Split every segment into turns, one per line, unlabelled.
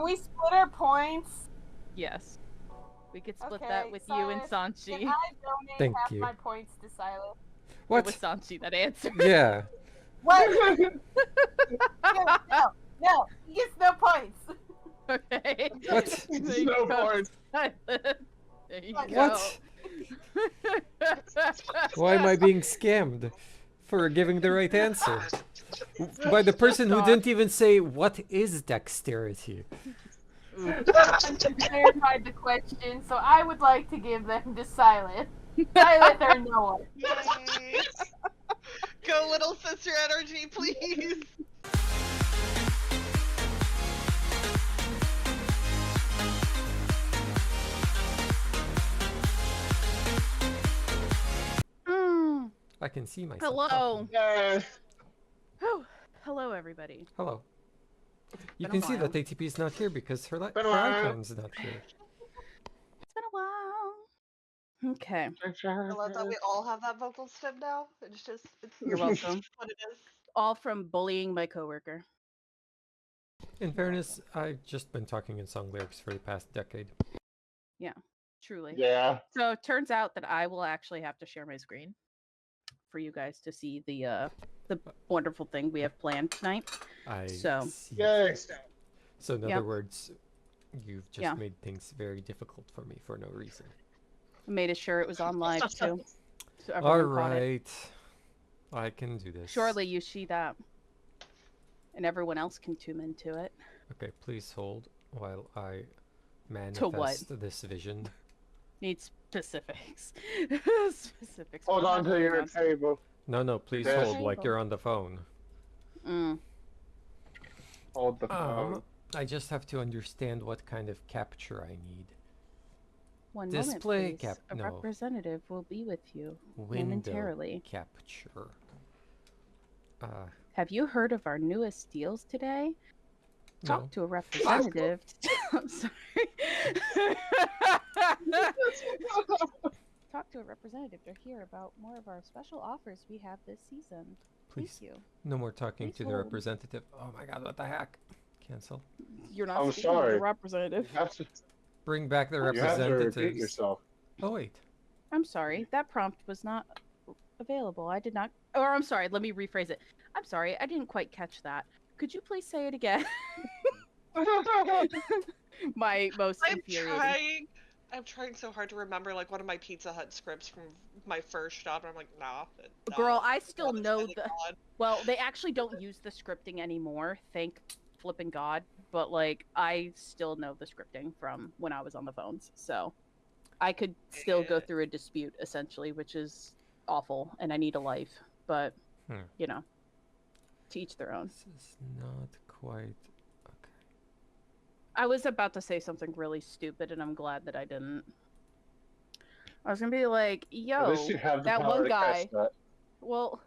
Can we split our points?
Yes. We could split
Okay,
that with you and
Silas,
Sanchi.
Can I donate
Thank
half
you.
my points to Silas?
What?
It was Sanchi that answered.
Yeah.
What? No. He gets no points.
Okay.
What?
There you
No
go,
points.
Silas. There you
What?
go.
Why am I being scammed for giving the right answer? By the person who didn't even say, what is dexterity?
Clarified the question, so I would like to give them to Silas. Silas or Noah.
Yay. Go little sister energy, please.
I can see myself.
Hello.
Yay.
Whew. Hello, everybody.
Hello. You
been a
can see that
while.
ATP is not here because her
Been a while.
icon's not here.
It's been a while. Okay.
I love that we all have that vocal stim now. It's just, it's
You're welcome.
what it is.
All from bullying my coworker.
In fairness, I've just been talking in song lyrics for the past decade.
Truly.
Yeah.
So it turns out that I will actually have to share my screen for you guys to see the wonderful thing we have planned tonight.
I
So-
see.
Yay.
So in
Yep.
other words, you've just
Yeah.
made things very difficult for me for no reason.
I made sure it was on live too. So
All
everyone caught it.
right. I can do this.
Surely you see that. And everyone else can tune into it.
Okay, please hold while I
what?
manifest this vision.
Need specifics. Specifics.
Hold
for
on
how
to
to
your
pronounce it.
table.
No, please
Yes.
hold like you're on the phone.
Hold the phone.
I just have to understand what kind of capture I need.
One
Display
moment, please.
cap-
A
no.
representative will be with you
Window
momentarily.
capture.
Have you heard of our newest deals today? Talk
No.
to a representative. I'm sorry. Talk to a representative to hear about more of our special offers we have this season.
Please,
Thank you.
no more talking
Please
to the
hold.
representative. Oh my god, what the heck? Cancel.
You're not
I'm
speaking to
sorry.
the representative.
You have to,
Bring back the
you have to
representatives.
repeat yourself.
Oh wait.
I'm sorry. That prompt was not available. I did not. Or I'm sorry. Let me rephrase it. I'm sorry. I didn't quite catch that. Could you please say it again? My most infuriating.
I'm trying so hard to remember like one of my Pizza Hut scripts from my first job, and I'm like, nah.
Girl, I still
God,
know
thank
the.
God.
Well, they actually don't use the scripting anymore. Thank flipping God. But like, I still know the scripting from when I was on the phones, so I could still go
Yeah.
through a dispute essentially, which is awful, and I need a life. But you know, to each their own.
This is not quite okay.
I was about to say something really stupid, and I'm glad that I didn't. I was gonna be like,
At
"Yo,
least you have the
that
power
one
to
guy."
catch that.
Well,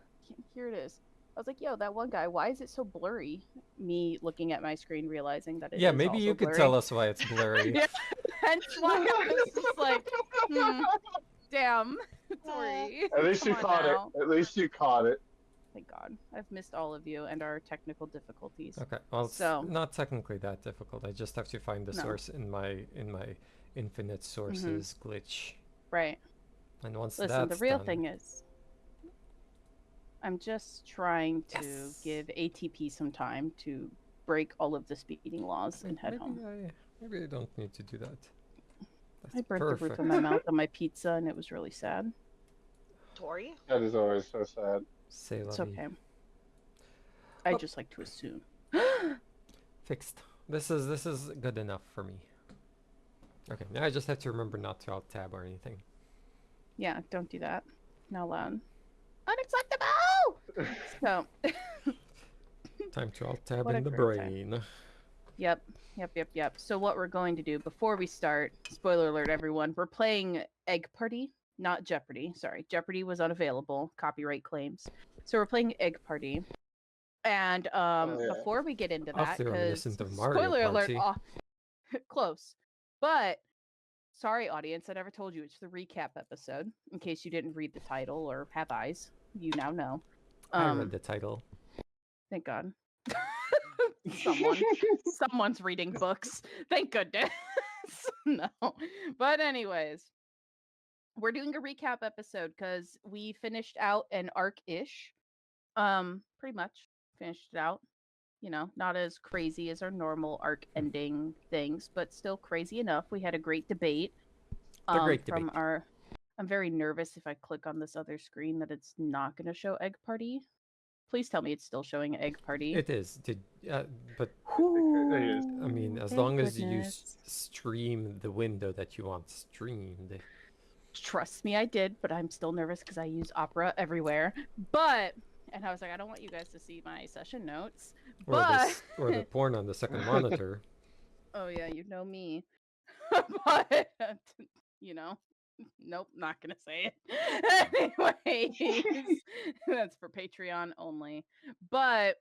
here it is. I was like, "Yo, that one guy. Why is it so blurry?" Me looking at my screen, realizing that it
Yeah,
is
maybe
also
you could
blurry.
tell us why it's blurry.
Yeah, hence why I was just like, "Damn, sorry."
At least you
Come on
caught
now.
it. At least you caught it.
Thank God, I've missed all of you and our technical difficulties.
Okay, well, it's
So-
not technically that difficult. I just have to find the
No.
source in my infinite sources glitch.
Right.
And once
Listen,
that's
the real
done,
thing is, I'm just trying to
Yes.
give ATP some time to break all of the speeding laws and head home.
Maybe I don't need to do that. That's
I burnt
perfect.
the roof of my mouth on my pizza, and it was really sad.
Tori?
That is always so sad.
C'est la
It's
vie.
okay. I
Oh.
just like to assume.
Fixed. This is good enough for me. Okay, now I just have to remember not to alt tab or anything.
Yeah, don't do that. Not allowed. Unacceptable! So,
Time to alt tab
What a
in the
great time.
brain.
Yep. So what we're going to do before we start, spoiler alert everyone, we're playing Egg Party, not Jeopardy. Sorry, Jeopardy was unavailable, copyright claims. So we're playing Egg Party. And
yeah.
before we get into that,
Awfully
because
reminiscent of Mario
spoiler alert,
Party.
close. But sorry, audience, I never told you it's the recap episode. In case you didn't read the title or have eyes, you now know.
I read the title.
Thank God. Someone's reading books. Thank goodness. No. But anyways, we're doing a recap episode because we finished out an arc-ish. Pretty much finished it out. You know, not as crazy as our normal arc ending things, but still crazy enough. We had a great debate.
The great
from
debate.
our I'm very nervous if I click on this other screen that it's not going to show Egg Party. Please tell me it's still showing Egg Party.
It is. But I mean, as
Thank
long as you
goodness.
stream the window that you want streamed.
Trust me, I did, but I'm still nervous because I use Opera everywhere. And I was like, I don't want you guys to see my session notes.
Or the porn on the second monitor.
Oh yeah, you know me. But nope, not gonna say it. Anyways, that's for Patreon only. But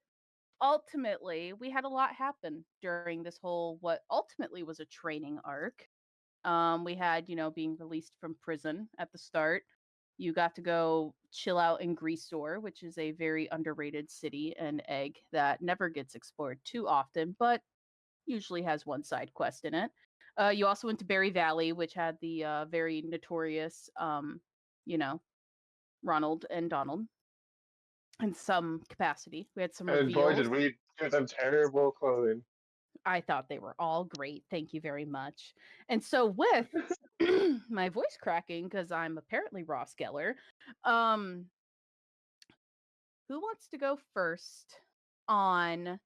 ultimately, we had a lot happen during this whole what ultimately was a training arc. We had, being released from prison at the start. You got to go chill out in Greasor, which is a very underrated city and egg that never gets explored too often, but usually has one side quest in it. You also went to Berry Valley, which had the very notorious, Ronald and Donald in some capacity. We had some
And boy,
reveals.
did we give them terrible clothing.
I thought they were all great. Thank you very much. And so with my voice cracking, because I'm apparently Ross Geller, who wants to go first on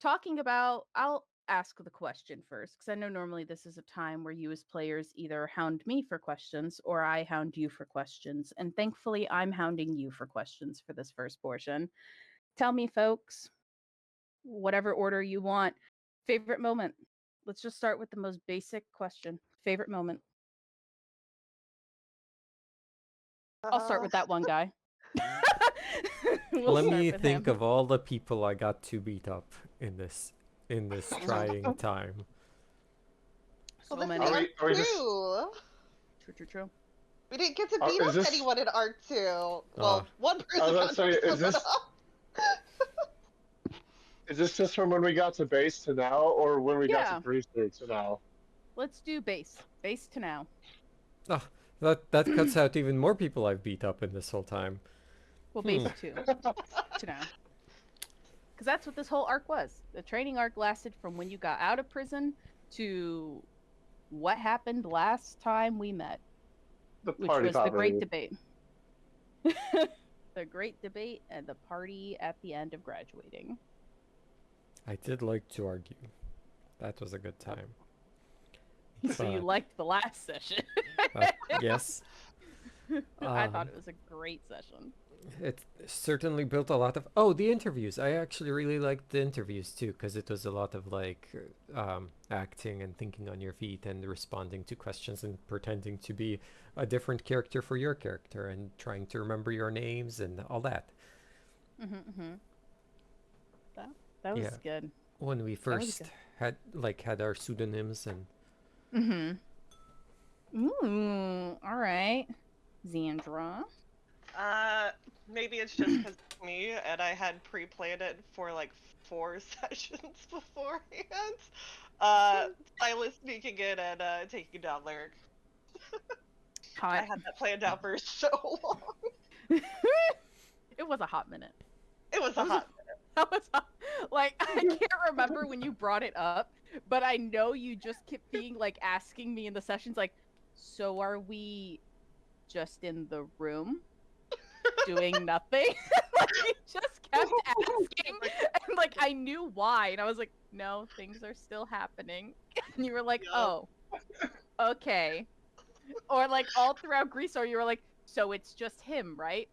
talking about, I'll ask the question first, because I know normally this is a time where you as players either hound me for questions or I hound you for questions. And thankfully, I'm hounding you for questions for this first portion. Tell me, folks, whatever order you want, favorite moment. Let's just start with the most basic question. Favorite moment. I'll start with that one guy.
Let me think of all the people I got to beat up in this trying time.
So
Well, this
many.
is
Are
Arc
we just-
2.
True.
We didn't get to
Oh,
beat
is
up
this-
anyone in Arc 2. Well, one person
was about
got
to say,
to
is
split
this-
up.
Is this just from when we got to base to now, or when we got
Yeah.
to Greaser to now?
Let's do base. Base to now.
That cuts out even more people I've beat up in this whole time.
Well, base 2 to now. Because that's what this whole arc was. The training arc lasted from when you got out of prison to what happened last time we met,
The
which
party
was the great
poverty.
debate. The great debate and the party at the end of graduating.
I did like to argue. That was a good time.
So you
But-
liked the last session.
Yes.
I thought it was a great session.
It certainly built a lot of... Oh, the interviews. I actually really liked the interviews too, because it was a lot of acting and thinking on your feet and responding to questions and pretending to be a different character for your character and trying to remember your names and all that.
That was
Yeah.
good.
When we
was
first
good.
had our pseudonyms and...
Ooh, all right. Xandra.
Maybe it's just because it's me, and I had pre-planned it for like 4 sessions beforehand. Silas sneaking in and taking down Lyric. I
Hot.
had that planned out for so long.
It was a hot minute.
It was a hot.
That was like, I can't remember when you brought it up, but I know you just kept being like asking me in the sessions, like, so are we just in the room doing nothing? Like, you just kept asking, and like I knew why, and I was like, no, things are still happening. And you were like,
Yeah.
oh, okay. Or like all throughout Greasor, you were like, so it's just him, right?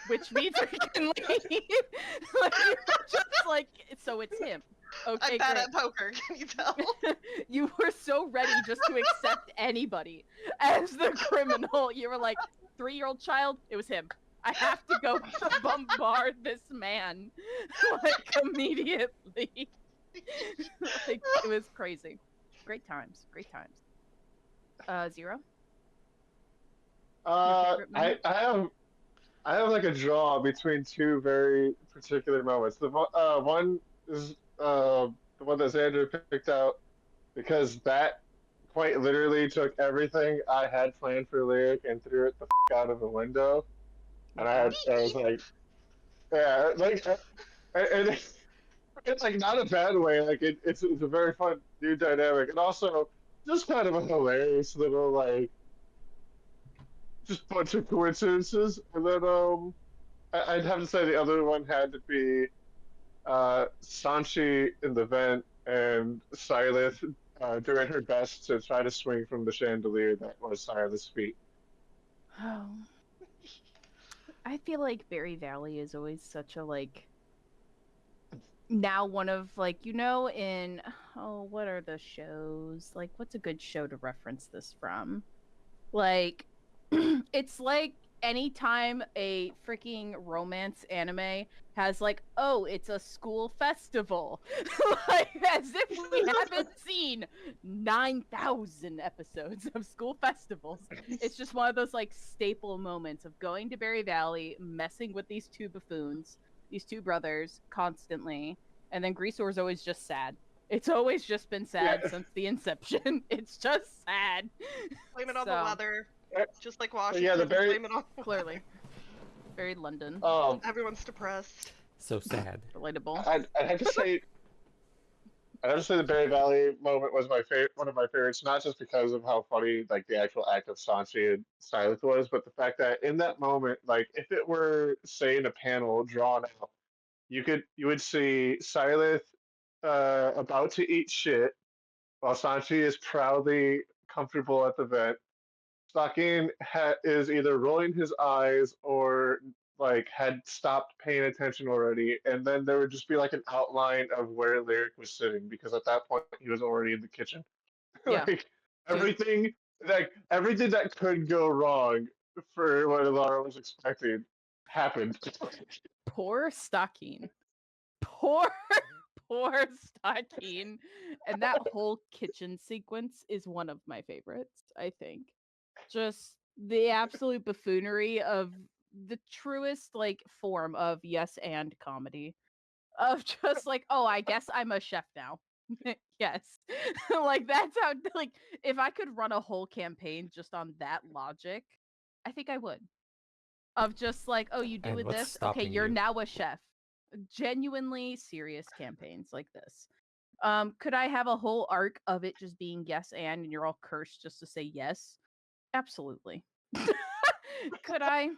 Which means we can leave. Like, you were just like, so it's him. Okay,
I'm bad
great.
at poker, can you tell?
You were so ready just to accept anybody as the criminal. You were like, 3-year-old child, it was him. I have to go bombard this man, like, immediately. Like, it was crazy. Great times. Zero? favorite moment?
I have like a draw between 2 very particular moments. The one is the one that Xander picked out, because that quite literally took everything I had planned for Lyric and threw it the out of the window. And I was like, yeah, like, and it's like not a bad way. Like it's a very fun new dynamic, and also just kind of a hilarious little like just bunch of coincidences. And then I'd have to say the other one had to be Sanchi in the vent and Silas doing her best to try to swing from the chandelier that was Silas' feet.
Oh. I feel like Berry Valley is always such a like now one of like in what are the shows? Like what's a good show to reference this from? Like it's like anytime a freaking romance anime has like, oh, it's a school festival. Like as if we haven't seen 9,000 episodes of school festivals. It's just one of those like staple moments of going to Berry Valley, messing with these two buffoons, these two brothers constantly, and then Greasor's always just sad. It's always just been sad since the inception. It's just sad.
Blame it on the weather. Just like Washington.
Yeah,
blame it on
clearly. Very London.
Everyone's depressed.
So sad.
Relatable.
I'd have to say, the Berry Valley moment was my favorite, one of my favorites, not just because of how funny like the actual act of Sanchi and Silas was, but the fact that in that moment, like if it were say in a panel drawn out, you would see Silas about to eat shit, while Sanchi is proudly comfortable at the vent. Stocking is either rolling his eyes or like had stopped paying attention already, and then there would just be like an outline of where Lyric was sitting because at that point he was already in the kitchen.
Yeah.
Like everything that could go wrong for what Laura was expecting happened.
Poor Stocking. Poor Stocking. And that whole kitchen sequence is one of my favorites, I think. Just the absolute buffoonery of the truest like form of yes and comedy. Of just like, oh, I guess I'm a chef now. Yes. Like that's how like if I could run a whole campaign just on that logic, I think I would. Of just like, oh, you doing
what's
this? Okay,
stopping
you're
you?
now a chef. Genuinely serious campaigns like this. Could I have a whole arc of it just being yes and you're all cursed just to say yes? Absolutely. Could I?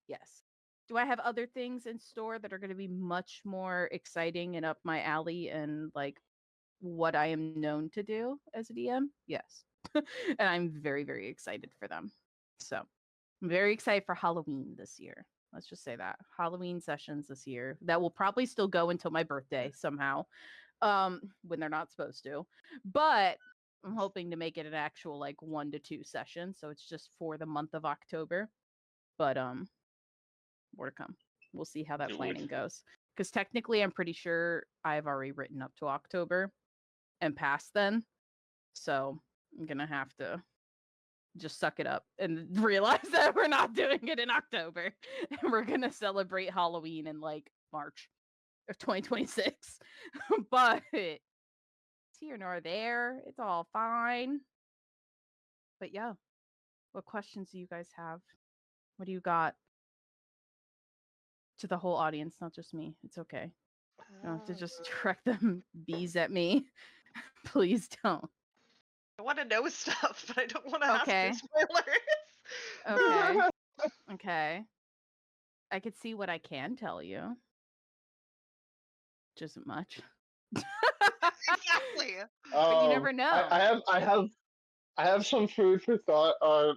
Yes. Do I have other things in store that are going to be much more exciting and up my alley and like what I am known to do as a DM? Yes. And I'm very, very excited for them. So I'm very excited for Halloween this year. Let's just say that. Halloween sessions this year that will probably still go until my birthday somehow. When they're not supposed to. But I'm hoping to make it an actual like 1 to 2 sessions, so it's just for the month of October. But more to come. We'll see how that planning goes. Because technically, I'm pretty sure I've already written up to October and past then, so I'm gonna have to just suck it up and realize that we're not doing it in October, and we're gonna celebrate Halloween in like March of 2026. But it's here nor there. It's all fine. But yeah, what questions do you guys have? What do you got? To the whole audience, not just me. It's okay. You don't have to just direct them bees at me. Please don't.
I want to know stuff, but I don't want to
Okay.
ask for spoilers.
Okay. Okay. I could see what I can tell you. Which isn't much.
Exactly.
But you never know.
I have some food for thought on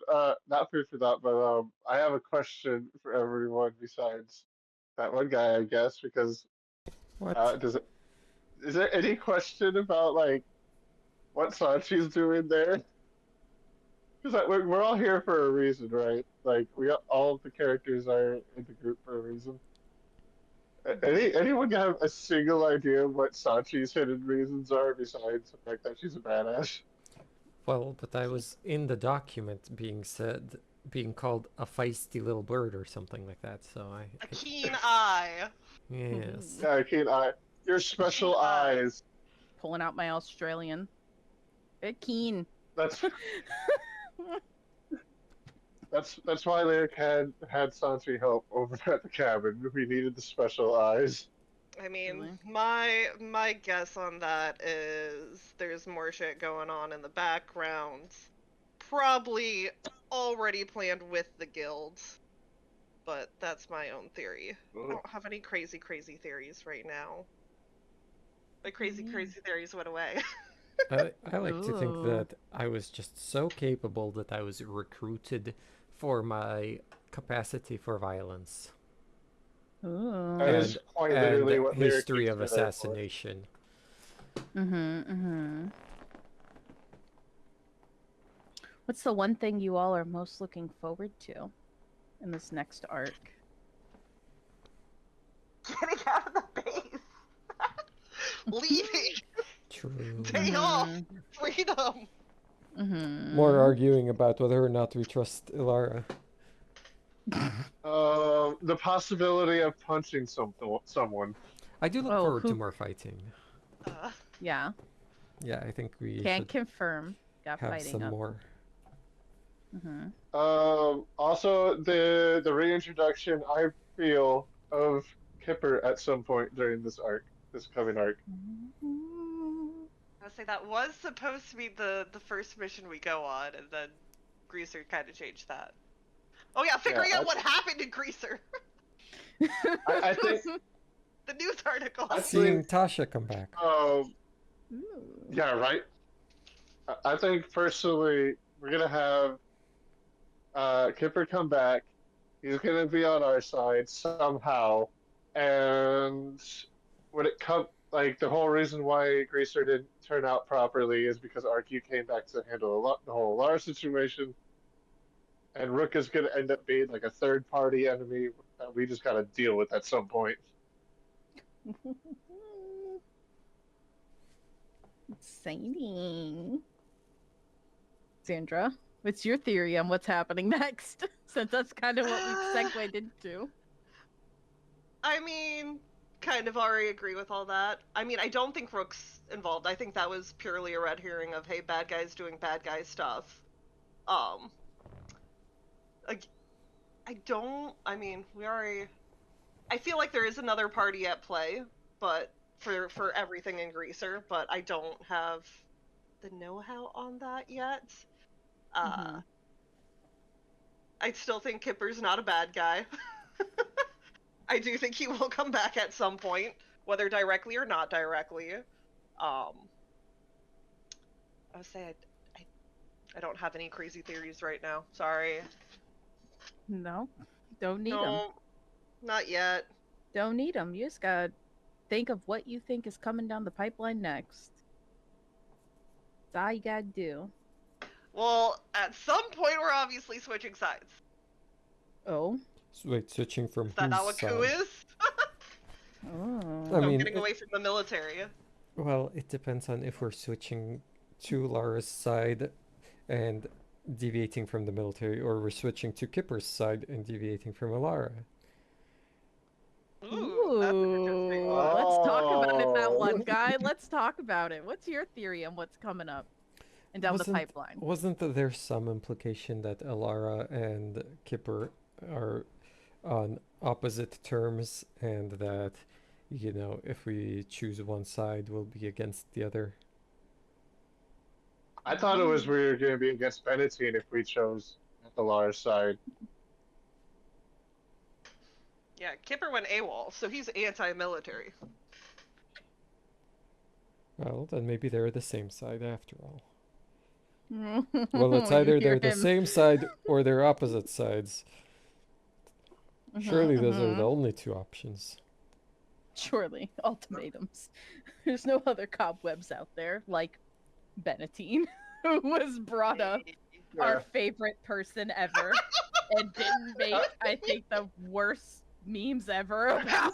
not food for thought, but I have a question for everyone besides that one guy, I guess, because
What?
is there any question about like what Sanchi's doing there? Because we're all here for a reason, right? Like all of the characters are in the group for a reason. Anyone have a single idea of what Sanchi's hidden reasons are besides the fact that she's a badass?
Well, but I was in the document being called a feisty little bird or something like that, so
A keen eye.
Yes.
Yeah, keen eye. Your special eyes.
Pulling out my Australian. They're keen.
That's why Lyric had Sanchi help over at the cabin. We needed the special eyes.
I mean,
Really?
my guess on that is there's more shit going on in the background. Probably already planned with the guild. But that's my own theory. I don't have any crazy theories right now. My crazy theories went away.
I like to think
Ooh.
that I was just so capable that I was recruited for my capacity for violence
Ooh.
That is quite literally
and
what Lyric
history
keeps
of
me there for.
assassination.
What's the one thing you all are most looking forward to in this next arc?
Getting out of the base. Leaving.
True.
Day off. Freedom.
More arguing about whether or not we trust Ilara.
The possibility of punching someone.
I do look
Oh,
forward to
who-
more fighting.
Yeah.
Yeah, I think we
Can't
should
confirm. Got
have
fighting
some
up.
more.
Also the reintroduction I feel of Kipper at some point during this coming arc.
I'll say that was supposed to be the first mission we go on, and then Greaser kind of changed that. Oh yeah, figuring out what happened to Greaser.
I think
The news article.
Seeing Tasha come back.
yeah, right. I think personally we're gonna have Kipper come back. He's gonna be on our side somehow, and when it comes, like the whole reason why Greaser didn't turn out properly is because RQ came back to handle the whole Lara situation, and Rook is gonna end up being like a third-party enemy that we just gotta deal with at some point.
Exciting. Sandra, what's your theory on what's happening next? Since that's kind of what we segued into.
I mean, kind of already agree with all that. I mean, I don't think Rook's involved. I think that was purely a red herring of, hey, bad guys doing bad guy stuff. I mean, I feel like there is another party at play, but for everything in Greaser, but I don't have the know-how on that yet. I still think Kipper's not a bad guy. I do think he will come back at some point, whether directly or not directly. I would say I don't have any crazy theories right now. Sorry.
No, don't need them.
No, not yet.
Don't need them. You just gotta think of what you think is coming down the pipeline next. That's all you gotta do.
Well, at some point we're obviously switching sides.
Oh.
Wait, switching from
Is that not what
whose
coup
side?
is?
Oh.
I
I'm
mean,
getting away from the military.
well, it depends on if we're switching to Lara's side and deviating from the military, or we're switching to Kipper's side and deviating from Ilara.
Ooh, that's an interesting
Ooh,
one.
let's talk about it, that
Oh.
one guy. Let's talk about it. What's your theory on what's coming up and down the pipeline?
Wasn't there some implication that Ilara and Kipper are on opposite terms, and that, you know, if we choose one side, we'll be against the other?
I thought it was we were going to be against Benetine if we chose the Lara's side.
Yeah, Kipper went AWOL, so he's anti-military.
Well, then maybe they're the same side after all. Well,
Well,
it's
you
either
hear
they're the
him.
same side or they're opposite sides. Surely those are the only two options.
Surely, ultimatums. There's no other cobwebs out there like Benetine, who was brought up our favorite person ever and didn't make, I think, the worst memes ever about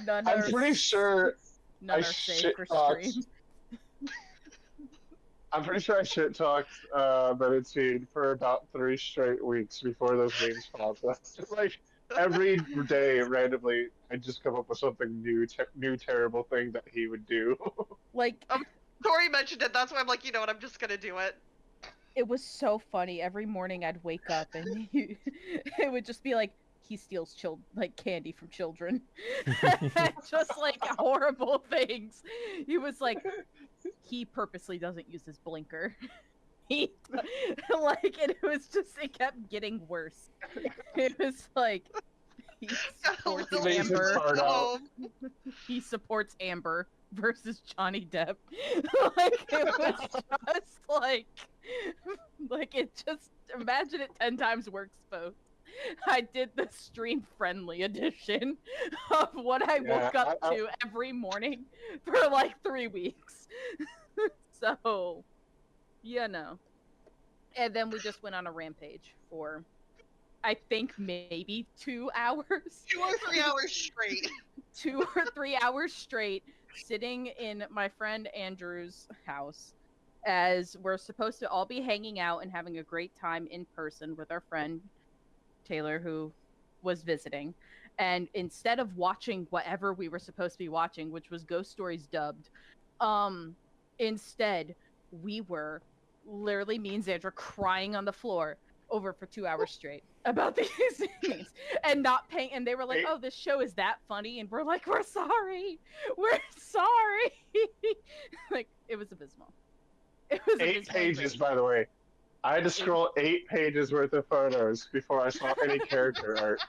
none
I'm
are,
pretty sure
none
I
are safe
shit
for
talked.
stream.
I'm pretty sure I shit talked Benetine for about 3 straight weeks before those memes popped up. Like every day randomly, I just come up with something new terrible thing that he would do.
Like,
Tori mentioned it, that's why I'm like, you know what, I'm just gonna do it.
it was so funny. Every morning I'd wake up and it would just be like, he steals like candy from children. Just like horrible things. He was like, he purposely doesn't use his blinker. He like, and it kept getting worse. It was like, he supports
He makes his
Amber.
heart out.
He supports Amber versus Johnny Depp. Like, it was just like it just, imagine it 10 times worse both. I did the stream friendly edition of what I woke
Yeah,
up to every morning for like 3 weeks. So, you know. And then we just went on a rampage for, I think, maybe 2 hours.
2 or 3 hours straight.
2 or 3 hours straight, sitting in my friend Andrew's house, as we're supposed to all be hanging out and having a great time in person with our friend Taylor, who was visiting. And instead of watching whatever we were supposed to be watching, which was Ghost Stories dubbed, instead we were literally, me and Xandra, crying on the floor over for 2 hours straight about these things and not paying. And they were like, "Oh, this show is that funny," and we're like, "We're sorry, like, it was abysmal. It was
8 pages, by the way. I had to scroll 8 pages worth of photos before I saw any character art.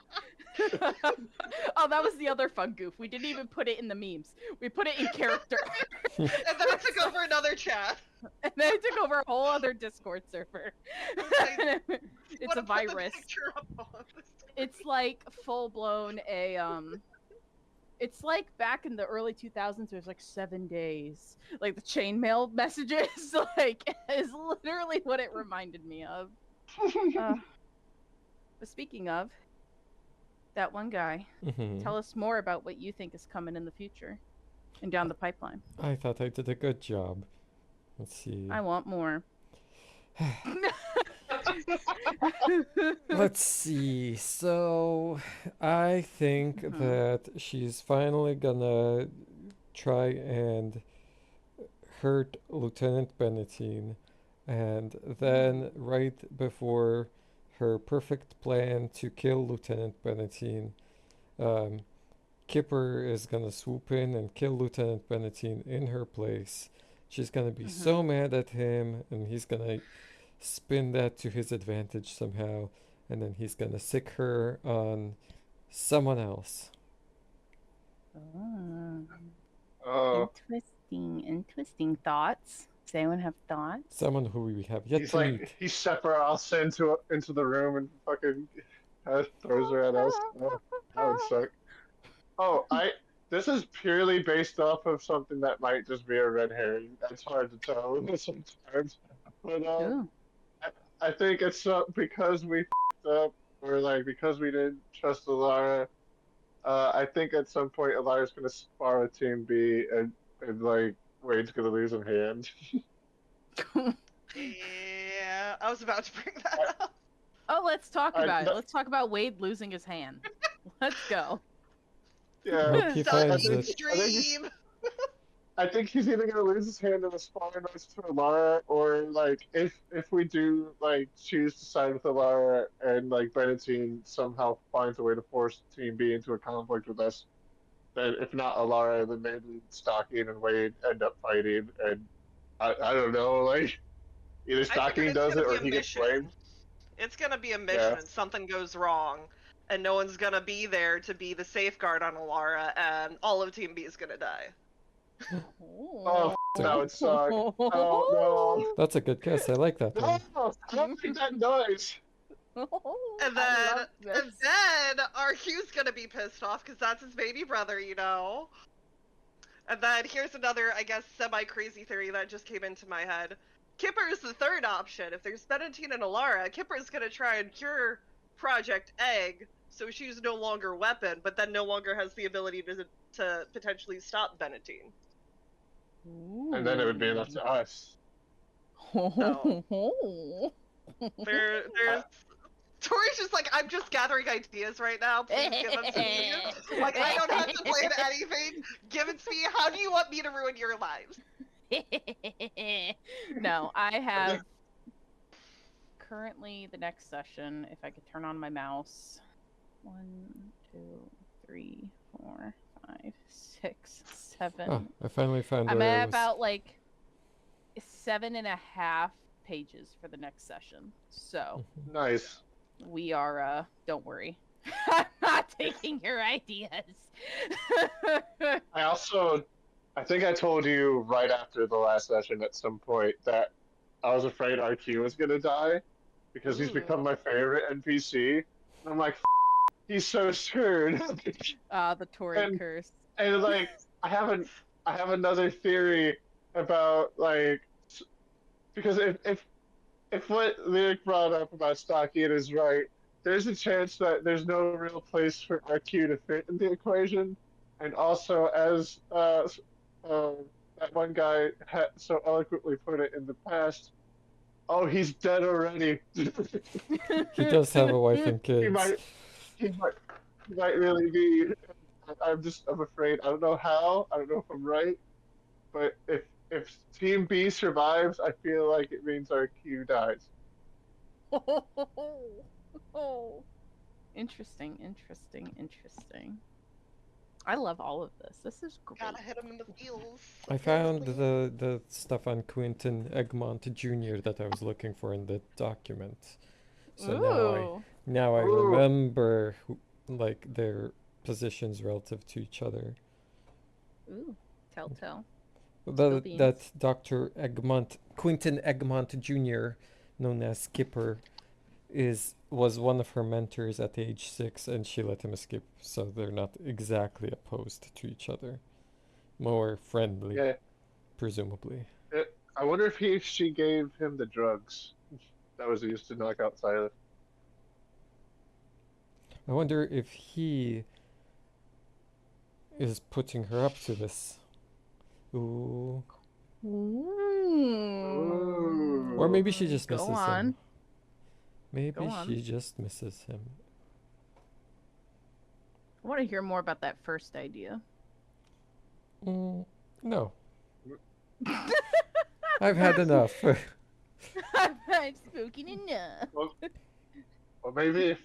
Oh, that was the other fun goof. We didn't even put it in the memes. We put it in character.
And then I took over another chat.
And then I took over a whole other Discord server. It's
Wanna
a
put the
virus.
picture up on the screen.
It's like full blown it's like back in the early 2000s, there's like 7 days. Like the chainmail messages, like, is literally what it reminded me of. But speaking of, that one guy,
Mhm.
tell us more about what you think is coming in the future and down the pipeline.
I thought I did a good job. Let's see.
I want more.
Let's see. So, I think
Mhm.
that she's finally gonna try and hurt Lieutenant Benetine, and then right before her perfect plan to kill Lieutenant Benetine, Kipper is gonna swoop in and kill Lieutenant Benetine in her place. She's gonna be so mad at him, and he's gonna spin that to his advantage somehow, and then he's gonna sick her on someone else.
Oh,
Interesting thoughts. Does anyone have thoughts?
Someone who we have yet
he's
to
like,
meet.
he separates into the room and fucking throws her at us. Oh, that would suck. Oh, this is purely based off of something that might just be a red herring. It's hard to tell sometimes. But
Ooh.
I think it's because we f***ed up, or like because we didn't trust Alara. I think at some point Alara's gonna spar a Team B, and like Wade's gonna lose in hand.
Yeah, I was about to bring that up.
Oh, let's talk about it.
no-
Let's talk about Wade losing his hand. Let's go.
Yeah,
Hope he
Such
finds
an
it.
extreme.
I think he's either gonna lose his hand in a spar noise to Alara, or like if we do like choose to side with Alara and like Benetine somehow finds a way to force Team B into a conflict with us, then if not Alara, then maybe Stocking and Wade end up fighting, and I don't know, like either Stocking
it's
does
gonna
it or
be a
he gets
mission.
blamed.
It's gonna be a mission
Yeah.
and something goes wrong, and no one's gonna be there to be the safeguard on Alara, and all of Team B is gonna die.
Oh, that would suck. Oh
That's a good guess. I like that
no!
one.
No! I don't think that noise.
And
I
then,
love this.
and then RQ's gonna be pissed off because that's his baby brother, you know. And then here's another, I guess, semi-crazy theory that just came into my head. Kipper is the third option. If there's Benetine and Alara, Kipper's gonna try and cure Project Egg, so she's no longer a weapon, but then no longer has the ability to potentially stop Benetine.
And then it would be enough to us.
There's Tori's just like, I'm just gathering ideas right now. Please give them to me. Like, I don't have to plan anything. Give it to me. How do you want me to ruin your lives?
No, I have currently the next session. If I could turn on my mouse, 1, 2, 3, 4, 5, 6, 7.
Oh, I finally found
I'm
where I
at
was.
about like 7.5 pages for the next session. So
Nice.
we are. Don't worry, I'm not taking your ideas.
I think I told you right after the last session at some point that I was afraid RQ was gonna die because he's become my favorite NPC. And I'm like, he's so screwed.
The Tory curse.
And like, I have another theory about like, because if what Lyric brought up about Stockade is right, there's a chance that there's no real place for RQ to fit in the equation, and also as that one guy had so eloquently put it in the past, oh, he's dead already.
He does have a wife and kids.
He might really be. I'm afraid. I don't know how. I don't know if I'm right. But if Team B survives, I feel like it means RQ dies.
Interesting. I love all of this. This is great.
Gotta hit him in the feels.
I found the stuff on Quentin Egmont Jr. that I was looking for in the document. So now I
Ooh.
remember like their positions relative to each other.
Ooh, telltale. Spill beans.
That Dr. Egmont, Quentin Egmont Jr., known as Skipper, was one of her mentors at age 6, and she let him escape, so they're not exactly opposed to each other. More friendly,
Yeah.
presumably.
I wonder if she gave him the drugs that was used to knock out Silas.
I wonder if he is putting her up to this. Ooh.
Ooh.
Or maybe she just
Go
misses
on.
him. Maybe
Go on.
she just misses him.
I want to hear more about that first idea.
No. I've had enough.
I've spoken enough.
Well, maybe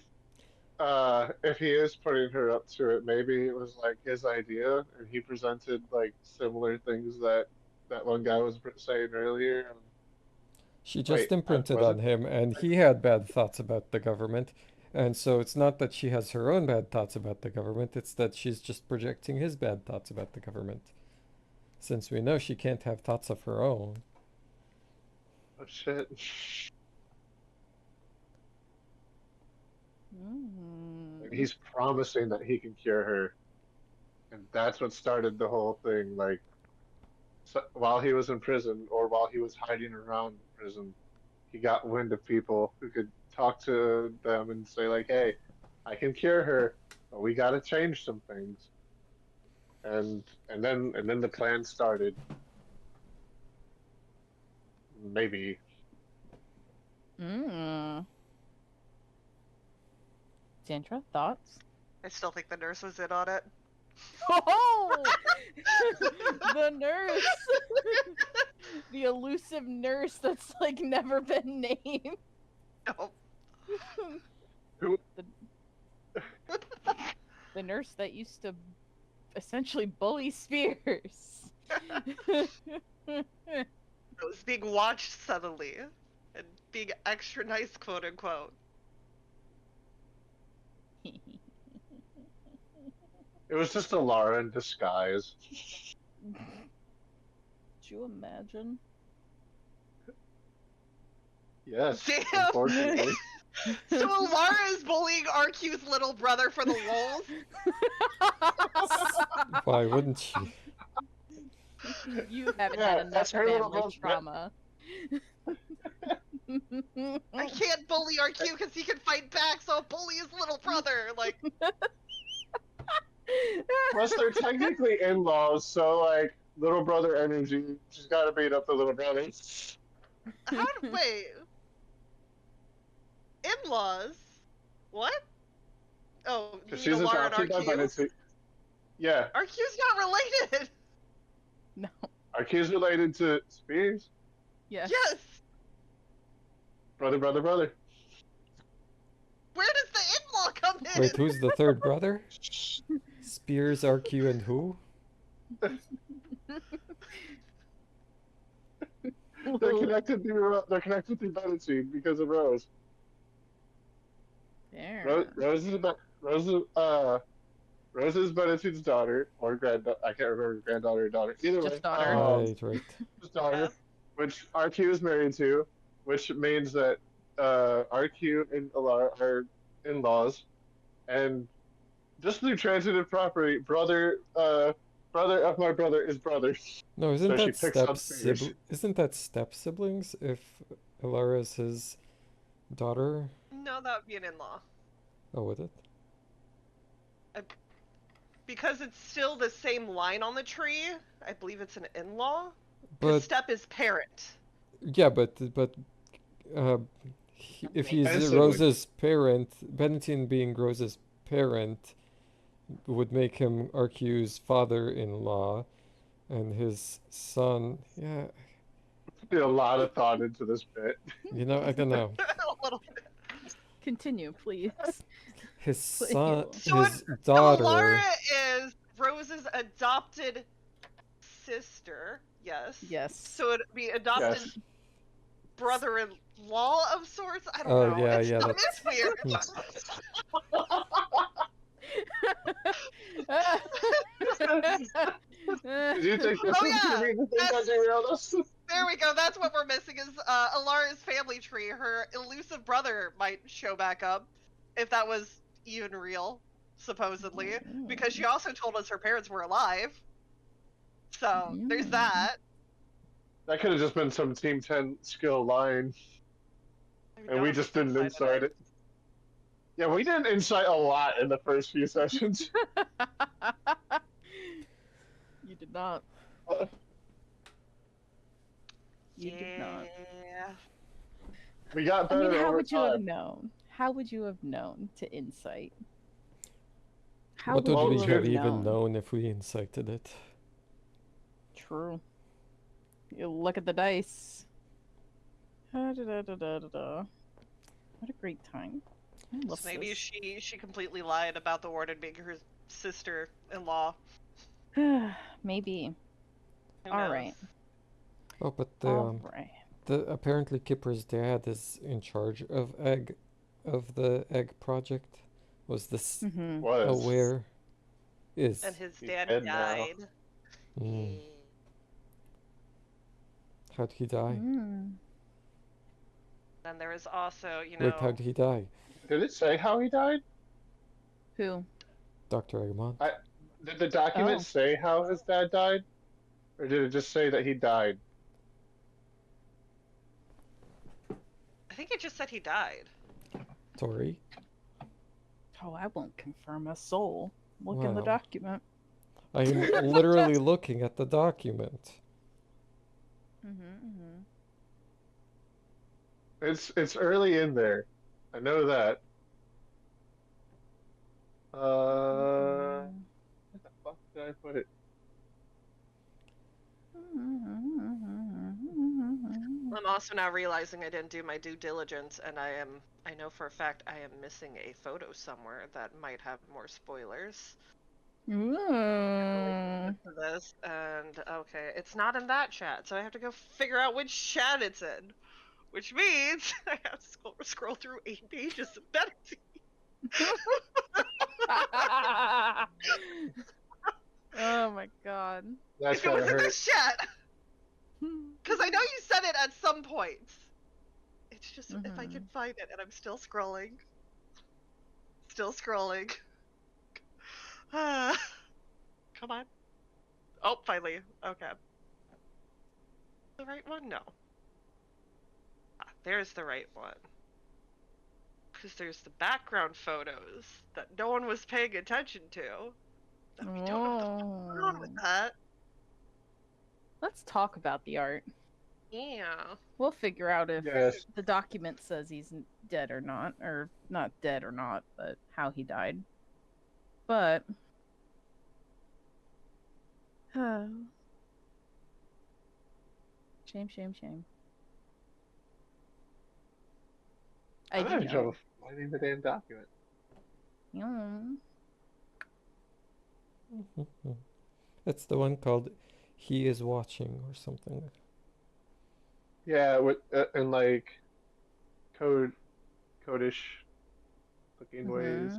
if he is putting her up to it, maybe it was like his idea, and he presented like similar things that one guy was saying earlier.
She just
Wait,
imprinted
was
on him, and he had bad thoughts about the government. And so it's not that she has her own bad thoughts about the government, it's that she's just projecting his bad thoughts about the government. Since we know she can't have thoughts of her own.
Oh shit!
Mm.
He's promising that he can cure her, and that's what started the whole thing. Like, so, while he was in prison, or while he was hiding around prison, he got wind of people who could talk to them and say like, "Hey, I can cure her, but we got to change some things." And then the plan started. Maybe.
Sandra, thoughts?
I still think the nurse was in on it.
Oh! The nurse! The elusive nurse that's like never been named.
No.
Who?
The nurse that used to essentially bully Spears.
I was being watched suddenly and being extra nice, quote unquote.
It was just a Lara in disguise.
Could you imagine?
Yes.
Damn!
Unfortunately.
So Lara is bullying RQ's little brother for the lulz?
Why wouldn't she?
You haven't
Yeah,
had enough
that's her little
family
brother.
trauma.
I can't bully RQ because he can fight back, so I'll bully his little brother. Like,
Plus, they're technically in-laws, so like little brother energy. She's got to beat up the little brother.
wait. In-laws? What? Oh, you
Because
mean
she's
Alara and
adopted by
RQ?
Benetine. Yeah,
RQ's not related!
No.
RQ's related to Spears.
Yes.
Yes!
Brother, brother, brother.
Where does the in-law come in?
Wait, who's the third brother? Spears, RQ, and who?
They're connected through Benetine because of Rose.
There.
Rose is Benetine's daughter or granddaughter. I can't remember granddaughter or daughter. Either way,
Just daughter.
Right.
his daughter,
Yes.
which RQ is married to, which means that RQ and Alara are in-laws, and just through transitive property, brother of my brother is brother.
No, isn't
So she
that
picks up Spears.
Isn't that step siblings if Alara's his daughter?
No, that would be an in-law.
Oh, would it?
Because it's still the same line on the tree, I believe it's an in-law.
But
His step is parent.
yeah, if he's
And sibling.
Rose's parent, Benetine being Rose's parent would make him RQ's father-in-law, and his son. Yeah,
Put a lot of thought into this bit.
you know, I don't know.
A little bit.
Continue, please.
His
Please.
son,
So
his
So
daughter.
Alara is Rose's adopted sister. Yes.
Yes.
So it'd be adopted
Yes.
brother-in-law of sorts. I don't
Oh,
know.
yeah,
it's,
yeah,
It's weird.
Did you think this
Oh,
was
yeah.
gonna be the thing that
That's-
derailed us?
There we go. That's what we're missing is Alara's family tree. Her elusive brother might show back up, if that was even real, supposedly, because she also told us her parents were alive. So there's
Mm.
that.
That could have just been some Team 10 skill line, and we just didn't insight it. Yeah, we didn't insight a lot in the first few sessions.
You did not. You did not.
Yeah.
We got
I
better
mean, how
over
would you have
time.
known? How would you have known to insight? How
What
would
would
you
we
have
have even
known?
known if we incited it?
True. You look at the dice. Da-da-da-da-da-da. What a great time. I love
So maybe
this.
she completely lied about the warden being her sister-in-law.
Maybe.
Who
All
knows?
right.
Oh, but
All right.
apparently Kipper's dad is in charge of the egg project. Was this
Mm-hmm.
Was.
aware? Is.
And his
He's
dad
dead now.
died.
Mm. How'd he die?
Mm.
And there was also, you
Wait, how'd
know,
he die?
Did it say how he died?
Who?
Dr. Eggman?
Did the document
Oh.
say how his dad died? Or did it just say that he died?
I think it just said he died.
Tori?
Oh, I won't confirm a soul. Look in the
Wow.
document.
I am literally looking at the document.
Mm-hmm.
It's early in there. I know that. Where the fuck did I put it?
I'm also now realizing I didn't do my due diligence, and I know for a fact I am missing a photo somewhere that might have more spoilers
Mm.
for this. And okay, it's not in that chat, so I have to go figure out which chat it's in, which means I have to scroll through 8 pages of Betty.
Oh my god.
That's
If it
gotta
was in
hurt.
this chat, because I know you said it at some point. It's just if I can find it, and I'm still scrolling. Still scrolling. Come on. Oh, finally. Okay. The right one? No. Ah, there's the right one. Because there's the background photos that no one was paying attention to. That we don't know what's going on with that.
Let's talk about the art.
Yeah.
We'll figure out if
Yes.
the document says he's dead or not, or not dead or not, but how he died. But shame, shame, shame. I
I'm
do
having trouble
know.
finding the damn document.
Yeah.
It's the one called "He is Watching" or something.
Yeah, with in like codish looking ways.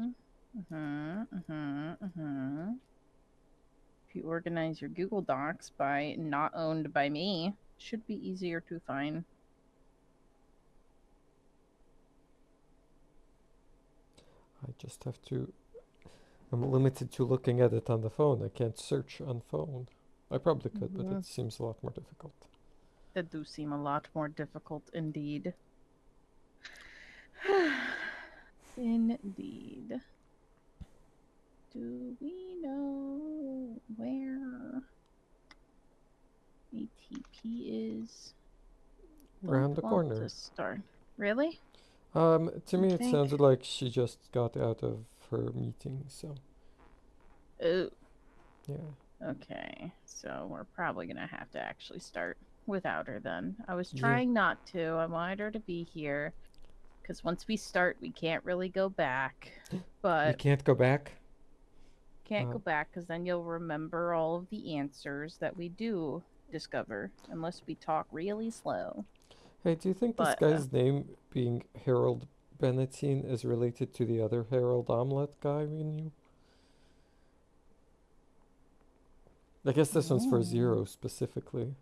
If you organize your Google Docs by not owned by me, should be easier to find.
I just have to. I'm limited to looking at it on the phone. I can't search on phone. I probably could, but it seems a lot more difficult.
That do seem a lot more difficult indeed. Indeed. Do we know where ATP is?
Around the
Don't want
corner.
to start. Really?
To me, it
think.
sounded like she just got out of her meeting, so
Oh,
yeah.
okay. So we're probably gonna have to actually start without her then. I was
Yeah.
trying not to. I wanted her to be here. Because once we start, we can't really go back.
We
But
can't go back.
can't go back because then you'll remember all of the answers that we do discover unless we talk really slow.
Hey, do you think this
But,
guy's name being Harold Bennettine is related to the other Harold Omelette guy we knew? I guess this one's for Zero specifically.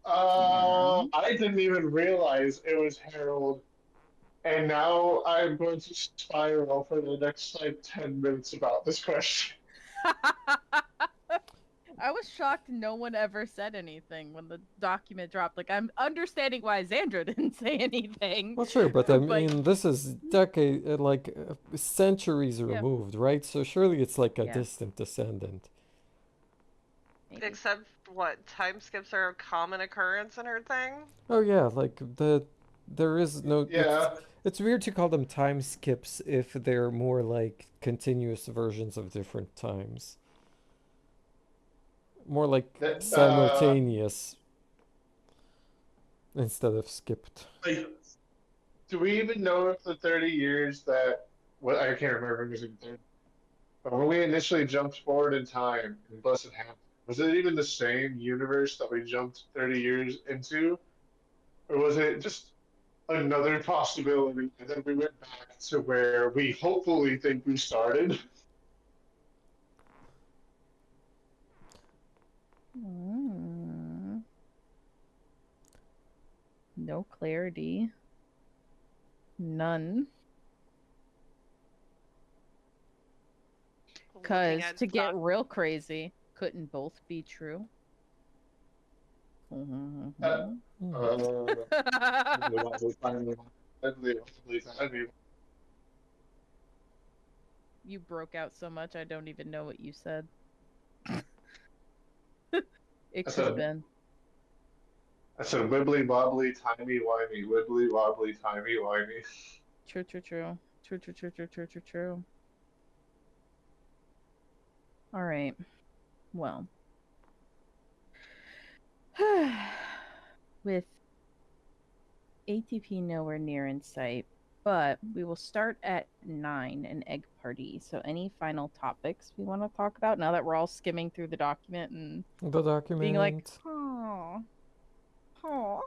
I didn't even realize it was Harold, and now I'm going to spiral for the next like 10 minutes about this question.
I was shocked no one ever said anything when the document dropped. Like, I'm understanding why Xandra didn't say anything.
Well, sure, but I
But-
mean, this is centuries
Yeah.
removed, right? So surely it's like a
Yeah.
distant descendant.
Maybe.
Except what time skips are a common occurrence in her thing.
Oh yeah, like there is no.
Yeah,
It's weird to call them time skips if they're more like continuous versions of different times. More like
That,
simultaneous instead of skipped.
like, do we even know if the 30 years that what I can't remember because but when we initially jumped forward in time in Blessed Hampton, was it even the same universe that we jumped 30 years into? Or was it just another possibility and then we went back to where we hopefully think we started?
No clarity. None. Because
Looking at
to get
doc-
real crazy, couldn't both be true? You broke out so much, I don't even know what you said. It
That's
could have
a-
been.
I said wibbly wobbly, timey wimey, wibbly wobbly, timey wimey.
True, true, true. True, true, true, true, true, true, true. All right. Well. With ATP nowhere near in sight, but we will start at 9, an egg party. So any final topics we want to talk about now that we're all skimming through the document and
The document.
being like, oh, oh.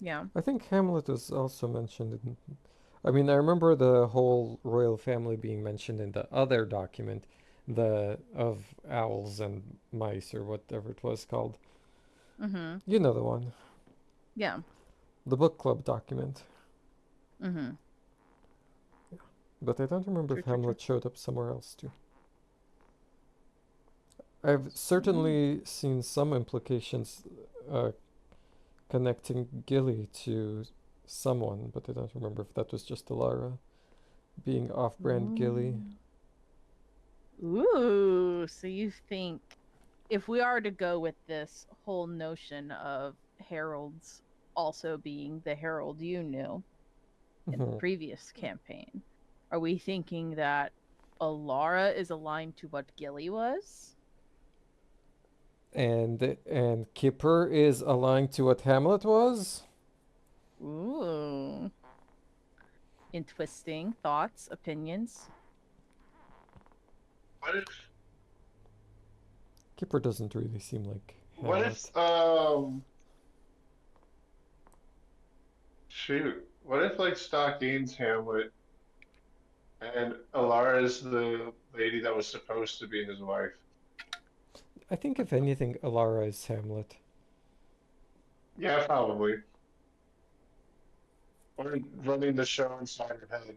Yeah.
I think Hamlet was also mentioned in. I mean, I remember the whole royal family being mentioned in the other document, the of owls and mice or whatever it was called.
Mm-hmm.
You know the one,
Yeah.
the book club document.
Mm-hmm.
But I don't remember
True,
if
true, true.
Hamlet showed up somewhere else too. I've certainly seen some implications connecting Gilly to someone, but I don't remember if that was just Alara being off-brand Gilly.
Ooh, so you think if we are to go with this whole notion of heralds also being the herald you knew in the
Mhm.
previous campaign, are we thinking that Alara is aligned to what Gilly was?
And Kipper is aligned to what Hamlet was?
Ooh. Interesting thoughts, opinions.
What if
Kipper doesn't really seem like
what
Hamlet.
if shoot. What if like Stockdean's Hamlet and Alara's the lady that was supposed to be his wife?
I think if anything, Alara is Hamlet.
Yeah, probably. Or running the show inside her head.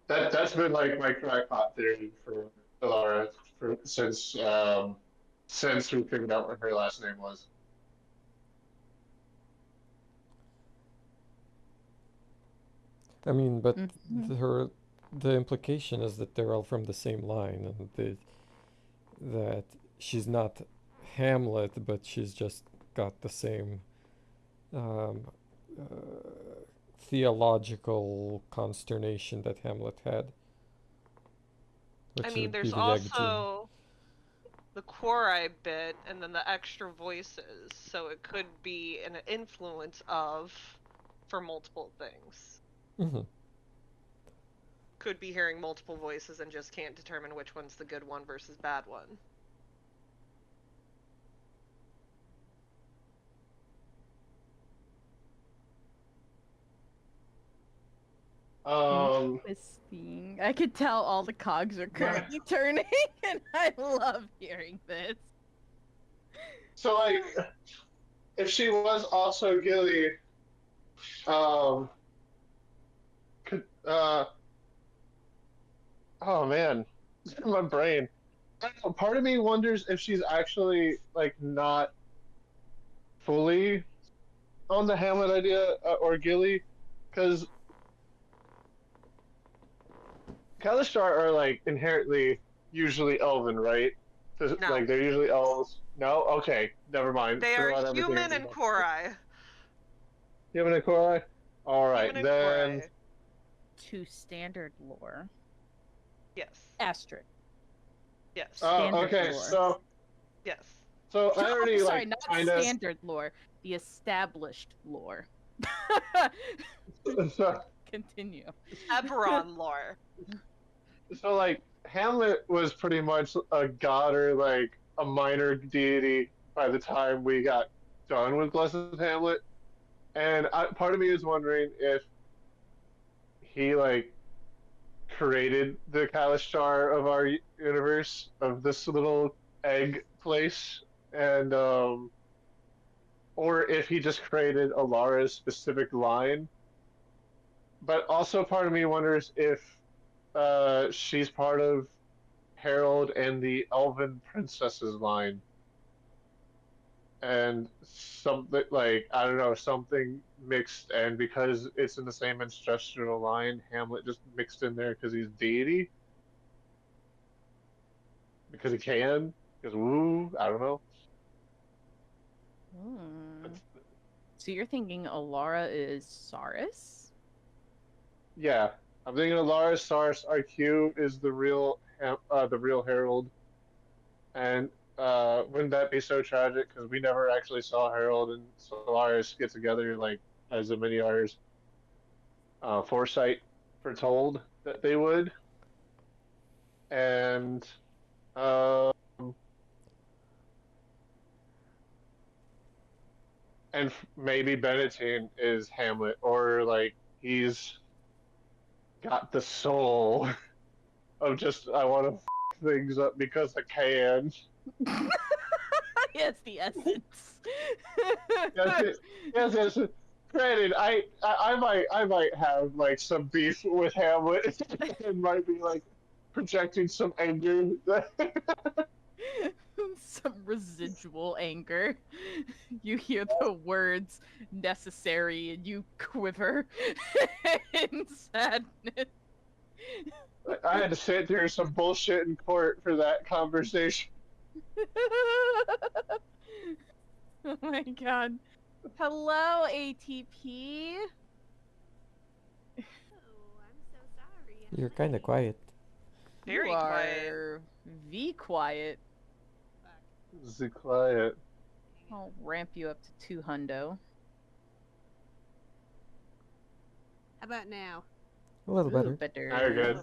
That's been like my crackpot theory for Alara since we figured out what her last name was.
I mean, but
Mhm.
the implication is that they're all from the same line, and that she's not Hamlet, but she's just got the same um, theological consternation that Hamlet had,
I
which
mean,
would be
there's
the egg gene.
also the Quori bit and then the extra voices, so it could be an influence of for multiple things.
Hmm.
Could be hearing multiple voices and just can't determine which one's the good one versus bad one.
Interesting. I could tell all the cogs are currently turning, and I love hearing this.
So like, if she was also Gilly, um, could oh man, my brain. I don't know, part of me wonders if she's actually like not fully on the Hamlet idea or Gilly, because Kalistar are like inherently usually elven, right?
No.
Like they're usually elves. No, okay, never mind.
They
Throw out
are
everything
human
I
and
just-
Quori.
Human and Korai? All right,
Human and
then.
Quori.
To standard lore.
Yes.
Asterisk.
Yes.
Oh,
Standard
okay.
lore.
Yes.
So I already
sorry,
like
not
kind of.
standard lore. The established lore.
So,
Continue.
Eberron lore.
so like Hamlet was pretty much a god or like a minor deity by the time we got done with Blessed Hamlet, and part of me is wondering if he like created the Kalishtar of our universe, of this little egg place, and or if he just created Alara's specific line. But also, part of me wonders if she's part of Harold and the Elven Princess's line, and something like I don't know, something mixed, and because it's in the same ancestral line, Hamlet just mixed in there because he's deity, because he can, because woo, I don't know.
So you're thinking Alara is Saris?
Yeah, I'm thinking of Lars Sars RQ is the real Harold, and wouldn't that be so tragic? Because we never actually saw Harold and Solaris get together like as the mini R's foresight foretold that they would, and maybe Benetine is Hamlet, or like he's got the soul of just I want to things up because I can.
Yes, the essence.
Yes. Granted, I might have like some beef with Hamlet and might be like projecting some anger.
Some residual anger. You hear the words necessary and you quiver in sadness.
I had to sit through some bullshit in court for that conversation.
Oh my god. Hello, ATP.
Oh, I'm so sorry.
You're kind of quiet.
Very
you
quiet.
are V quiet.
The quiet.
I'll ramp you up to 2 hundo.
How about now?
A little
Ooh,
better.
Now you're good.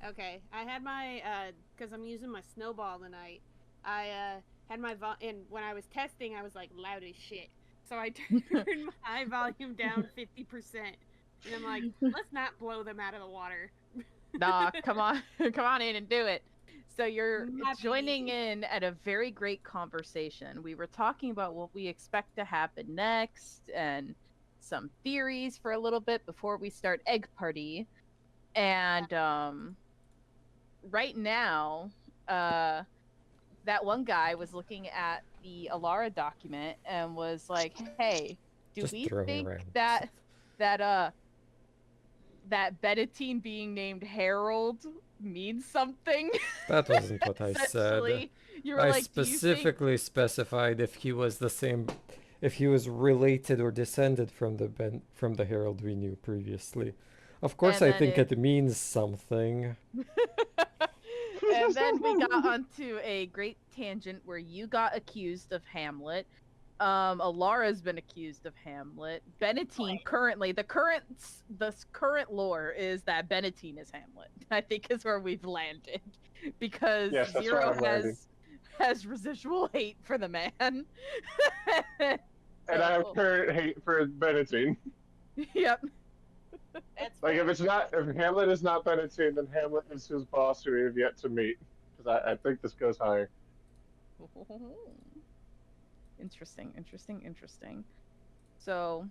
Okay, I had my because I'm using my snowball tonight. I had my and when I was testing, I was like loud as shit. So I turned my volume down 50%, and I'm like, let's not blow them out of the water.
Nah, come on, come on in and do it. So you're
Happy.
joining in at a very great conversation. We were talking about what we expect to happen next and some theories for a little bit before we start Egg Party. And right now, that one guy was looking at the Alara document and was like, "Hey, do
Just
we
throwing
think
around
that that Benatine being named Harold means something?"
That wasn't what I said.
Essentially, you were
I
like, "Do you think-"
specifically specified if he was the same, if he was related or descended from the Herald we knew previously. Of course,
And
I
then
think
it-
it means something.
And then we got onto a great tangent where you got accused of Hamlet. Alara's been accused of Hamlet. Benatine currently, the current lore is that Benatine is Hamlet. I think is where we've landed because
Yes, that's
Zero
where I'm landing.
has residual hate for the man.
And I have
So,
current hate for Benatine.
yep.
That's
Like, if Hamlet is not Benatine, then Hamlet is his boss who we have yet to meet. Because I think this goes higher.
Interesting. So,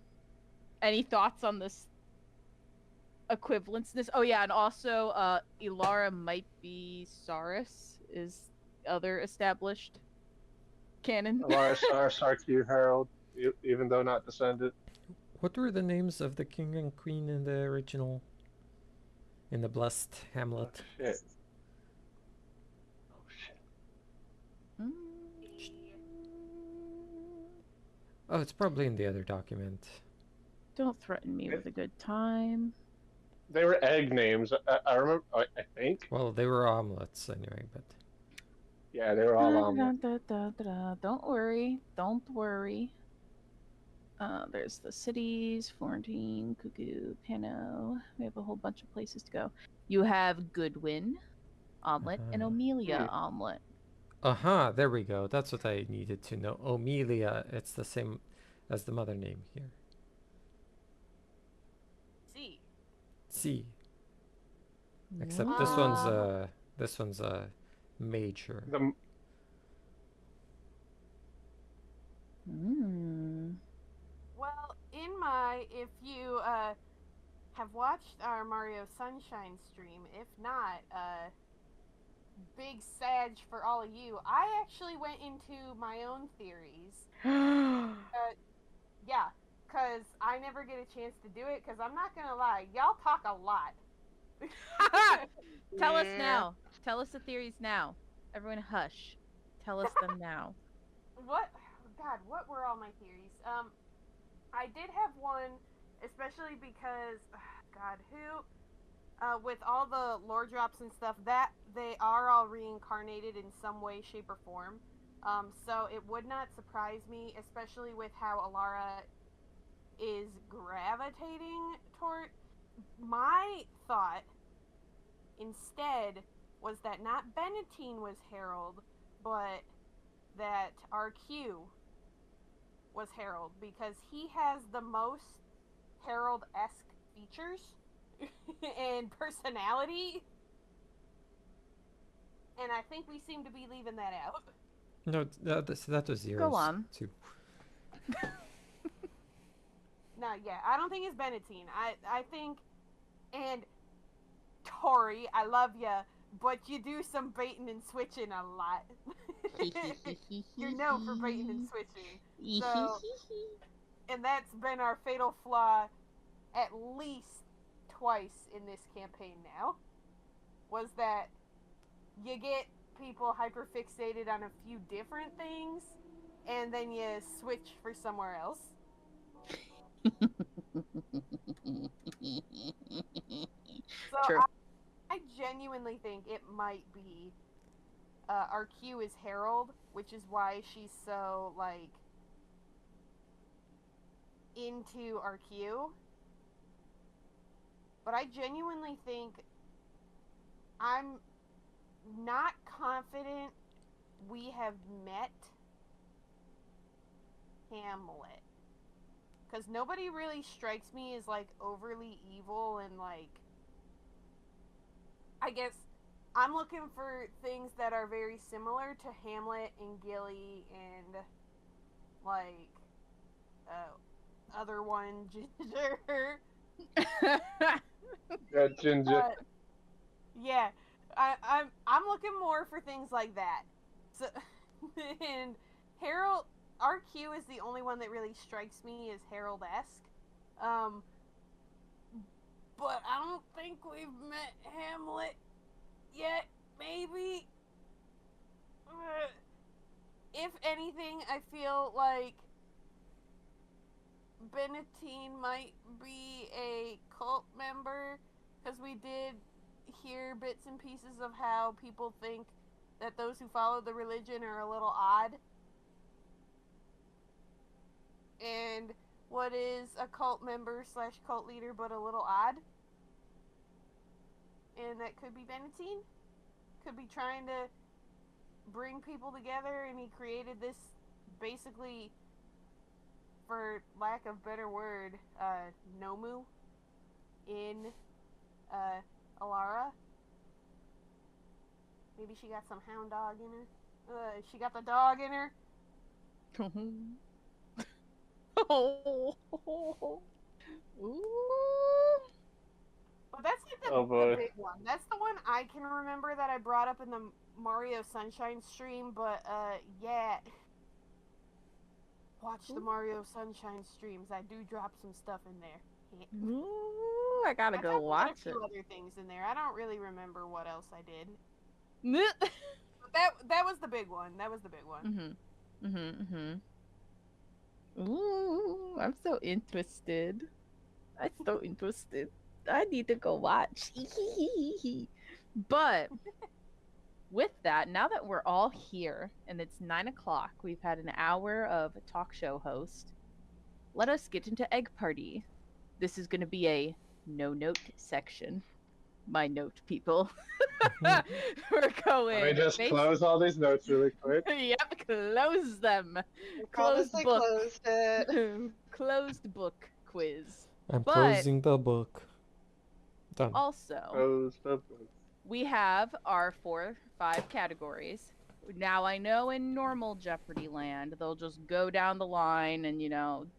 any thoughts on this equivalence? Oh yeah, and also, Ilara might be Saurus is other established canon.
Alara Sarkir Herald, even though not descended.
What were the names of the king and queen in the original? In the Blessed Hamlet?
Shit. Oh shit.
Mm.
Oh, it's probably in the other document.
Don't threaten me with a good time.
They were egg names. I remember. I think.
Well, they were omelets anyway, but
Yeah, they were all omelets.
Don't worry. There's the cities, Florentine, Cuckoo, Pano. We have a whole bunch of places to go. You have Goodwin omelet and
Uh-huh.
Amelia omelet.
there we go. That's what I needed to know. Omelia, it's the same as the mother name here.
C.
C. Except this one's a major.
The
Well, if you have watched our Mario Sunshine stream, if not, big sag for all of you. I actually went into my own theories. Yeah, because I never get a chance to do it, because I'm not going to lie, y'all talk a lot.
Tell us
Yeah.
now. Tell us the theories now. Everyone hush. Tell us them now.
God, what were all my theories? I did have one, especially because, with all the lore drops and stuff, that they are all reincarnated in some way, shape, or form. So it would not surprise me, especially with how Alara is gravitating toward. My thought, instead, was that not Benatine was Harold, but that RQ was Harold, because he has the most Harold-esque features and personality, and I think we seem to be leaving that out.
No, that was yours.
on.
Too.
No, yeah, I don't think it's Benatine. I think, and Tori, I love ya, but you do some baiting and switching a lot. You're known for baiting and switching. So, and that's been our fatal flaw at least twice in this campaign now, was that you get people hyperfixated on a few different things, and then you switch for somewhere else. So
True.
I genuinely think it might be our Q is Harold, which is why she's so like into our Q. But I genuinely think I'm not confident we have met Hamlet. Because nobody really strikes me as like overly evil and like, I guess I'm looking for things that are very similar to Hamlet and Gilly and like other one Ginger.
Yeah, Ginger.
Yeah, I'm looking more for things like that. So, and Harold, RQ is the only one that really strikes me as Harold-esque. But I don't think we've met Hamlet yet. Maybe. If anything, I feel like Benatine might be a cult member, because we did hear bits and pieces of how people think that those who follow the religion are a little odd. And what is a cult member / cult leader but a little odd? And that could be Benatine. Could be trying to bring people together, and he created this basically, for lack of better word, Nomu in Alara. Maybe she got some hound dog in her. She got the dog in her.
Oh. Ooh.
But that's like the,
Oh, boy.
the big one. That's the one I can remember that I brought up in the Mario Sunshine stream. But yeah, watch the Mario Sunshine streams. I do drop some stuff in there.
Ooh, I gotta go
definitely
watch
got a few other things in there. I don't really remember what else I did.
it.
But that was the big one. That was the big one.
Ooh, I'm so interested. I'm so interested. I need to go watch. But with that, now that we're all here and it's 9 o'clock, we've had an hour of a talk show host. Let us get into Egg Party. This is going to be a no note section. My note, people. We're going.
Let me just close all these notes really quick.
Yep, close them.
Promise
Closed
I
book.
closed it.
Closed book quiz.
I'm
But-
closing the book. Done.
Also,
Close the book.
we have our 4-5 categories. Now, I know in normal Jeopardy land, they'll just go down the line and,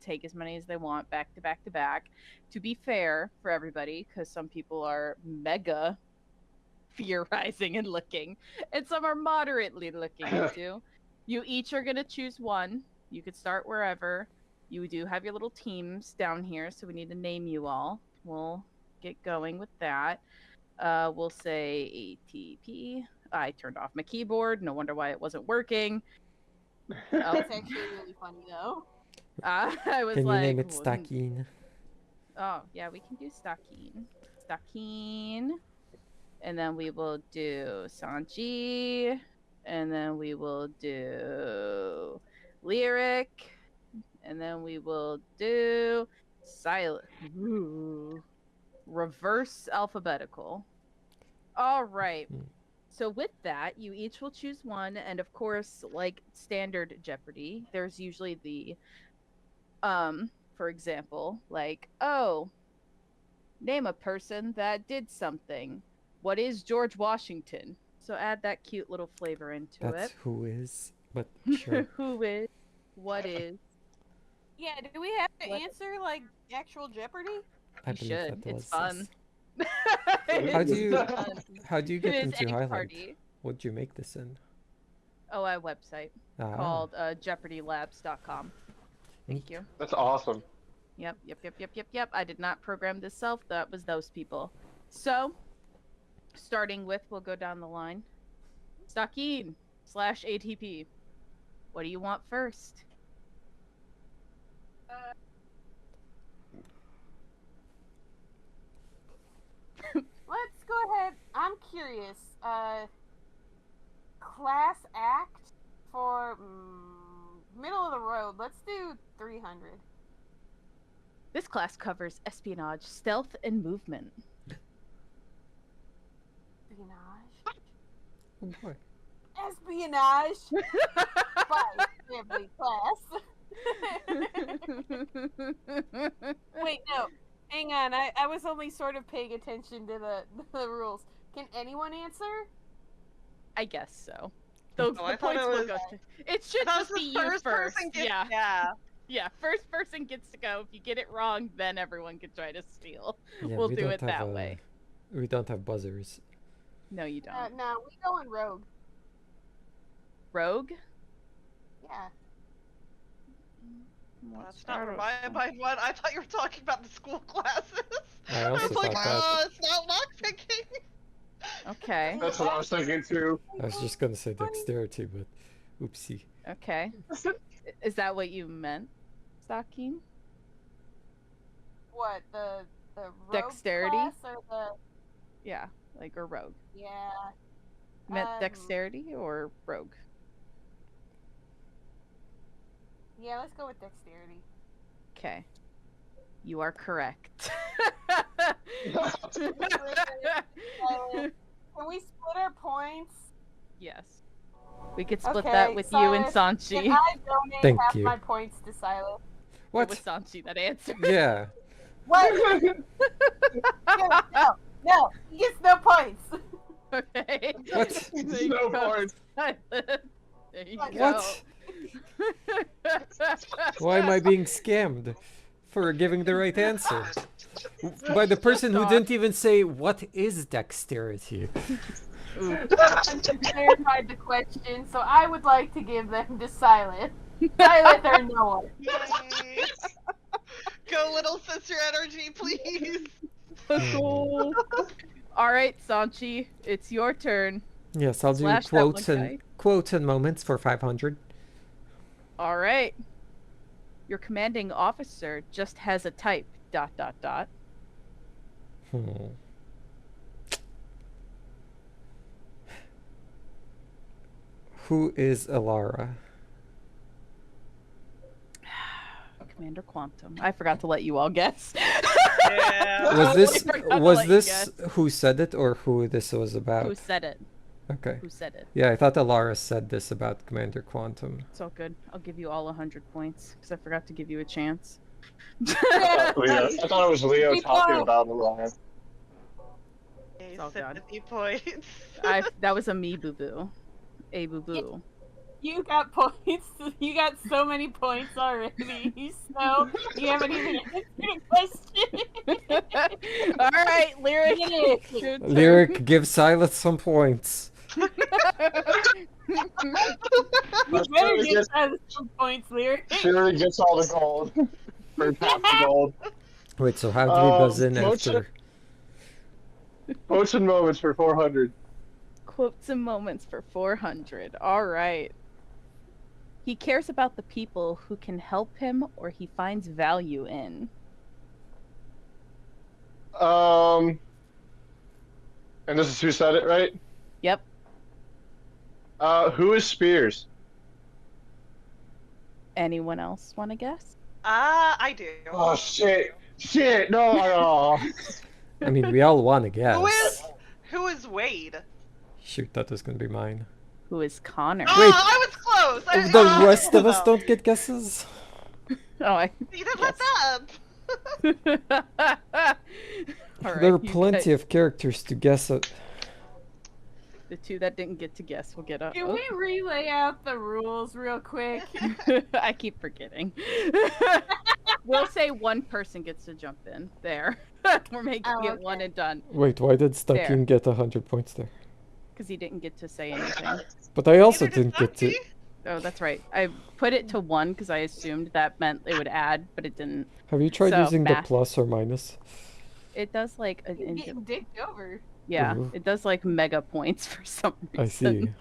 take as many as they want back to back to back. To be fair for everybody, because some people are mega theorizing and looking, and some are moderately looking into. You each are going to choose one. You could start wherever. You do have your little teams down here, so we need to name you all. We'll get going with that. We'll say ATP. I turned off my keyboard. No wonder why it wasn't working. Oh,
It's actually really funny though.
I was
Can you
like,
name it
"Well,
Stacking?
Oh, yeah, we can do Stacking. Stacking. And then we will do Sanji. And then we will do Lyric. And then we will do Silent. Ooh. Reverse alphabetical. All right.
Hmm.
So with that, you each will choose one, and of course, like standard Jeopardy, there's usually the for example, like, oh, name a person that did something. What is George Washington? So add that cute little flavor into
That's
it.
who is, but sure.
Who is? What is?
Yeah, do we have to
What-
answer like actual Jeopardy?
I
You
believe
should.
that was
It's fun.
us. How do you
fun.
how do you
It
get
is
into
Egg
Highland?
Party.
What'd you make this in?
Oh, a website
Ah,
called JeopardyLabs.com. Thank you.
That's awesome.
Yep. I did not program this self. That was those people. So, starting with, we'll go down the line. Stakeen / ATP. What do you want first?
Let's go ahead. I'm curious. Class act for middle of the road. Let's do 300.
This class covers espionage, stealth, and movement.
Espionage.
Oh boy.
Espionage by family class. Wait, no. Hang on. I was only sort of paying attention to the rules. Can anyone answer?
I guess so. The
I thought
points
it
will
was-
go to... It should
That
just
was
be
the
you
first
first.
person gets,
Yeah. Yeah, first person gets to go. If you get it wrong, then everyone can try to steal.
Yeah,
We'll
we
do
don't
it
have
that
a-
way.
We don't have buzzers.
No, you don't.
No, we go in rogue.
Rogue?
Yeah.
That's not my one. I thought you were talking about the school classes.
I also
was like,
thought that.
it's not lockpicking.
Okay.
That's what I was thinking too.
I was just gonna say dexterity, but oopsie.
Okay. Is that what you meant, Stakeen?
What the rogue
Dexterity?
class or the
Yeah, like a rogue.
yeah.
Meant
Um,
dexterity or rogue?
Yeah, let's go with dexterity.
Okay. You are correct.
Can we split our points?
Yes. We could split
Okay,
that with you and
Silas,
Sanchi.
Can I donate
Thank
half
you.
my points to Silas?
It
What?
was Sanchi that answered.
Yeah.
What? no, he gets no points.
Okay.
What?
There you
No
go.
points.
There you
What?
go.
What? Why am I being scammed for giving the right answer? By the person who didn't even say what is dexterity.
I clarified the question, so I would like to give them to Silent. Silent or no one.
Yay. Go, little sister energy, please.
Let's go. All right, Sanchi, it's your turn.
Yes, I'll do
Slash that one
quotes and moments for 500.
All right. Your commanding officer just has a type. ...
Who is Alara?
Commander Quantum. I forgot to let you all guess.
Yeah.
Was this
I forgot to
was
let you
this
guess.
who said it or who this was about?
Who said it?
Okay.
Who said it?
Yeah, I thought Alara said this about Commander Quantum.
It's all good. I'll give you all 100 points because I forgot to give you a chance.
I thought it was Leo
We
talking
know.
about Alara.
Yay,
all good.
sympathy points.
That was a me boo boo. A boo boo.
You got points. You got so many points already. So you haven't even answered a question.
All right, Lyric.
Lyric.
your turn.
Lyric, give Silas some points.
You better
Lyric
get
gets-
some points, Lyric.
She already gets all the gold. For half the gold.
Wait, so how do we buzz in
motion-
after?
Quotes and moments for 400.
Quotes and moments for 400. All right. He cares about the people who can help him or he finds value in.
And this is who said it, right?
Yep.
Who is Spears?
Anyone else want to guess?
I do.
Oh shit! Shit! No!
I mean, we all want to guess.
Who is Wade?
Shoot, that was gonna be mine.
Who is Connor?
Oh,
Wait.
I was close.
The rest of us don't get guesses?
Oh, I.
You didn't let that up.
All right,
There are
you
plenty of characters to guess it.
The two that didn't get to guess will get up.
Can we relay out the rules real quick?
I keep forgetting. We'll say one person gets to jump in. There. We're making
Oh,
it one
okay.
and done.
Wait, why did
There.
Stucking get 100 points there?
Because he didn't get to say anything.
But I also
Neither did
didn't get to.
Santi.
Oh, that's right. I put it to 1 because I assumed that meant it would add, but it didn't.
Have you tried
So,
using the
math.
plus or minus?
It does like
Getting dicked over.
yeah,
Ooh.
it does like mega points for some reason.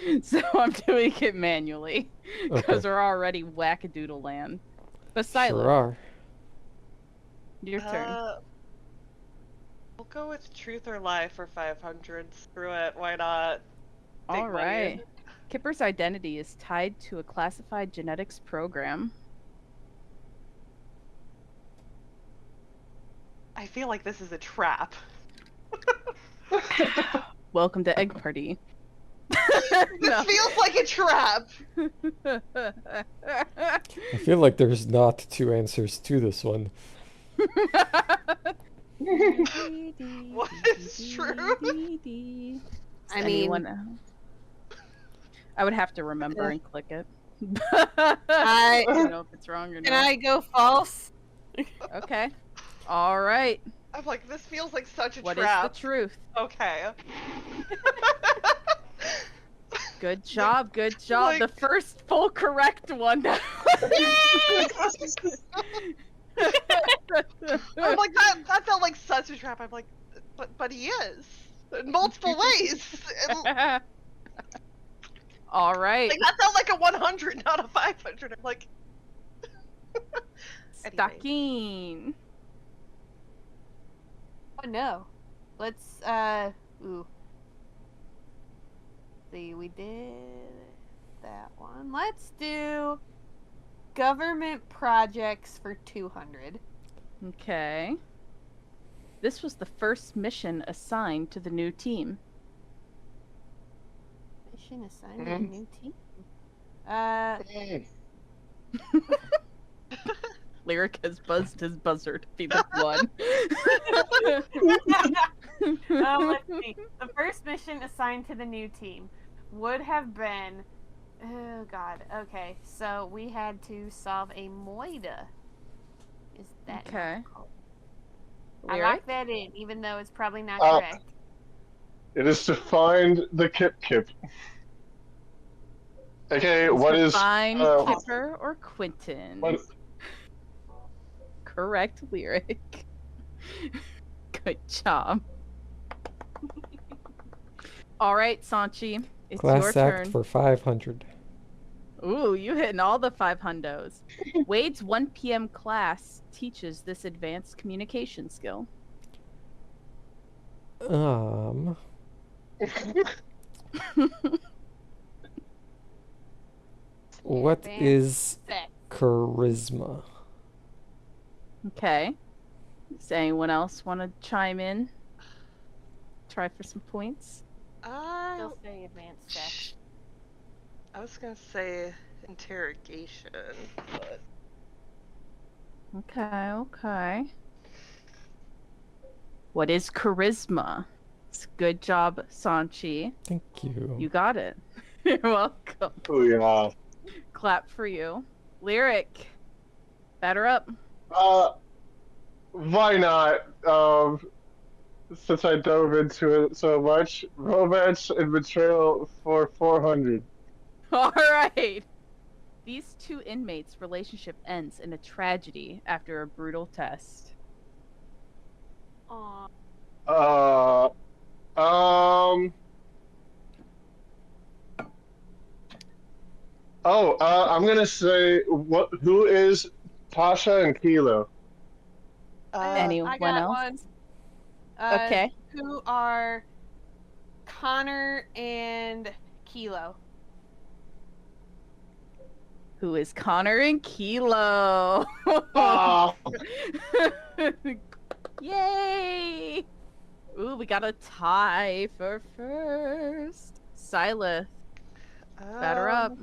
I see.
So I'm doing it manually because
Okay.
we're already wackadoodle land. But Silo,
Sure are.
your turn.
We'll go with truth or lie for 500. Screw it. Why not? Big
All
money.
right. Kipper's identity is tied to a classified genetics program.
I feel like this is a trap.
Welcome to Egg Party.
This feels like a trap.
I feel like there's not two answers to this one.
What is true?
I mean,
Anyone I would have to remember and click it.
I
don't know if it's wrong or
can
not.
I go false?
Okay. All right.
I'm like, this feels like such a
What is
trap.
the truth?
Okay.
Good job. Good job.
Like-
The first full correct one.
I'm like, that felt like such a trap. I'm like, but he is. In multiple ways. And,
All right.
like, that felt like a 100, not a 500. I'm like, Anyway.
Stocking.
Oh no. Let's ooh. See, we did that one. Let's do government projects for 200.
Okay. This was the first mission assigned to the new team.
Mission assigned to a
Mhm.
new team.
Lyric has buzzed his buzzer to be the one.
Let's see. The first mission assigned to the new team would have been. Oh God. Okay, so we had to solve a moida. Is that not
Okay.
called? I
Lyric?
locked that in, even though it's probably not
Uh,
correct.
It is to find the Kip Kip. Okay, what is
Find
uh,
Kipper or Quentin?
what-
Correct lyric. Good job. All right, Sanchi, it's your
Class act
turn.
for 500.
Ooh, you hitting all the 5 hundos. Wade's 1 p.m. class teaches this advanced communication skill.
What
Advanced
is
sex.
charisma?
Okay. Does anyone else want to chime in? Try for some points?
Still say advanced sex.
I was gonna say interrogation, but
Okay, okay. What is charisma? Good job, Sanchi.
Thank you.
You got it. You're welcome.
Oh yeah.
Clap for you. Lyric. Batter up.
Why not? Since I dove into it so much, romance and betrayal for 400.
All right. These 2 inmates' relationship ends in a tragedy after a brutal test.
Aw.
I'm gonna say who is Tasha and Kilo?
Anyone
I got
else?
one.
Okay.
Who are Connor and Kilo?
Who is Connor and Kilo?
Oh,
Yay! Ooh, we got a tie for first. Silas, batter up.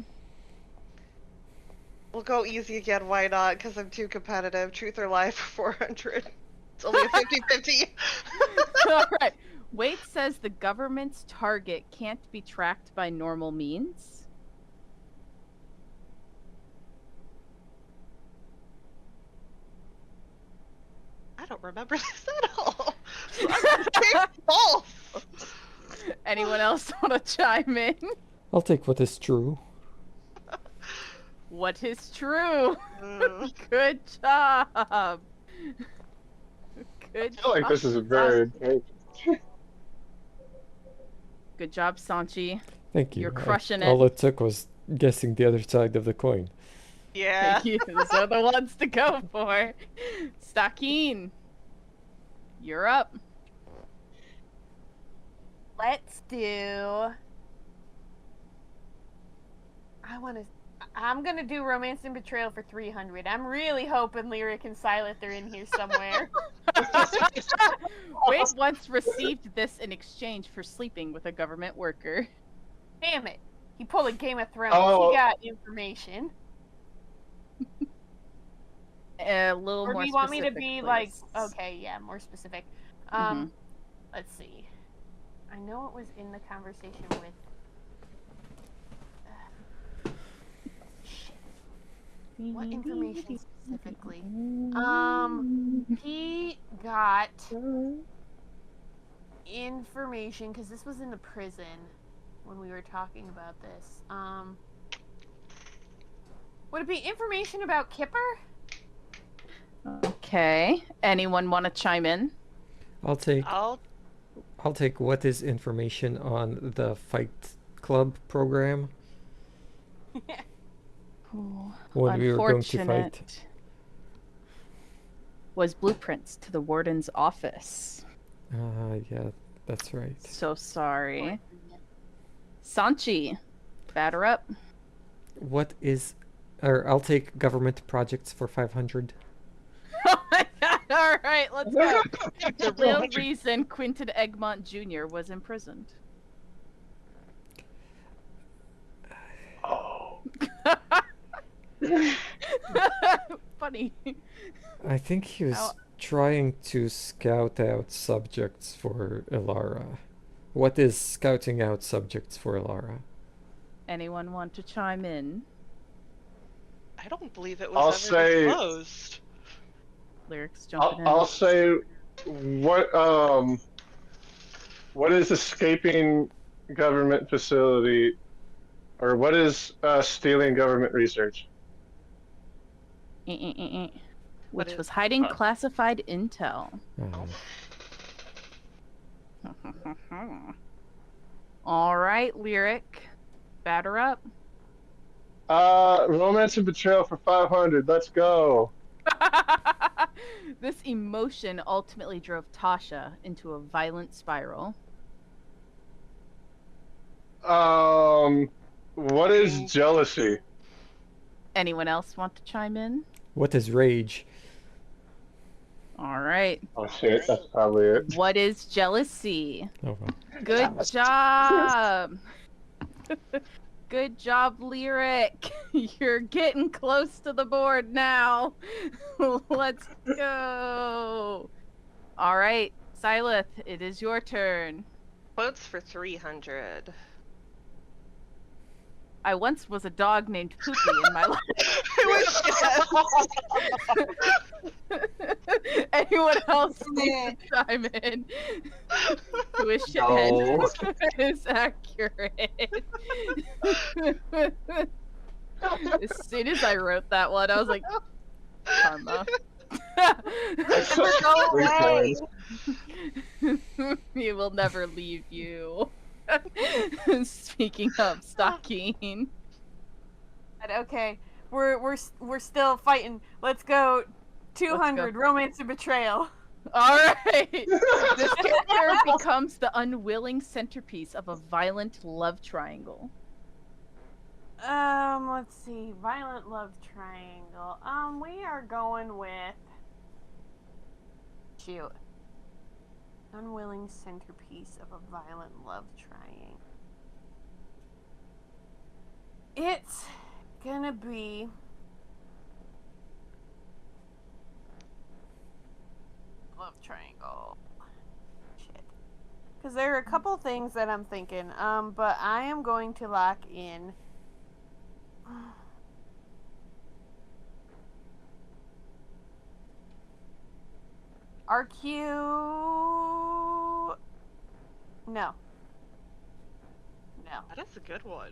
We'll go easy again. Why not? Because I'm too competitive. Truth or lie for 400. It's only a 50-50.
All right. Wait says the government's target can't be tracked by normal means.
I don't remember this at all. I'm gonna say false.
Anyone else want to chime in?
I'll take what is true.
What is true?
Mm.
Good job.
I
Good
feel like this is a very
Good job, Sanchi.
Thank you.
You're crushing
All
it.
it took was guessing the other side of the coin.
Yeah.
Those are the ones to go for. Stakeen, you're up.
Let's do. I'm gonna do Romance and Betrayal for 300. I'm really hoping Lyric and Silith are in here somewhere.
Wade once received this in exchange for sleeping with a government worker.
Damn it! He pulled a Game of Thrones.
Oh.
He got information.
A little
Or
more
do you want me to
specific,
be
please.
like? Okay, yeah, more specific. Let's see. I know it was in the conversation with. Shit. What information specifically? He got information because this was in the prison when we were talking about this. Would it be information about Kipper?
Okay. Anyone want to chime in?
I'll take
I'll
what is information on the Fight Club program when we were going to fight.
Was blueprints to the warden's office.
Yeah, that's right.
So sorry. Sanchi, batter up.
What is, or I'll take government projects for 500.
Oh my god, alright, let's go. The real reason Quinton Egmont Jr. was imprisoned.
Oh.
Funny.
I think he was
Oh.
trying to scout out subjects for Ilara. What is scouting out subjects for Ilara?
Anyone want to chime in?
I don't believe it
I'll
was ever
say-
disclosed.
Lyrics jumping
I'll
in.
say what is escaping government facility, or what is stealing government research?
Which
is-
was hiding classified intel. All right, Lyric, batter up.
Romance and Betrayal for 500. Let's go.
This emotion ultimately drove Tasha into a violent spiral.
What is jealousy?
Anyone else want to chime in?
What is rage?
All right.
Oh shit, that's probably it.
What is jealousy?
Oh, well.
Good job. Good job, Lyric. You're getting close to the board now. Let's go. All right, Silith, it is your turn.
Quotes for 300.
I once was a dog named Poopy in my life. Anyone else need to chime in? Who is shithead?
No.
Is accurate. As soon as I wrote that one, I was like, karma.
Three points.
He will never leave you. Speaking of Stakeen.
Okay, we're still fighting. Let's go. 200 Romance and Betrayal.
All right. This character becomes the unwilling centerpiece of a violent love triangle.
Let's see. Violent love triangle. We are going with. Shoot. Unwilling centerpiece of a violent love triangle. It's gonna be. Love triangle. Shit. Because there are a couple things that I'm thinking. But I am going to lock in. RQ. No. No.
That is a good one.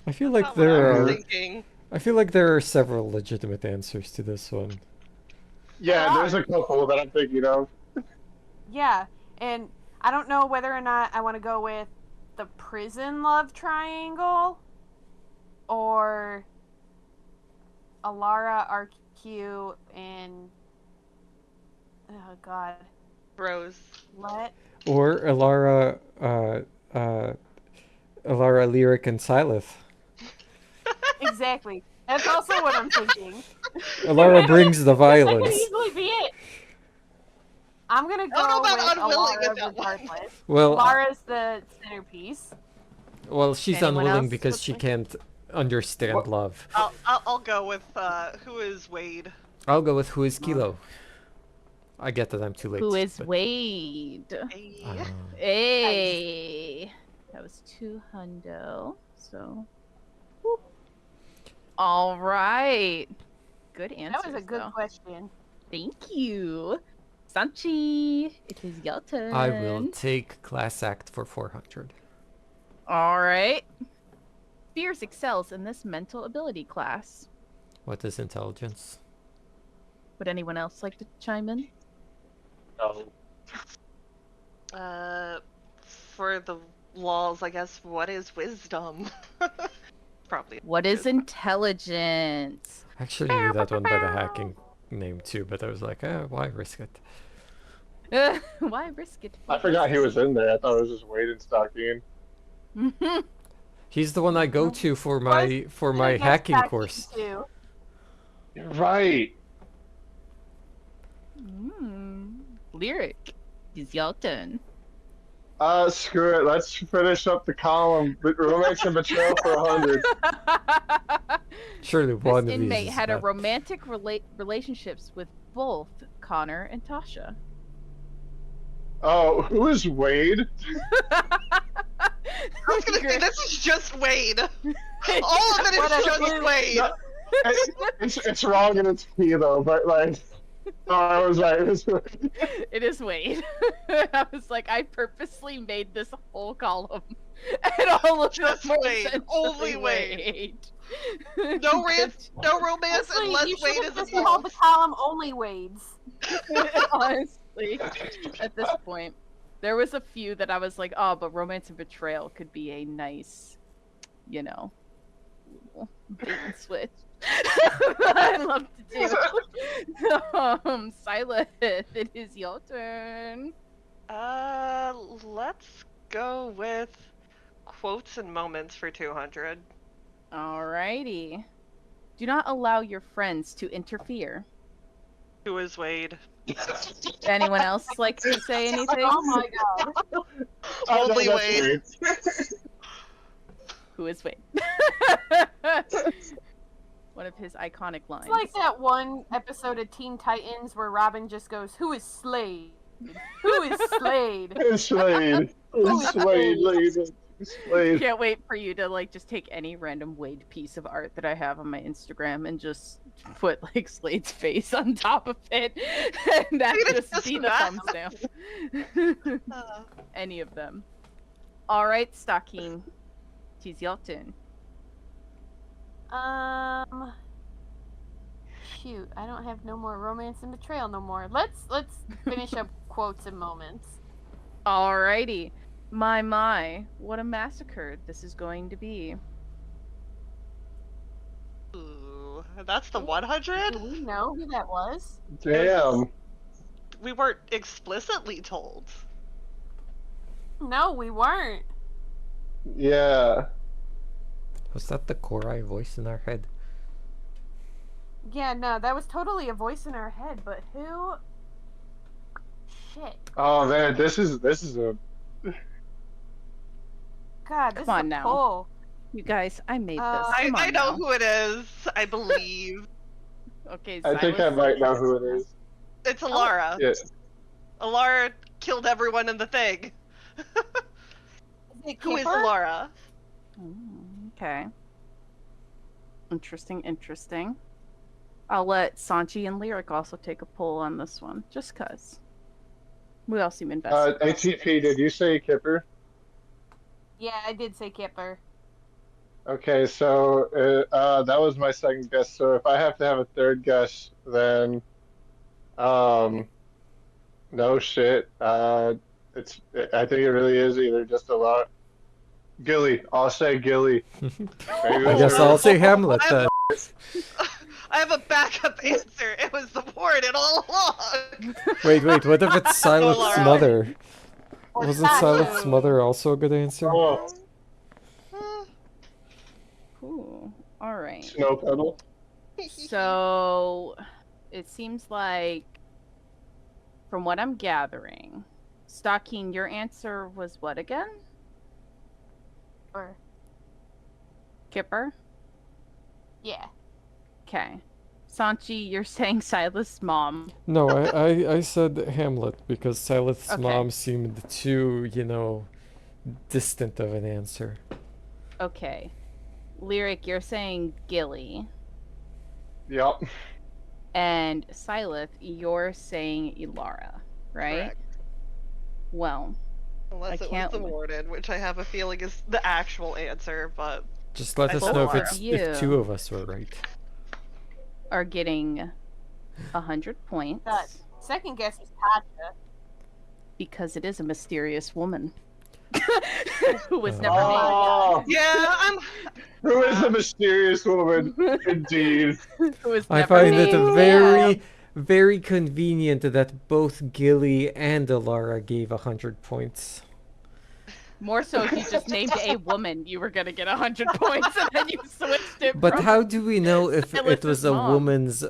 I feel
That's
like
not what I
there
was
are
thinking.
I feel like there are several legitimate answers to this one.
Yeah,
There
there's a couple that I'm thinking of.
Yeah, and I don't know whether or not I want to go with the prison love triangle or Alara, RQ, and oh god,
Rose.
let
Or Alara, Lyric, and Syleth.
exactly. That's also what I'm thinking.
Alara brings the
That could
violence.
easily be it. I'm gonna
I don't know
go
about
with
unwilling
Alara
at that one.
regardless.
Well,
Alara's the centerpiece.
well, she's
Anyone
unwilling
else?
because
What's
she
the-
can't understand
What?
love.
I'll go with who is Wade.
I'll go with who is Kilo. I get that I'm too late.
Who is
but,
Wade?
Hey.
Hey, that was 200. So, whoop. All right. Good answer.
That was a good question.
Thank you, Sanchi. It is your turn.
I will take class act for 400.
All right. Fierce excels in this mental ability class.
What is intelligence?
Would anyone else like to chime in?
No.
For the laws, I guess. What is wisdom? Probably.
What is intelligence?
I actually knew that one by the hacking name too, but I was like, why risk it?
Why risk it?
I forgot he was in there. I thought it was just Wade and Stockine.
He's the one I go to for my
Yes,
hacking
Taki
course.
too.
You're right.
Lyric. It's your turn.
Screw it. Let's finish up the column. Romance and betrayal for 100.
Surely
This
one of these
inmate
is
had a
not-
romantic relationships with both Connor and Tasha.
Oh, who is Wade?
I was gonna say this is just Wade. All of it
What
is
a
just
clue.
Wade.
It's wrong and it's me though, but like, no, I was right. It was Wade.
It is Wade. I was like, I purposely made this whole column, and all of
Just
them are
Wade.
essentially
Only Wade.
Wade.
No romance
Honestly,
unless
you
Wade
should
is
have just called the
involved.
column only Wades.
Honestly, at this point, there was a few that I was like, oh, but romance and betrayal could be a nice, you know, bait and switch. I love to do. Silas, it is your turn.
Let's go with quotes and moments for 200.
Alrighty. Do not allow your friends to interfere.
Who is Wade?
Anyone else like to say anything?
Oh my god.
Oh, no,
Only
that's
Wade.
Who is Wade? One of his iconic lines.
It's like that one episode of Teen Titans where Robin just goes, "Who is Slade? Who is Slade?"
It's Slade. It's Slade. Slade.
Can't wait for you to like just take any random Wade piece of art that I have on my Instagram and just put like Slade's face on top of it, and that
Dude, it's
just be
just
the
that.
thumbnail. Any of them. All right, Stocking. Tis your turn.
Shoot, I don't have no more romance and betrayal no more. Let's finish up quotes and moments.
Alrighty. My, what a massacre this is going to be.
Ooh, that's the 100?
Do we know who that was?
Damn.
We weren't explicitly told.
No, we weren't.
Yeah.
Was that the Korai voice in our head?
Yeah, no, that was totally a voice in our head, but who? Shit.
Oh man, this is a.
God, this
Come on
is a
now.
pull.
You guys, I made this.
I
Come on
know
now.
who it is, I believe.
Okay,
I think I
Silas.
might know who it is.
It's Alara.
Yeah.
Alara killed everyone in the thing.
Is it
Who is
Kipper?
Alara?
Okay. Interesting. I'll let Sanchi and Lyric also take a poll on this one, just cause. We all seem invested.
ATP, did you say Kipper?
Yeah, I did say Kipper.
Okay, so that was my second guess. So if I have to have a third guess, then no shit. It's I think it really is either just a lot. Gilly, I'll say Gilly. Maybe
I
it's
guess
her.
I'll say Hamlet then.
I have a backup answer. It was the warden all along.
Wait, what if it's Silas'
Laura.
mother?
Or
Wasn't
Sacho.
Silas' mother also a good answer?
Oh,
Cool. All right.
Snow Pedal.
So it seems like, from what I'm gathering, Stocking, your answer was what again?
Or
Kipper?
yeah.
Okay. Sanchi, you're saying Silas' mom.
No, I said Hamlet because Silas'
Okay.
mom seemed too, distant of an answer.
Okay. Lyric, you're saying Gilly.
Yep.
And Silith, you're saying Ilara, right?
Correct.
Well,
Unless
I
it was
can't
the
w-
warden, which I have a feeling is the actual answer, but
Just let
I
us
said
know if
Laura.
it's
You.
if two of us were right.
are getting 100 points
That second guess is Tasha.
because it is a mysterious woman who was never
Oh,
yeah, I'm.
who is the mysterious woman? Indeed.
named. Who was
I
never
find it
named.
very, very convenient that both Gilly and Alara gave 100 points.
More so if you just named a woman, you were gonna get 100 points, and then you switched it.
But
from
how do we know if it
Silas's
was a
mom.
woman's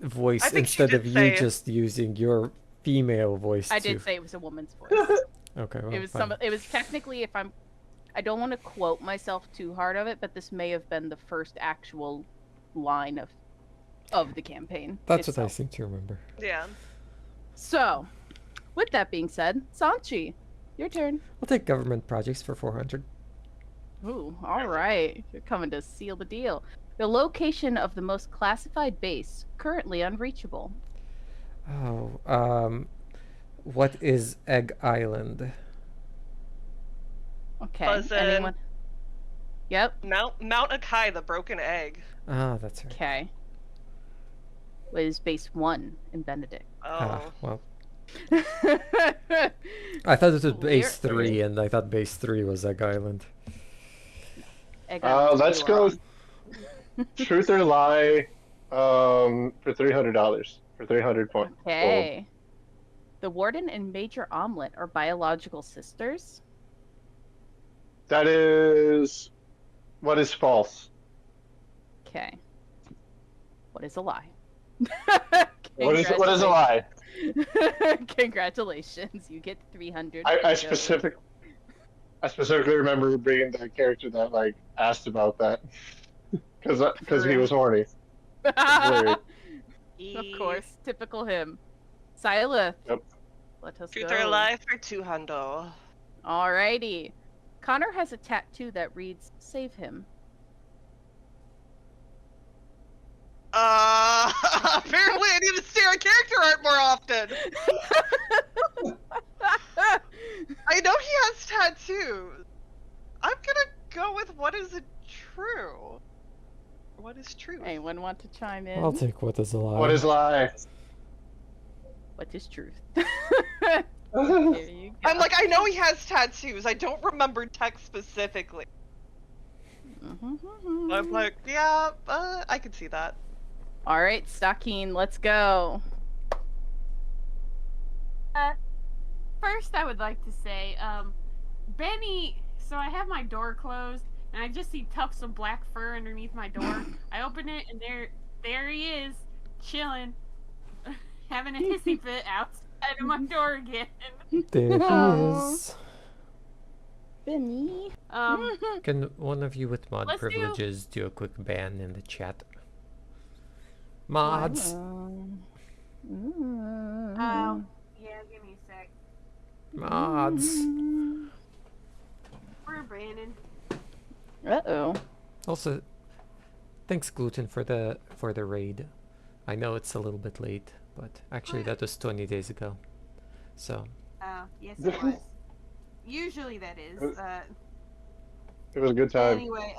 voice
I think she
instead of
did
you
say-
just using your female voice
I
too?
did say it was a woman's voice.
Okay, well,
It was
fine.
It was technically, if I'm, I don't want to quote myself too hard of it, but this may have been the first actual line of the campaign.
That's what I
itself.
seem to remember.
Yeah.
So, with that being said, Sanchi, your turn.
I'll take government projects for 400.
Ooh, all right. You're coming to seal the deal. The location of the most classified base currently unreachable.
Oh, what is Egg Island?
Okay.
Buzzin'.
Anyone? Yep.
Mount Akai, the broken egg.
Ah, that's right.
Okay. What is base 1 in Benedict?
Ah,
Oh.
well, I thought it was base
Lyric-
3, and I thought base 3 was Egg Island.
Egg Island's
Let's
too
go
long.
Truth or lie, for $300. For 300 points.
Okay. The Warden and Major Omelette are biological sisters.
That is what is false.
Okay. What is a lie?
What is a lie?
Congratulations, you get 300.
I
Kudos.
specifically remember being the character that like asked about that because he was horny. Hilarious.
Of course, typical him. Silas.
Yep.
Let us
Truth
go.
or lie for 200.
Alrighty. Connor has a tattoo that reads "Save him."
Apparently I need to stare at character art more often. I know he has tattoos. I'm gonna go with what is true. What is true?
Anyone want to chime in?
I'll take what is a lie.
What is lie?
What is truth? Here you go.
I'm like, I know he has tattoos. I don't remember text specifically. I'm like, yeah, I can see that.
All right, Stocking, let's go.
First, I would like to say, Benny. So I have my door closed, and I just see tufts of black fur underneath my door. I open it, and there he is, chilling, having a hissy fit outside of my door again.
There
Aw.
he is.
Benny.
Can one of you with mod
Let's do-
privileges do a quick ban in the chat? Mods.
Oh, yeah, give me a sec.
Mods.
We're banning.
Uh-oh.
Also, thanks Gluten for the raid. I know it's a little bit late, but actually that was 20 days ago. So,
Oh, yes, it was. Usually that is.
It was a good time.
Anyway,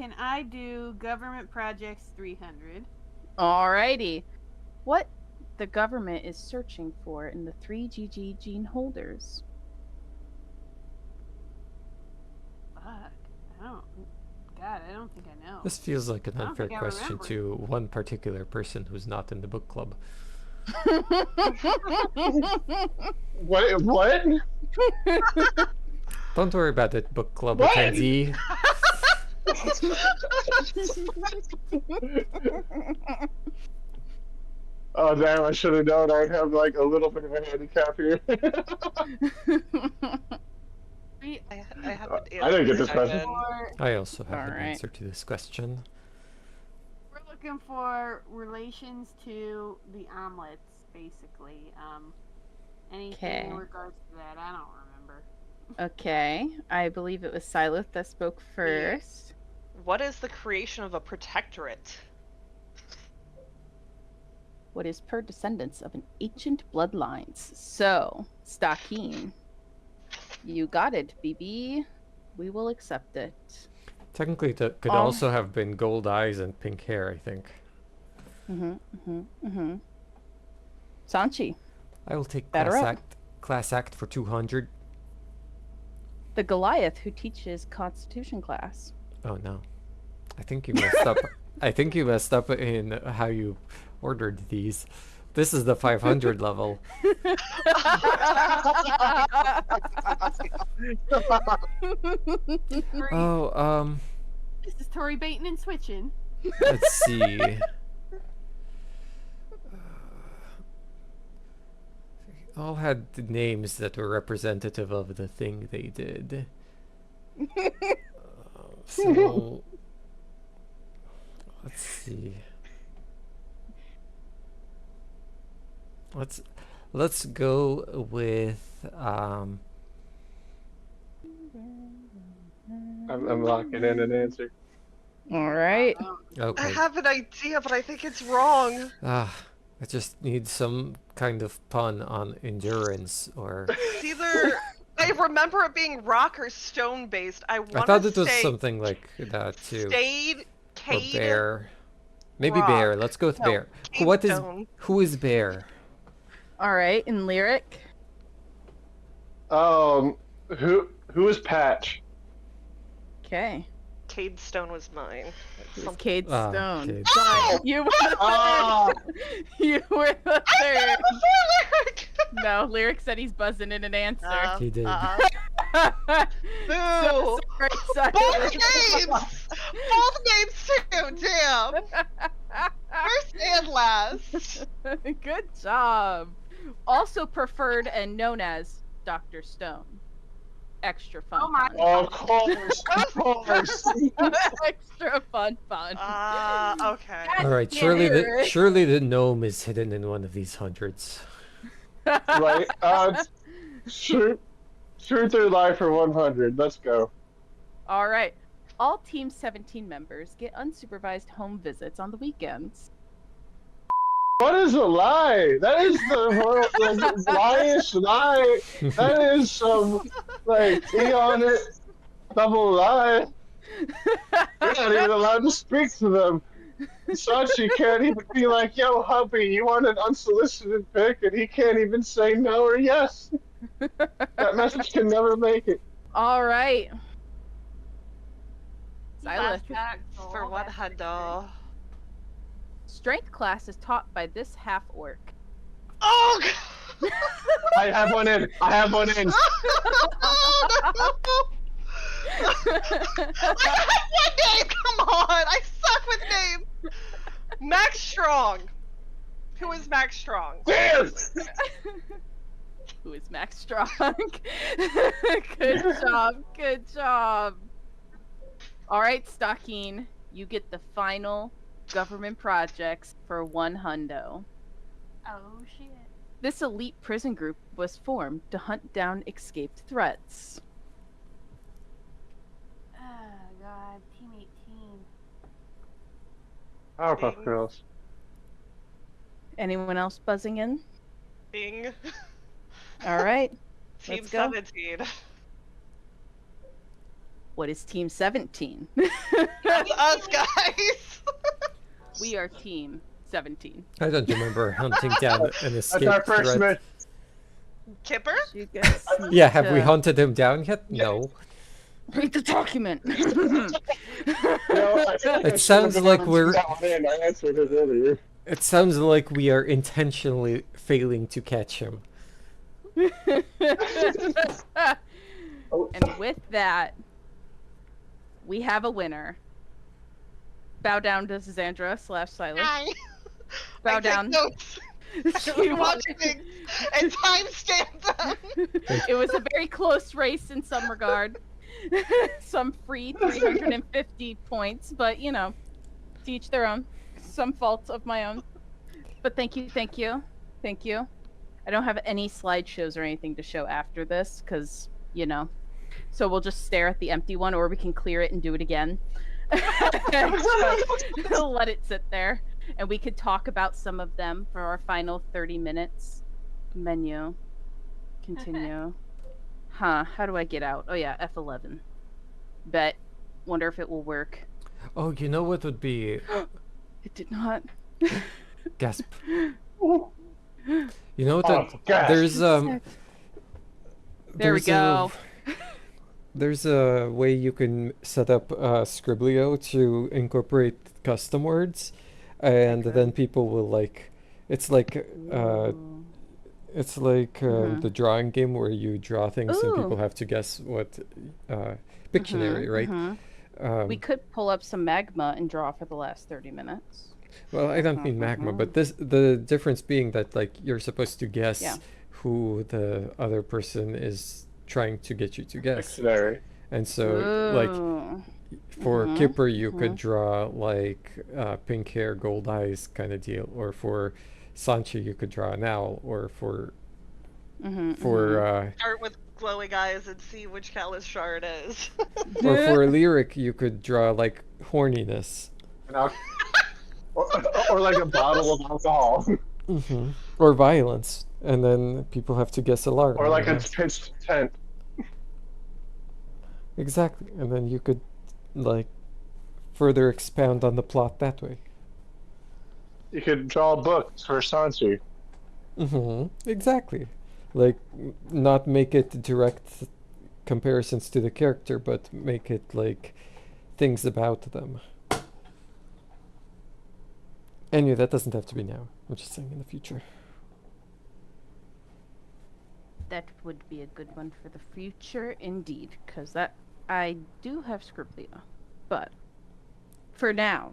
can I do government projects 300?
Alrighty. What the government is searching for in the 3GG gene holders?
Fuck. I don't. God, I don't think I know.
This feels like an
I don't
unfair
think I
question
remember.
to one particular person who's not in the book club.
What?
Don't worry about it, book club
What?
attendee.
Oh damn! I should have known. I'd have like a little bit of a handicap here.
I have an
I didn't get
answer,
this question.
Simon.
I also have an
Alright.
answer to this question.
We're looking for relations to the omelets, basically. Anything in
Okay.
regards to that, I don't remember.
Okay, I believe it was Silas that spoke first.
What is the creation of a protectorate?
What is per descendants of an ancient bloodlines? So, Stakeen, you got it, BB. We will accept it.
Technically, that could
Um,
also have been gold eyes and pink hair, I think.
Sanchi,
I will take
Batter up.
class act for 200.
the Goliath who teaches Constitution class.
Oh no. I think you messed up. I think you messed up in how you ordered these. This is the 500 level. Oh,
This is Tori baiting and switching.
let's see. All had the names that were representative of the thing they did. So let's see. Let's go with
I'm locking in an answer.
All right.
I
okay.
have an idea, but I think it's wrong.
I just need some kind of pun on endurance or
It's either I remember it being rock or stone based. I want
I thought
to
it was
say
something like that too.
Stayed,
Or
Cade,
bear. Maybe bear.
rock.
Let's go with
No,
bear.
Cade
What is
stone.
who is bear?
All right. In lyric,
Who is Patch?
okay.
Cade Stone was mine.
It was
Some-
Cade
Ah,
Stone.
Cade.
Oh!
You were the
Oh!
third. You were the
I said
third.
it before lyric.
No, lyric said he's buzzing in an answer.
He did.
So
Boo!
sorry,
Both
Silas.
names! Both names too, damn! First and last.
Good job. Also preferred and known as Dr. Stone. Extra fun.
Oh my
fun.
Of course, of course.
Extra fun.
Okay.
All right,
damn
surely
it,
the
Eric.
surely the gnome is hidden in one of these hundreds.
Right. Truth or lie for 100. Let's go.
All right. All Team 17 members get unsupervised home visits on the weekends.
What is a lie? That is the liest lie. That is some like eon double lie. You're not even allowed to speak to them. Sachi can't even be like, "Yo, hubby, you want an unsolicited pic?" And he can't even say no or yes. That message can never make it.
All right. Silas.
For what Hado?
Strength class is taught by this half orc.
Oh god!
I have one in. I have one in.
Oh, no. I have one name. Come on, I suck with names. Max Strong. Who is Max Strong?
Damn!
Who is Max Strong? Good job. Good job. All right, Stakeen, you get the final government projects for 1 hundo.
Oh shit.
This elite prison group was formed to hunt down escaped threats.
Oh god, Team 18.
Powerpuff Girls.
Anyone else buzzing in?
Bing.
All right.
Team
Let's go.
17.
What is Team 17?
That's us, guys.
We are Team 17.
I don't remember hunting down an
That's
escape
our first
threat.
mission.
Kipper?
You guys
Yeah,
need
have we
to
hunted him down yet? No.
read the document.
You know, I feel like
It
I
sounds
should've
like
remembered
we're-
that one in. I answered it earlier.
It sounds like we are intentionally failing to catch him.
And with that, we have a winner. Bow down to Zandra / Silas.
Hi.
Bow
I take
down.
notes.
She
I
won.
watch things and timestamp them.
It was a very close race in some regard. Some free 350 points, but you know, to each their own. Some fault of my own. But thank you. I don't have any slideshows or anything to show after this, because, you know. So we'll just stare at the empty one, or we can clear it and do it again. So let it sit there. And we could talk about some of them for our final 30 minutes. Menu. Continue. Huh, how do I get out? Oh yeah, F11. Bet. Wonder if it will work.
Oh, you know what would be
It did not.
gasp. You know that
Oh, gosh.
there's
There we
there's
go.
There's a way you can set up Scriblio to incorporate custom words, and
Okay.
then people will like. It's like
Ooh.
the drawing game where you draw things and people
Ooh.
have to guess what Pictionary, right?
We could pull up some magma and draw for the last 30 minutes.
Well, I don't mean magma, but the difference being that like you're supposed to guess
Yeah.
who the other person is trying to get you to guess.
Dictionary.
And so like
Ooh.
for
Mhm,
Kipper you
mhm.
could draw like pink hair, gold eyes kind of deal, or for Sanchi you could draw an owl, or for
Start with glowing eyes and see which Callus shard is.
or for Lyric you could draw like horniness.
And or like a bottle of alcohol.
Or violence, and then people have to guess Alara.
Or like
you
a
know?
pitched tent.
Exactly, and then you could like further expound on the plot that way.
You could draw books for Sanchi.
Exactly, like not make it direct comparisons to the character, but make it like things about them. Anyway, that doesn't have to be now. I'm just saying in the future.
That would be a good one for the future, indeed, because that I do have Scriblia, but for now,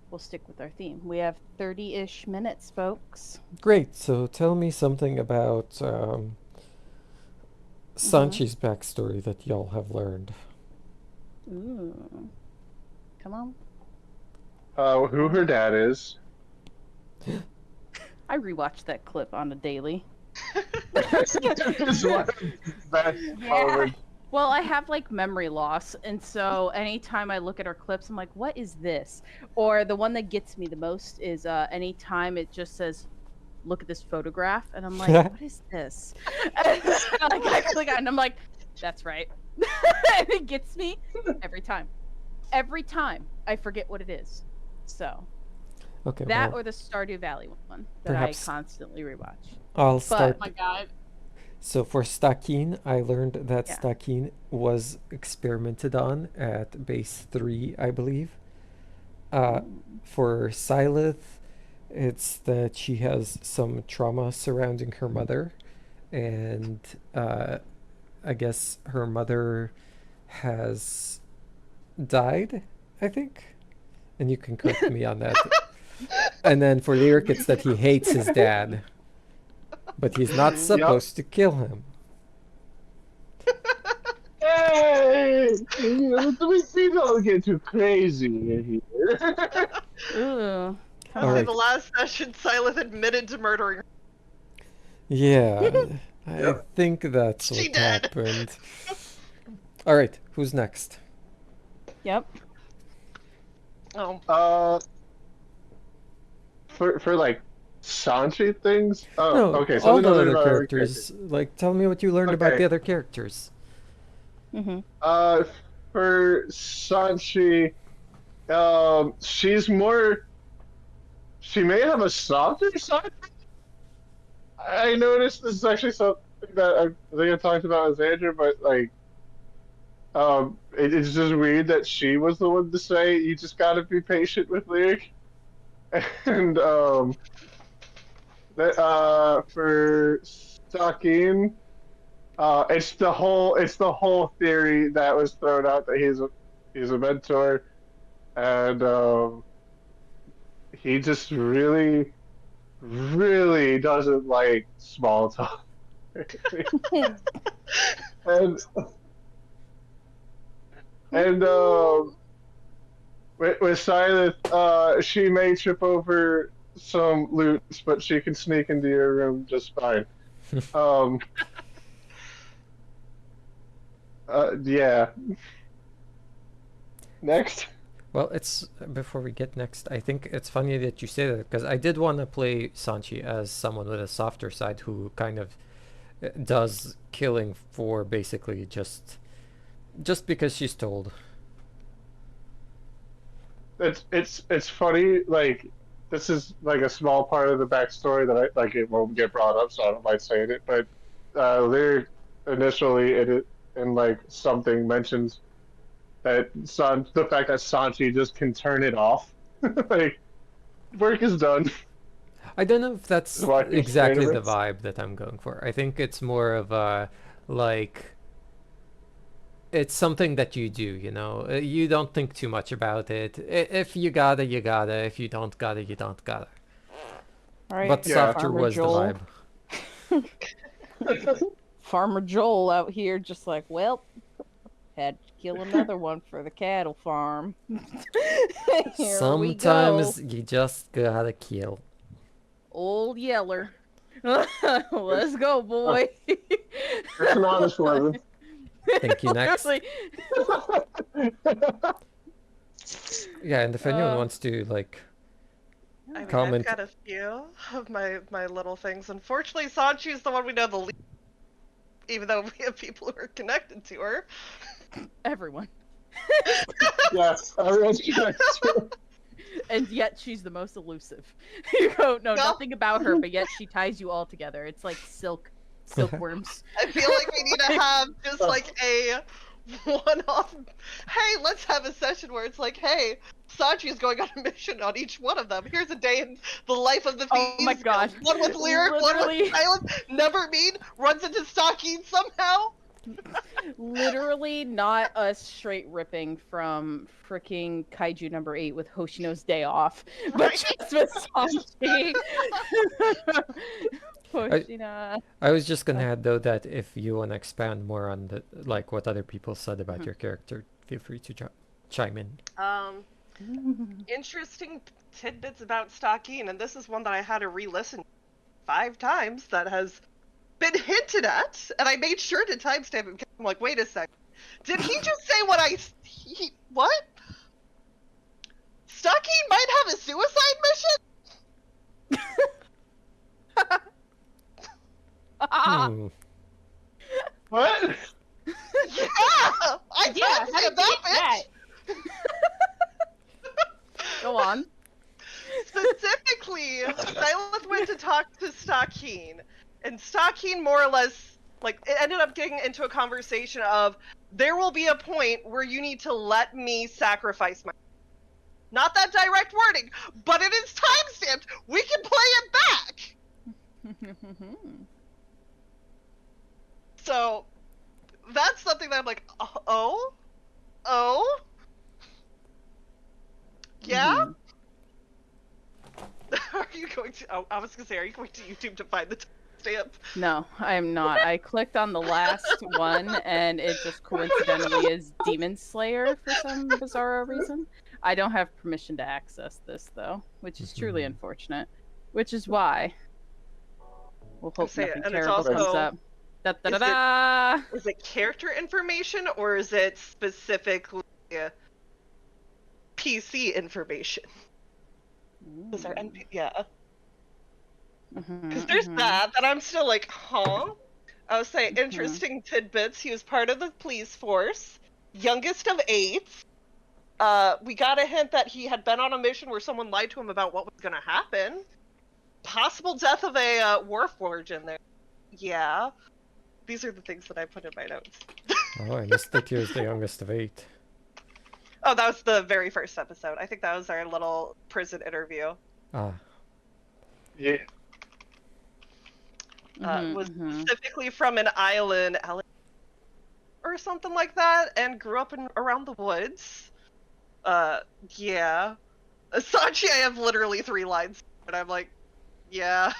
we'll stick with our theme. We have 30-ish minutes, folks.
Great. So tell me something about Sanchi's backstory that y'all have learned.
Ooh, come on.
Who her dad is.
I rewatched that clip on a daily.
Just one best moment.
Well, I have like memory loss, and so anytime I look at our clips, I'm like, what is this? Or the one that gets me the most is anytime it just says, look at this photograph, and I'm like, what is this? Like, I click on it, and I'm like, that's right. And it gets me every time. Every time I forget what it is. So
Okay,
that
well,
or the Stardew Valley one that
perhaps-
I constantly rewatch.
I'll start.
Oh my god.
So for Stakin, I learned that
Yeah.
Stakin was experimented on at base 3, I believe. For Syleth, it's that she has some trauma surrounding her mother, and I guess her mother has died, I think. And you can correct me on that. And then for Lyric, it's that he hates his dad, but he's not supposed to kill him.
Hey! We don't get too crazy in here.
Ooh. Come
All
on.
right.
The last session, Silas admitted to murdering her.
Yeah, I
Yep.
think that's
She
what
did.
happened. All right, who's next?
Yep.
Oh,
For like Sanchi things? Oh,
No,
okay.
all
we
the
know
other
about
characters. Like, tell me what you learned about
Okay.
the other characters.
Mm-hmm.
For Sanchi, she's more. She may have a softer side. I noticed this is actually something that I think I talked about with Andrew, but like, it's just weird that she was the one to say you just gotta be patient with Lyric, and that for Sakin, it's the whole theory that was thrown out that he's a mentor, and he just really doesn't like small talk. and and with Silas, she may trip over some loots, but she can sneak into your room just fine. Um, yeah. Next.
Well, it's before we get next. I think it's funny that you say that because I did want to play Sanchi as someone with a softer side who kind of does killing for basically just because she's told.
It's funny. Like this is like a small part of the backstory that I like. It won't get brought up, so I don't mind saying it. But Lyric initially in like something mentions that the fact that Sanchi just can turn it off. Like work is done.
I don't know if that's
Why he's
exactly the
famous.
vibe that I'm going for. I think it's more of a like it's something that you do, you know. You don't think too much about it. If you gotta, you gotta. If you don't gotta, you don't gotta.
All right,
But
Yeah.
softer
Farmer
was
Joel.
the vibe.
Farmer Joel out here, just like, well, had to kill another one for the cattle farm. Here we go.
Sometimes you just gotta kill.
Old Yeller. Let's go, boy.
It's an honest living.
Thank you, next.
Literally.
Yeah, and if anyone wants to like
I mean,
comment.
I've got a few of my little things. Unfortunately, Sanchi's the one we know the least, even though we have people who are connected to her.
Everyone.
Yes, everyone's connected.
And yet she's the most elusive. You go, no,
No.
nothing about her, but yet she ties you all together. It's like silkworms.
I feel like we need to have just like a one-off. Hey, let's have a session where it's like, hey, Sanchi is going on a mission on each one of them. Here's a day in the life of the
Oh my
Fiends.
gosh.
One with Lyric, one
Literally.
with Silence. Never meet, runs into Stalking somehow.
Literally not us straight ripping from freaking Kaiju number 8 with Hoshino's Day Off, but
Right.
just with Sanchi. Hoshina.
I was just gonna add though that if you want to expand more on the like what other people said about your character, feel free to chime in.
Interesting tidbits about Stalking, and this is one that I had to re-listen 5 times that has been hinted at, and I made sure to timestamp it because I'm like, wait a sec. Did he just say what what? Stalking might have a suicide mission?
Hmm.
What?
Yeah! I
Yeah, how
timestamped
did
that
you get
bitch!
Go on.
Specifically, Silith went to talk to Stalking, and Stalking more or less, like, it ended up getting into a conversation of, there will be a point where you need to let me sacrifice my. Not that direct wording, but it is timestamped. We can play it back. So, that's something that I'm like, oh? Yeah? Are you going to? Oh, I was gonna say, are you going to YouTube to find the timestamp?
No, I'm not. I clicked on the last one and it just coincidentally is Demon Slayer for some bizarre reason. I don't have permission to access this though, which is truly unfortunate. Which is why we'll hope
say it,
nothing
and it's
terrible comes
also-
up. Da, da, da,
is it-
da.
Is it character information or is it specifically PC information? Is there NP? Yeah. Because there's that I'm still like, huh? I would say interesting tidbits. He was part of the police force, youngest of 8. We got a hint that he had been on a mission where someone lied to him about what was going to happen. Possible death of a warforged in there. Yeah. These are the things that I put in my notes.
Oh, I missed that he was the youngest of 8.
Oh, that was the very first episode. I think that was our little prison interview.
Ah.
Yeah.
Was specifically from an island or something like that, and grew up around the woods. Yeah. Sanchi, I have literally 3 lines, and I'm like, yeah.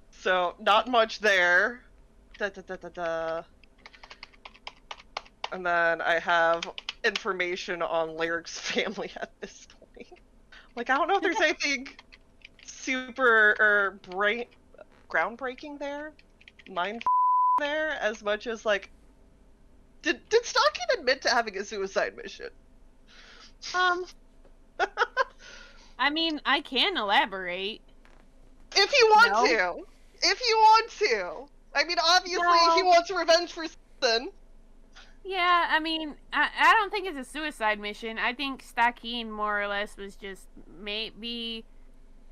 So, not much there. And then I have information on Lyric's family at this point. Like, I don't know if there's anything super or groundbreaking there, mind there, as much as like, did Stocking admit to having a suicide mission?
I mean, I can elaborate.
If you want to. If you want to. I mean, obviously, he wants revenge for something.
Yeah, I mean, I don't think it's a suicide mission. I think Stocking more or less was just maybe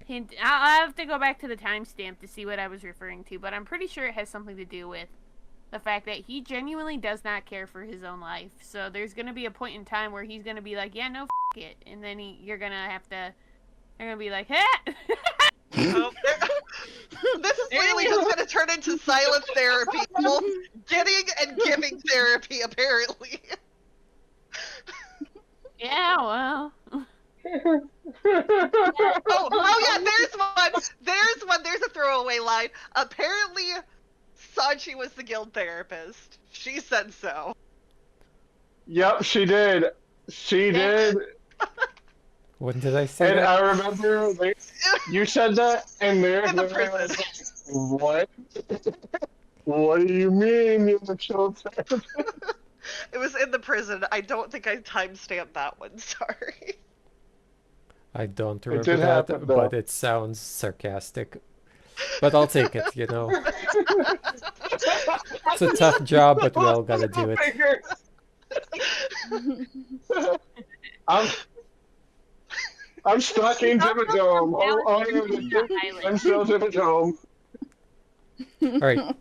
hint. I'll have to go back to the timestamp to see what I was referring to, but I'm pretty sure it has something to do with the fact that he genuinely does not care for his own life. So there's gonna be a point in time where he's gonna be like, yeah, no, it, and then you're gonna be like, hey.
Oh, this is really just gonna turn into silent therapy. Both getting and giving therapy, apparently.
Yeah, well.
Oh yeah, there's one. There's a throwaway line. Apparently, Sanchi was the guild therapist. She said so.
Yep, she did. She did.
When did I say
And
that?
I remember you said that, and
In the
was
prison.
like, what? What do you mean you're the guild therapist?
It was in the prison. I don't think I timestamped that one. Sorry.
I don't
did
remember that,
happen, though.
but it sounds sarcastic. But I'll take it, you know. It's a tough job, but we all gotta do it.
I'm stuck in Dimmadome. I'm still Dimmadome.
Alright.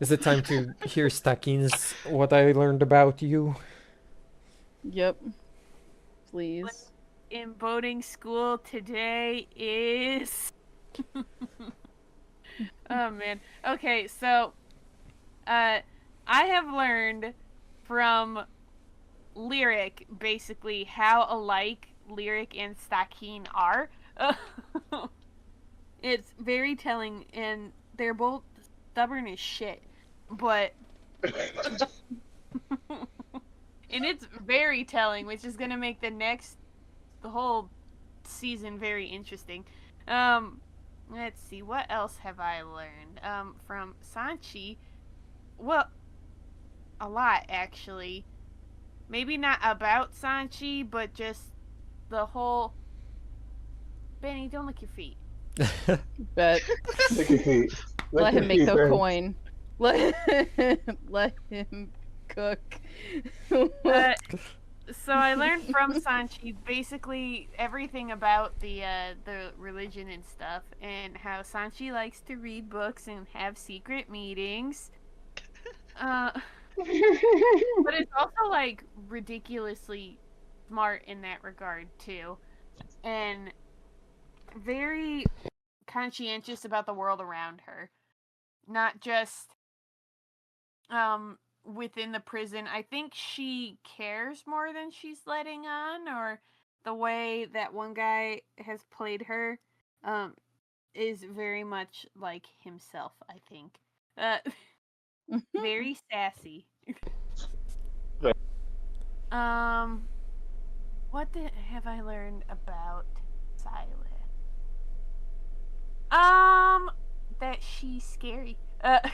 Is it time to hear Stakin's what I learned about you?
Yep. Please.
In boating school today is... Oh man. Okay, so I have learned from Lyric basically how alike Lyric and Stocking are. It's very telling, and they're both stubborn as shit. But and it's very telling, which is gonna make the whole season very interesting. Let's see, what else have I learned from Sanchi? Well, a lot actually. Maybe not about Sanchi, but just the whole. Benny, don't lick your feet.
Bet.
Lick your feet.
Let him make the
Benny.
coin. Let him cook.
So I learned from Sanchi basically everything about the religion and stuff, and how Sanchi likes to read books and have secret meetings. But it's also like ridiculously smart in that regard too, and very conscientious about the world around her, not just within the prison. I think she cares more than she's letting on, or the way that one guy has played her is very much like himself, I think. Very sassy. What have I learned about Silas? That she's scary. But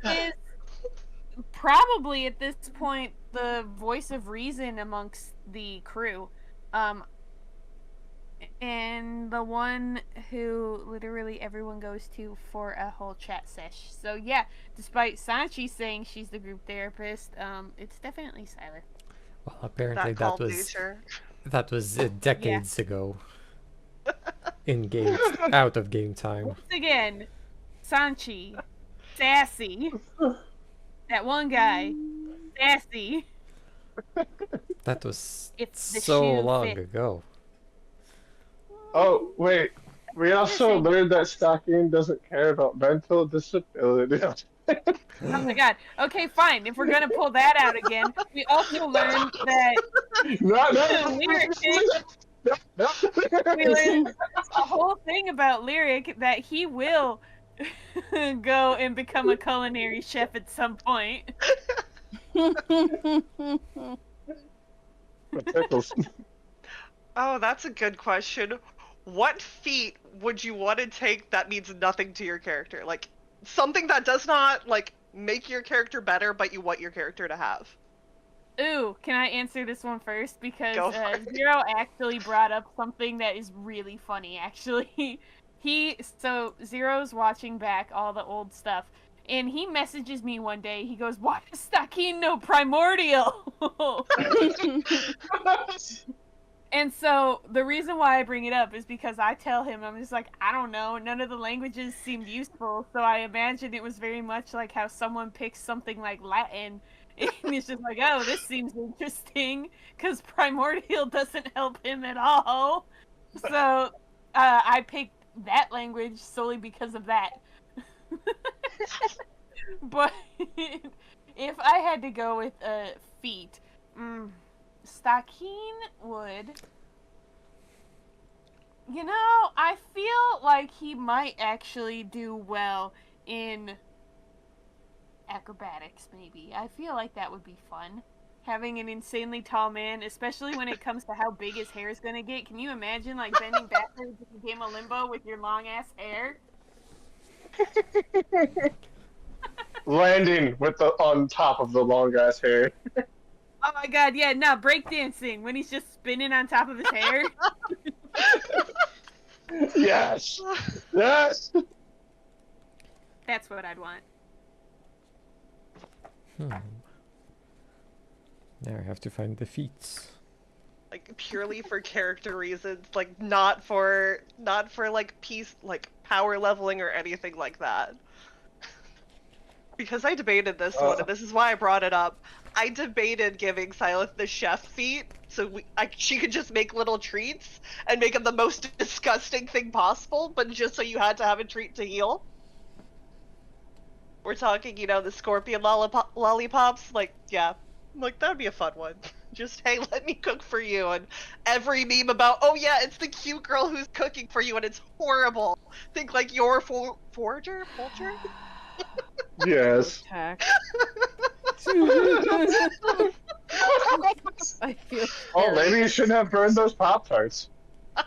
is probably at this point the voice of reason amongst the crew. and the one who literally everyone goes to for a whole chat sesh. So yeah, despite Sanchi saying she's the group therapist, it's definitely Siler.
Well, apparently
That
that
called
was
nature.
decades ago. In game, out of game time.
Once again, Sanchi, sassy. That one guy, sassy.
That was
If the
so
shoe
long
fits.
ago.
Oh wait, we also learned that Stalking doesn't care about mental disability.
Oh my god. Okay, fine. If we're gonna pull that out again, we also learned that Lyric we learned a whole thing about Lyric that he will go and become a culinary chef at some point.
Tickles.
Oh, that's a good question. What feat would you want to take that means nothing to your character? Like something that does not like make your character better, but you want your character to have.
Ooh, can I answer this one first? Because
Go for it.
Zero actually brought up something that is really funny, actually. Zero's watching back all the old stuff, and he messages me one day. He goes, "Why does Stakin know Primordial?" And so the reason why I bring it up is because I tell him, I'm just like, I don't know, none of the languages seemed useful, so I imagine it was very much like how someone picks something like Latin, and it's just like, oh, this seems interesting, because Primordial doesn't help him at all. So I picked that language solely because of that. But if I had to go with a feat, Stakin would. You know, I feel like he might actually do well in acrobatics, maybe. I feel like that would be fun. Having an insanely tall man, especially when it comes to how big his hair is gonna get. Can you imagine, like, bending backwards in the game of Limbo with your long-ass hair?
Landing with the on top of the long ass hair.
Oh my god, yeah, no, breakdancing, when he's just spinning on top of his hair.
Yes. Yes.
That's what I'd want.
Now I have to find the feats.
Like purely for character reasons, like not for like power leveling or anything like that. Because I debated this one, and this is why I brought it up. I debated giving Silith the chef feat, so she could just make little treats and make them the most disgusting thing possible, but just so you had to have a treat to heal. We're talking, the scorpion lollipops. Like, yeah, like that'd be a fun one. Just, hey, let me cook for you, and every meme about, oh yeah, it's the cute girl who's cooking for you, and it's horrible. Think like your forager?
Yes.
Attack. I feel.
Oh,
terrible.
maybe you shouldn't have burned those Pop-Tarts.
I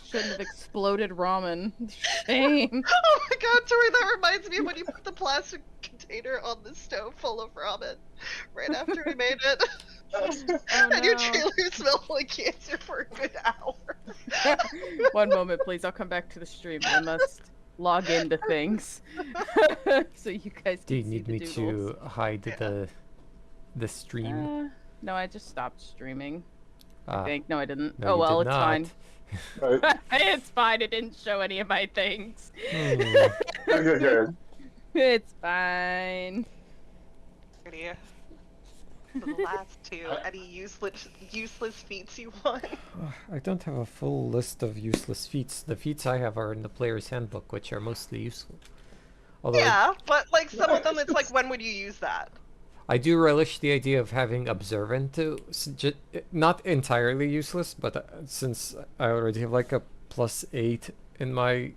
shouldn't have exploded ramen. Shame.
Oh my god, Tori, that reminds me of when you put the plastic container on the stove full of ramen right after we made it.
Oh,
And your
no.
trailer smelled like cancer for a good hour.
One moment, please. I'll come back to the stream. I must log into things so you guys can
Do you
see
need
the
me
doodles.
to hide the stream?
No, I just stopped streaming. I
Ah,
think. No, I didn't.
no,
Oh
you
well,
did
it's
not.
fine.
Right.
It's fine. It didn't show any of my things.
Good.
It's fine.
Pretty. For the last two, any useless feats you want?
I don't have a full list of useless feats. The feats I have are in the player's handbook, which are mostly useful. Although
Yeah, but like some of them, it's like, when would you use that?
I do relish the idea of having observant to not entirely useless, but since I already have like a +8 in my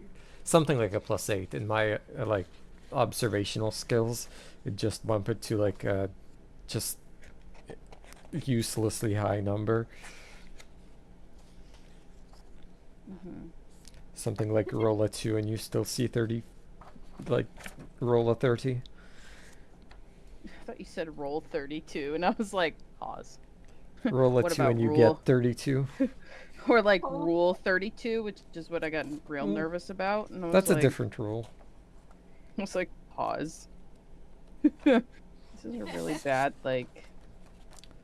something like a +8 in my like observational skills, it just bump it to like a just uselessly high number. Something like roll a 2 and you still see 30, like roll a 30.
I thought you said roll 32, and I was like, pause.
Roll a
What
2
about
and you
rule?
get 32.
Or like Rule 32, which is what I got real nervous about. And I was
That's a
like,
different rule.
I was like, pause. This is a really bad, like,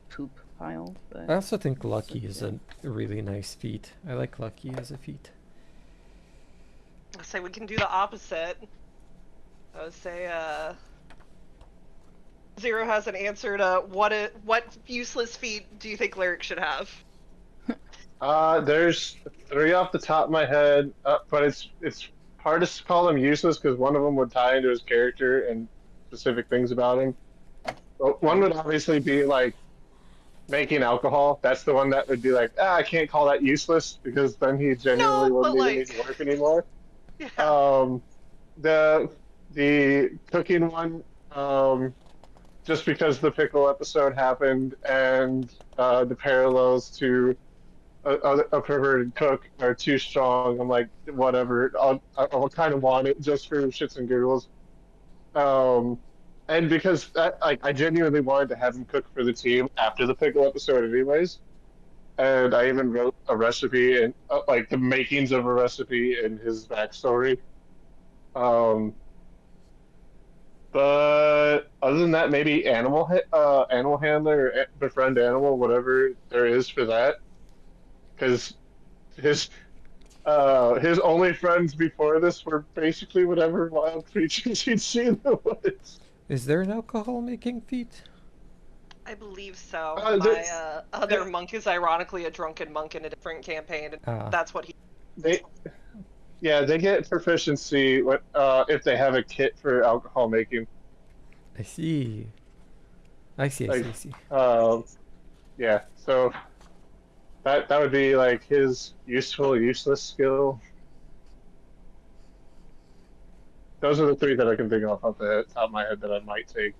poop pile. But
I also think
it's
Lucky is a
okay.
really nice feat. I like Lucky as a feat.
I say we can do the opposite. I would say Zero hasn't answered what useless feat do you think Lyric should have?
There's 3 off the top of my head, but it's hard to call them useless because one of them would tie into his character and specific things about him. But one would obviously be like making alcohol. That's the one that would be like, I can't call that useless because then he genuinely
No,
wouldn't
but,
even need to work anymore.
Yeah.
The cooking one, just because the pickle episode happened and the parallels to a perverted cook are too strong. I'm like, whatever. I'll kind of want it just for shits and giggles. And because I genuinely wanted to have him cook for the team after the pickle episode, anyways. And I even wrote a recipe and like the makings of a recipe in his backstory. But other than that, maybe animal handler, or befriend animal, whatever there is for that. Because his only friends before this were basically whatever wild creatures he'd see in the woods.
Is there an alcohol making feat?
I believe so.
There's-
My other monk is ironically a drunken monk in a different campaign, and
Ah.
that's what he.
They get proficiency if they have a kit for alcohol making.
I see. I see.
Yeah, so that would be like his useful, useless skill. Those are the 3 that I can think of off the top of my head that I might take.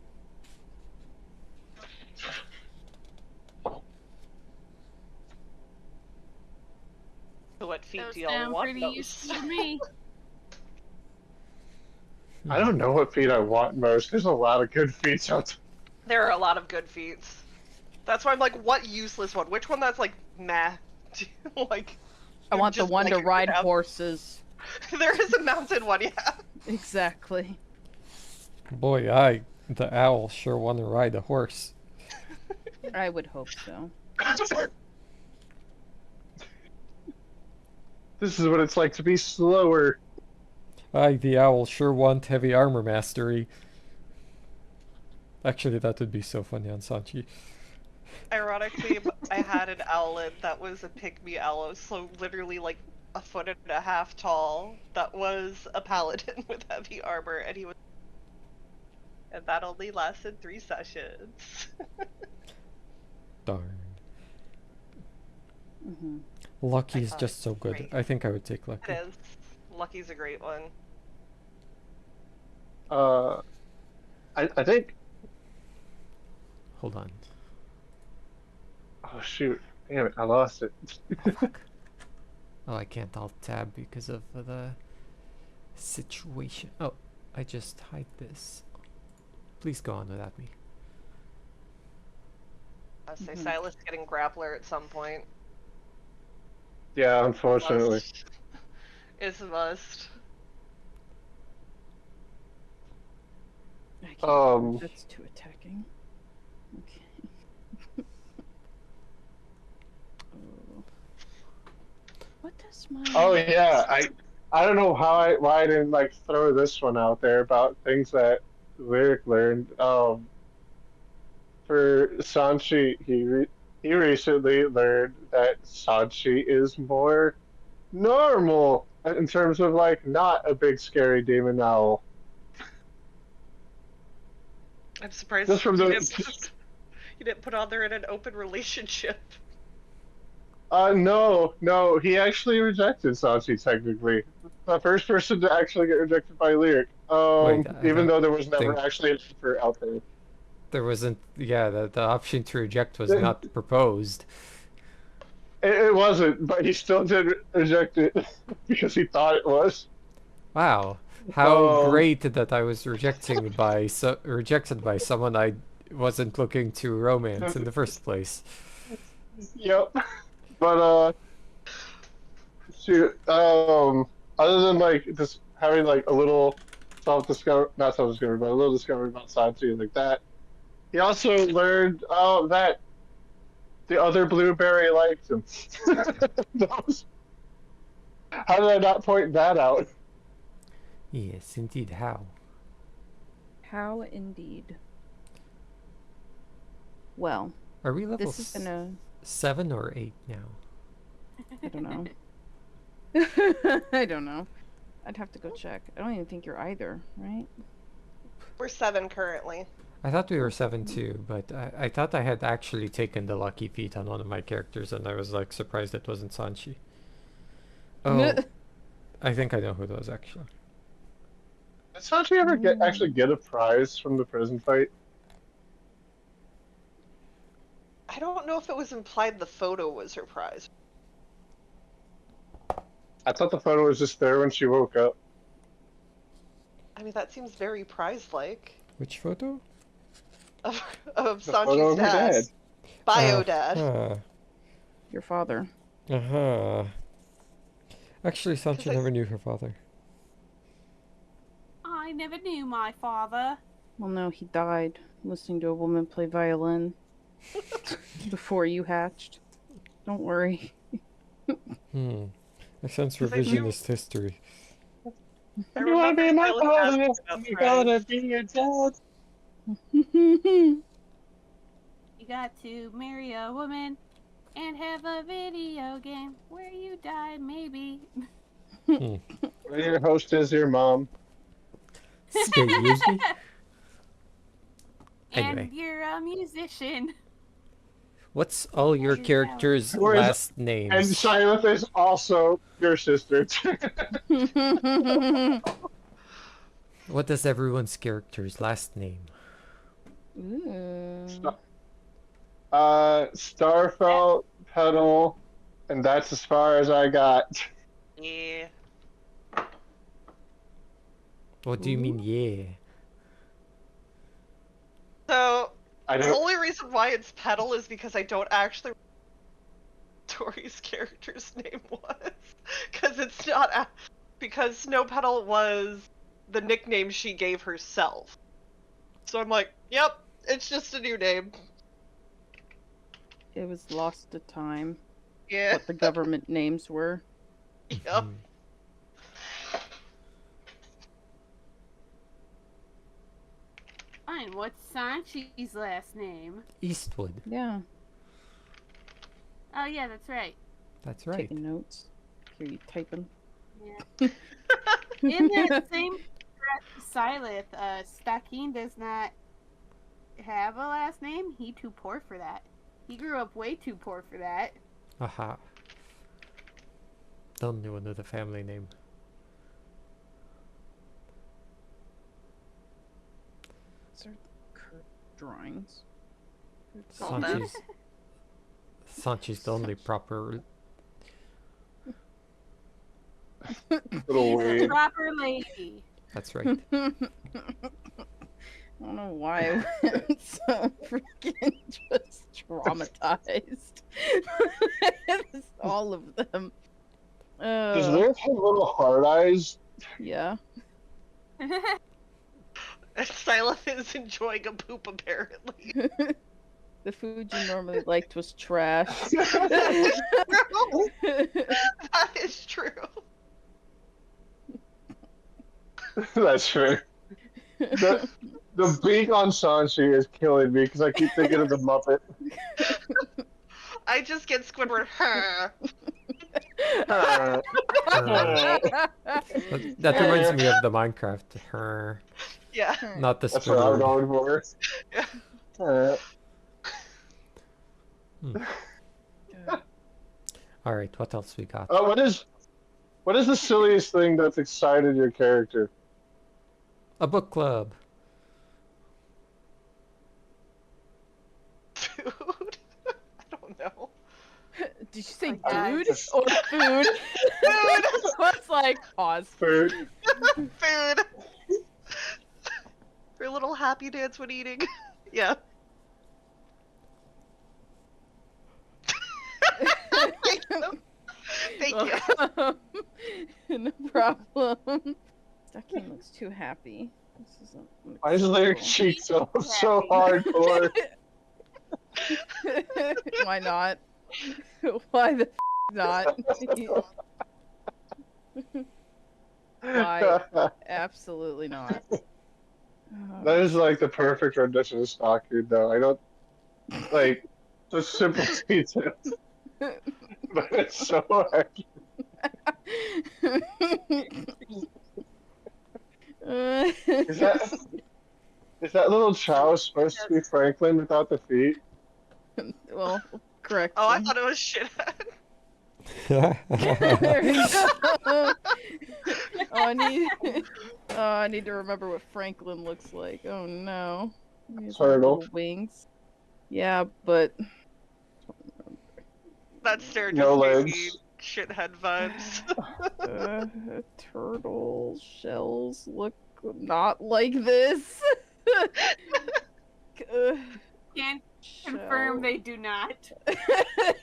So what feat
Those
do y'all
sound
want?
pretty
Those?
useful to me.
I don't know what feat I want most. There's a lot of good feats out there.
There are a lot of good feats. That's why I'm like, what useless one? Which one that's like, meh? Like,
I
you
want the
just
one
like
to
it
ride
have-
horses.
There is a mounted one, yeah.
Exactly.
Boy, the owl sure want to ride a horse.
I would hope so.
This is what it's like to be slower.
The owl sure want heavy armor mastery. Actually, that would be so funny on Sanchi.
Ironically, I had an owlet that was a pygmy owl, so literally like 1.5 feet tall. That was a paladin with heavy armor, and and that only lasted 3 sessions.
Darn.
Hmm.
Lucky
I
is
thought
just
it
so
was
good.
great.
I think I would take Lucky.
It is. Lucky's a great one.
I think.
Hold on.
Oh shoot! Damn it! I lost it.
Oh, fuck. Oh, I can't alt tab because of the situation. Oh, I just hide this. Please go on without me.
I say
Mhm.
Silas getting grappler at some point.
Yeah, unfortunately.
Must. It's a must.
I can't. That's too attacking. Okay. Oh. What does my?
Oh yeah, I don't know why I didn't like throw this one out there about things that Lyric learned. For Sanchi, he recently learned that Sanchi is more normal in terms of like not a big scary demon owl.
I'm surprised
Just from
you,
the-
you didn't put on there in an open relationship.
No, he actually rejected Sanchi technically. The first person to actually get rejected by Lyric.
Wait, I
Even
don't
though there was never
think-
actually an offer out there.
There wasn't. Yeah, the option to reject was not proposed.
It wasn't, but he still did reject it because he thought it was.
Wow, how
Um,
great that I was rejected by someone I wasn't looking to romance in the first place.
Yep. But Shoot. Other than like just having like a little not self-discovery, but a little discovery about Sanchi like that. He also learned that the other blueberry liked him. How did I not point that out?
Yes, indeed. How?
How indeed. Well,
Are we level
this is gonna.
7 or 8 now?
I don't know. I don't know. I'd have to go check. I don't even think you're either, right?
We're 7 currently.
I thought we were 7 too, but I thought I had actually taken the lucky feat on one of my characters, and I was like surprised it wasn't Sanchi. Oh, I think I know who it was actually.
Did Sanchi ever actually get a prize from the prison fight?
I don't know if it was implied the photo was her prize.
I thought the photo was just there when she woke up.
I mean, that seems very prize-like.
Which photo?
Of
The photo
Sanchi's
of her
dad.
dad.
Bio dad.
Your father.
Uh-huh. Actually, Sanchi
I-
never knew her father.
I never knew my father.
Well, no, he died listening to a woman play violin before you hatched. Don't worry.
I sense
Because I knew-
revisionist history.
I remember Silas asking about prize.
be your dad.
You got to marry a woman and have a video game where you die, maybe.
Your host is your mom.
Seriously?
And
Anyway.
you're a musician.
What's all your
Yourself.
characters'
Where's-
last names?
And Silith is also your sister.
What does everyone's character's last name?
Ooh.
Starfelt, Petal, and that's as far as I got.
Yeah.
What do you mean, yeah?
So,
I
the
don't.
only reason why it's Petal is because I don't actually Tori's character's name was. Because it's not. Because Snow Petal was the nickname she gave herself. So I'm like, yep, it's just a new name.
It was lost to time.
Yeah.
What the government names were.
Yep.
Mhm.
Fine, what's Sanchi's last name?
Eastwood.
Yeah,
Oh, yeah, that's right.
That's right.
taking notes. Hear you typing.
In that same breath, Silith, Stakeen does not have a last name. He too poor for that. He grew up way too poor for that.
Aha. Don't know another family name.
These are curved drawings.
Well, then.
Sanchi's the only proper.
Little weird.
Proper lady.
That's right.
I don't know why I went so freaking just traumatized. It's all of them.
Does Lyric have little hard eyes?
Yeah.
Silas is enjoying a poop, apparently.
The food you normally liked was trash.
That is true.
That's fair. The beak on Sanchi is killing me because I keep thinking of the Muppet.
I just get Squidward. Huh.
That reminds me of the Minecraft. Her,
Yeah.
not the
That's what I'm
Squidward.
going for.
Yeah.
All right, what else we got?
What is the silliest thing that's excited your character?
A book club.
Food? I don't know.
Did you say
God.
dude or food?
Food!
It's like pause.
Food.
Food! Her little happy dance when eating. Yeah. Thank Thank you.
No problem. Ducking looks too happy. This isn't
Why is their
acceptable.
cheek so hardcore?
Why not? Why the not? Why? Absolutely not.
That is like the perfect rendition of Stockard, though. I don't like the simple details, but it's so accurate. Is that little Chow supposed to be Franklin without the feet?
Well, correct.
Oh, I thought it was shithead.
There you go. I need to remember what Franklin looks like. Oh no. He has
Turtle.
little wings. Yeah, but
That stare just
No
gave
legs.
me shithead vibes.
turtle shells look not like this.
Can confirm
Shell.
they do not.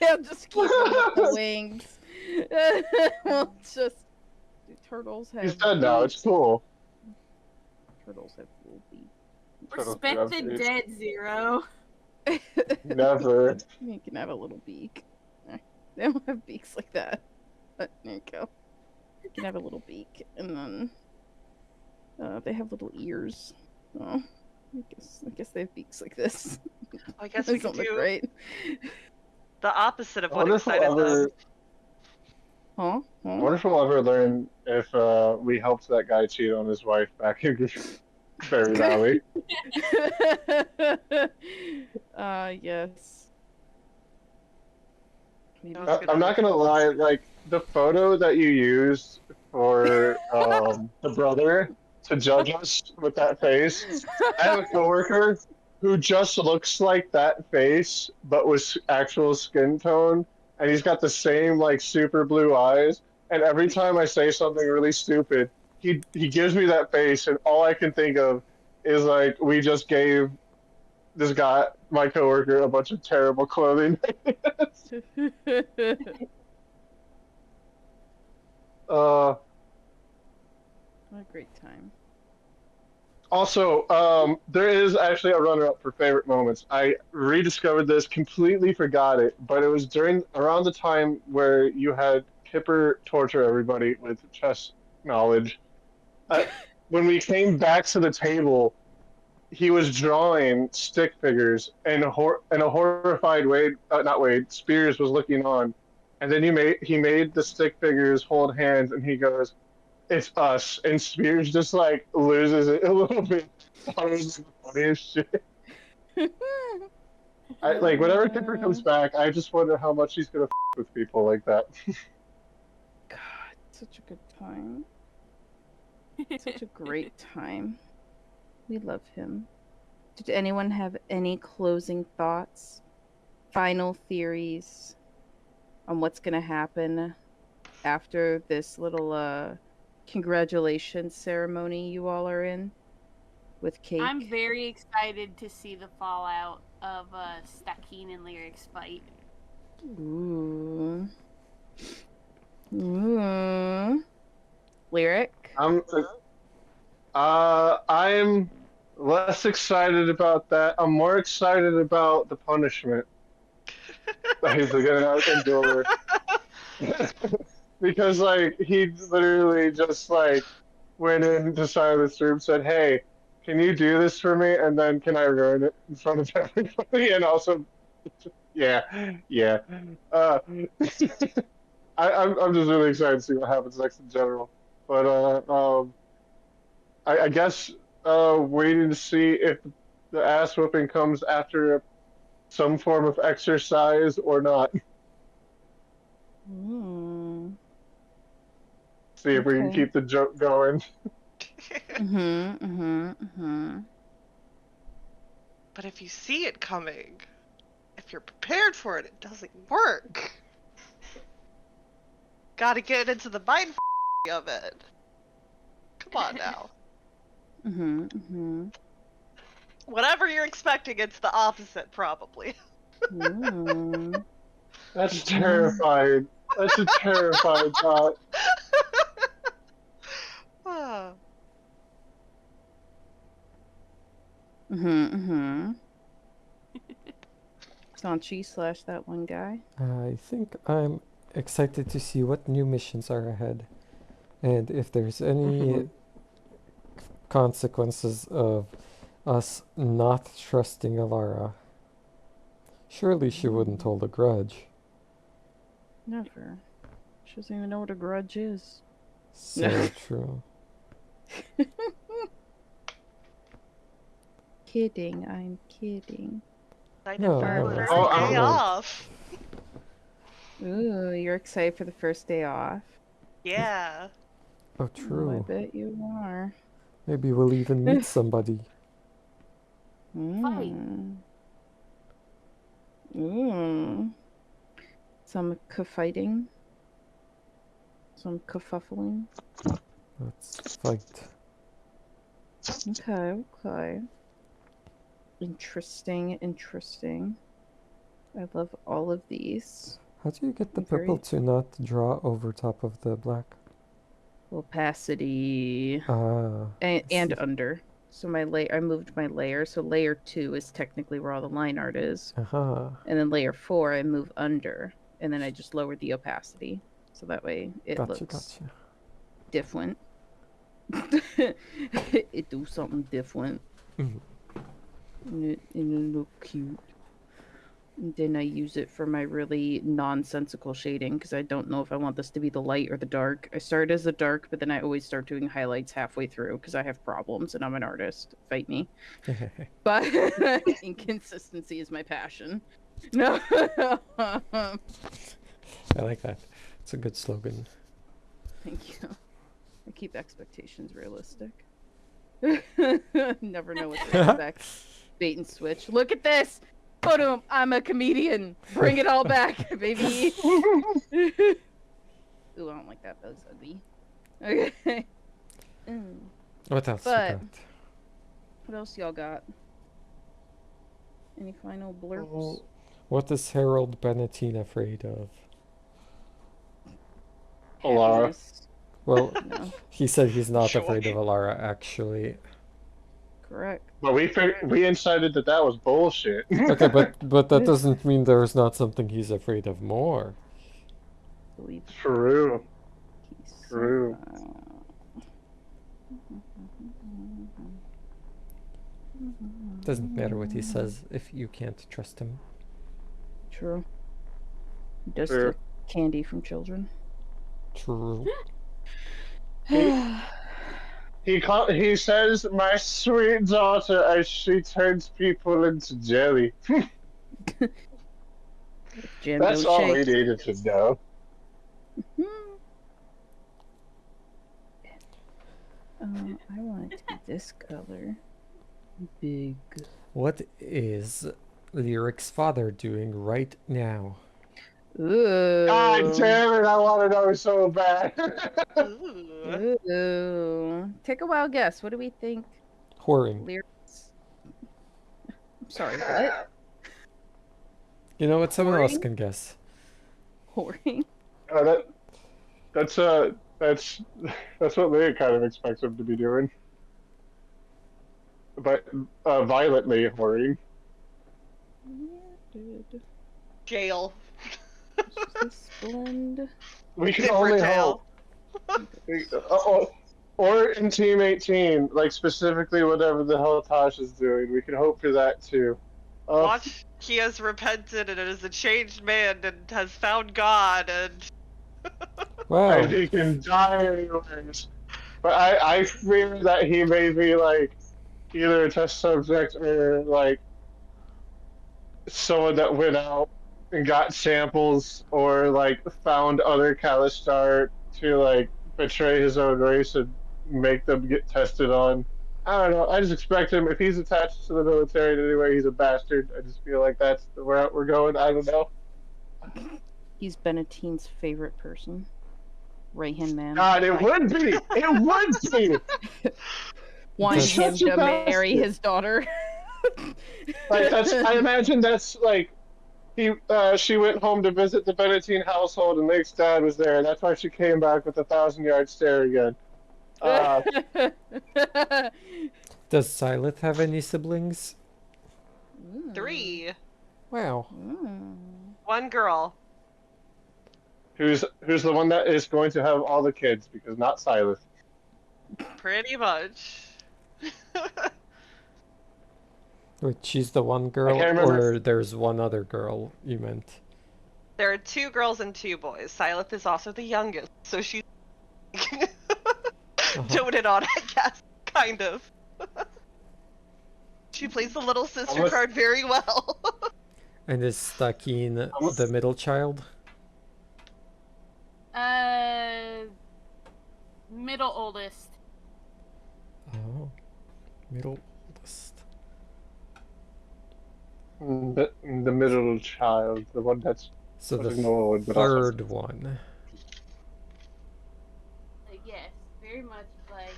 I'll just keep them with the wings. Well, it's just turtles have.
He's dead now. It's
beaks.
cool.
Turtles have little beaks.
Turtles
Respect
have
the
beaks.
dead, Zero.
Never.
You can have a little beak. They don't have beaks like that. But there you go. You can have a little beak, and then they have little ears. Oh, I guess they have beaks like this.
I guess
Those
we could
don't look
do
great.
the opposite of
I
what
wonder if we'll
excited
ever.
them.
Huh?
I wonder if we'll ever learn if we helped that guy cheat on his wife back in Fairy Valley.
Yes. Maybe
That was good.
I'm not gonna lie, like the photo that you used for the brother to judge us with that face. I have a coworker who just looks like that face, but with actual skin tone, and he's got the same like super blue eyes. And every time I say something really stupid, he gives me that face, and all I can think of is like we just gave this guy, my coworker, a bunch of terrible clothing.
What a great time.
Also, there is actually a runner-up for favorite moments. I rediscovered this, completely forgot it, but it was around the time where you had Kipper torture everybody with chess knowledge. When we came back to the table, he was drawing stick figures, and a horrified Spears was looking on, and then he made the stick figures hold hands, and he goes, "It's us," and Spears just like loses it a little bit. That was the funniest shit. Whenever Kipper comes back, I just wonder how much he's gonna with people like that.
God, such a good time. Such a great time. We love him. Did anyone have any closing thoughts, final theories on what's going to happen after this little congratulations ceremony you all are in with cake?
I'm very excited to see the fallout of Stakeen and Lyric's fight.
Ooh. Ooh. Lyric?
I'm less excited about that. I'm more excited about the punishment that he's gonna have to endure. Because like he literally just like went into Silas' room, said, "Hey, can you do this for me? And then can I ruin it in front of everybody?" And also, yeah. I'm just really excited to see what happens next in general. But I guess waiting to see if the ass whooping comes after some form of exercise or not.
Ooh.
See if we can
Okay.
keep the joke going.
But if you see it coming, if you're prepared for it, it doesn't work. Gotta get into the mind of it. Come on now. Whatever you're expecting, it's the opposite, probably.
Ooh.
That's terrifying. That's a terrifying thought.
Ah.
Sanchi / that one guy.
I think I'm excited to see what new missions are ahead, and if there's any consequences of us not trusting Alara. Surely she wouldn't hold a grudge.
Never. She doesn't even know what a grudge is.
So true.
Kidding, I'm kidding.
Excited
No,
for
no,
our
that's
first
not
day
true.
off.
Ooh, you're excited for the first day off.
Yeah.
Oh,
Oh,
true.
I bet you are.
Maybe we'll even meet somebody.
Fight.
Some fighting. Some kerfuffling.
Let's fight.
Okay. Interesting. I love all of these.
How do you get the
Very-
purple to not draw over top of the black?
Opacity.
Ah,
And
see.
under. So I moved my layer. So layer 2 is technically where all the line art is.
Aha.
And then layer 4 I move under. And then I just lowered the opacity. So that way it
Gotcha,
looks
gotcha.
different. It do something different.
Mhm.
And it look cute. And then I use it for my really nonsensical shading because I don't know if I want this to be the light or the dark. I start as the dark, but then I always start doing highlights halfway through because I have problems and I'm an artist. Fight me. But inconsistency is my passion. No.
I like that. It's a good slogan.
Thank you. I keep expectations realistic. Never know what to expect. Bait and switch. Look at this. Boom! I'm a comedian. Bring it all back, baby. Ooh, I don't like that. That was ugly. Okay.
What else we
But-
got?
What else y'all got? Any final blurbs?
Oh.
What is Harold Benetine afraid of?
Alara.
Happiness.
Well,
No,
he said he's not
Joy.
afraid of Alara, actually.
correct.
But we decided that was bullshit.
Okay, but that doesn't mean there's not something he's afraid of more.
Believe
True.
peace.
True.
Doesn't matter what he says if you can't trust him.
True. He does
True.
steal candy from children.
True.
He says, "My sweet daughter," as she turns people into jelly.
Jam
That's
don't
all
shake.
we needed to know.
I want it to be this color. Big.
What is Lyric's father doing right now?
Ooh.
God damn it! I want to know so bad.
Ooh.
Ooh. Take a wild guess. What do we think
Whoring.
lyrics? I'm sorry, what?
You know what? Someone else
Whoring?
can guess.
Whoring?
That's what Leah kind of expects him to be doing. But violently whoring.
Jail.
Blend.
We can
Timber
only
tail.
hope. Or in Team 18, like specifically whatever the hell Tosh is doing. We can hope for that too.
Watch, he has repented and is a changed man and has found God and
Wow.
And he can die anyways. But I fear that he may be like either a test subject or like someone that went out and got samples or like found other Kalistar to like betray his own race and make them get tested on. I don't know. I just expect him, if he's attached to the military in any way, he's a bastard. I just feel like that's the route we're going. I don't know.
He's Benetine's favorite person. Right hand man.
God, it would be. It would be.
Wanting
He's
him
such a
to marry
bastard.
his daughter.
Like that's. I imagine that's like. she went home to visit the Benedictine household, and Lake's dad was there. That's why she came back with a 1,000-yard stare again.
Does Silith have any siblings?
3.
Wow.
Mm.
1 girl.
Who's the one that is going to have all the kids? Because not Silas.
Pretty much.
Wait, she's the one girl,
can't remember.
or there's one other girl you meant?
There are 2 girls and 2 boys. Silith is also the youngest, so she's doted on, I guess, kind of. She plays the little sister
Almost-
card very well.
And is Stakeen the middle child?
Middle oldest.
Oh, middle oldest.
The middle child, the one that's
So the
doesn't know but also-
third one.
Yes, very much like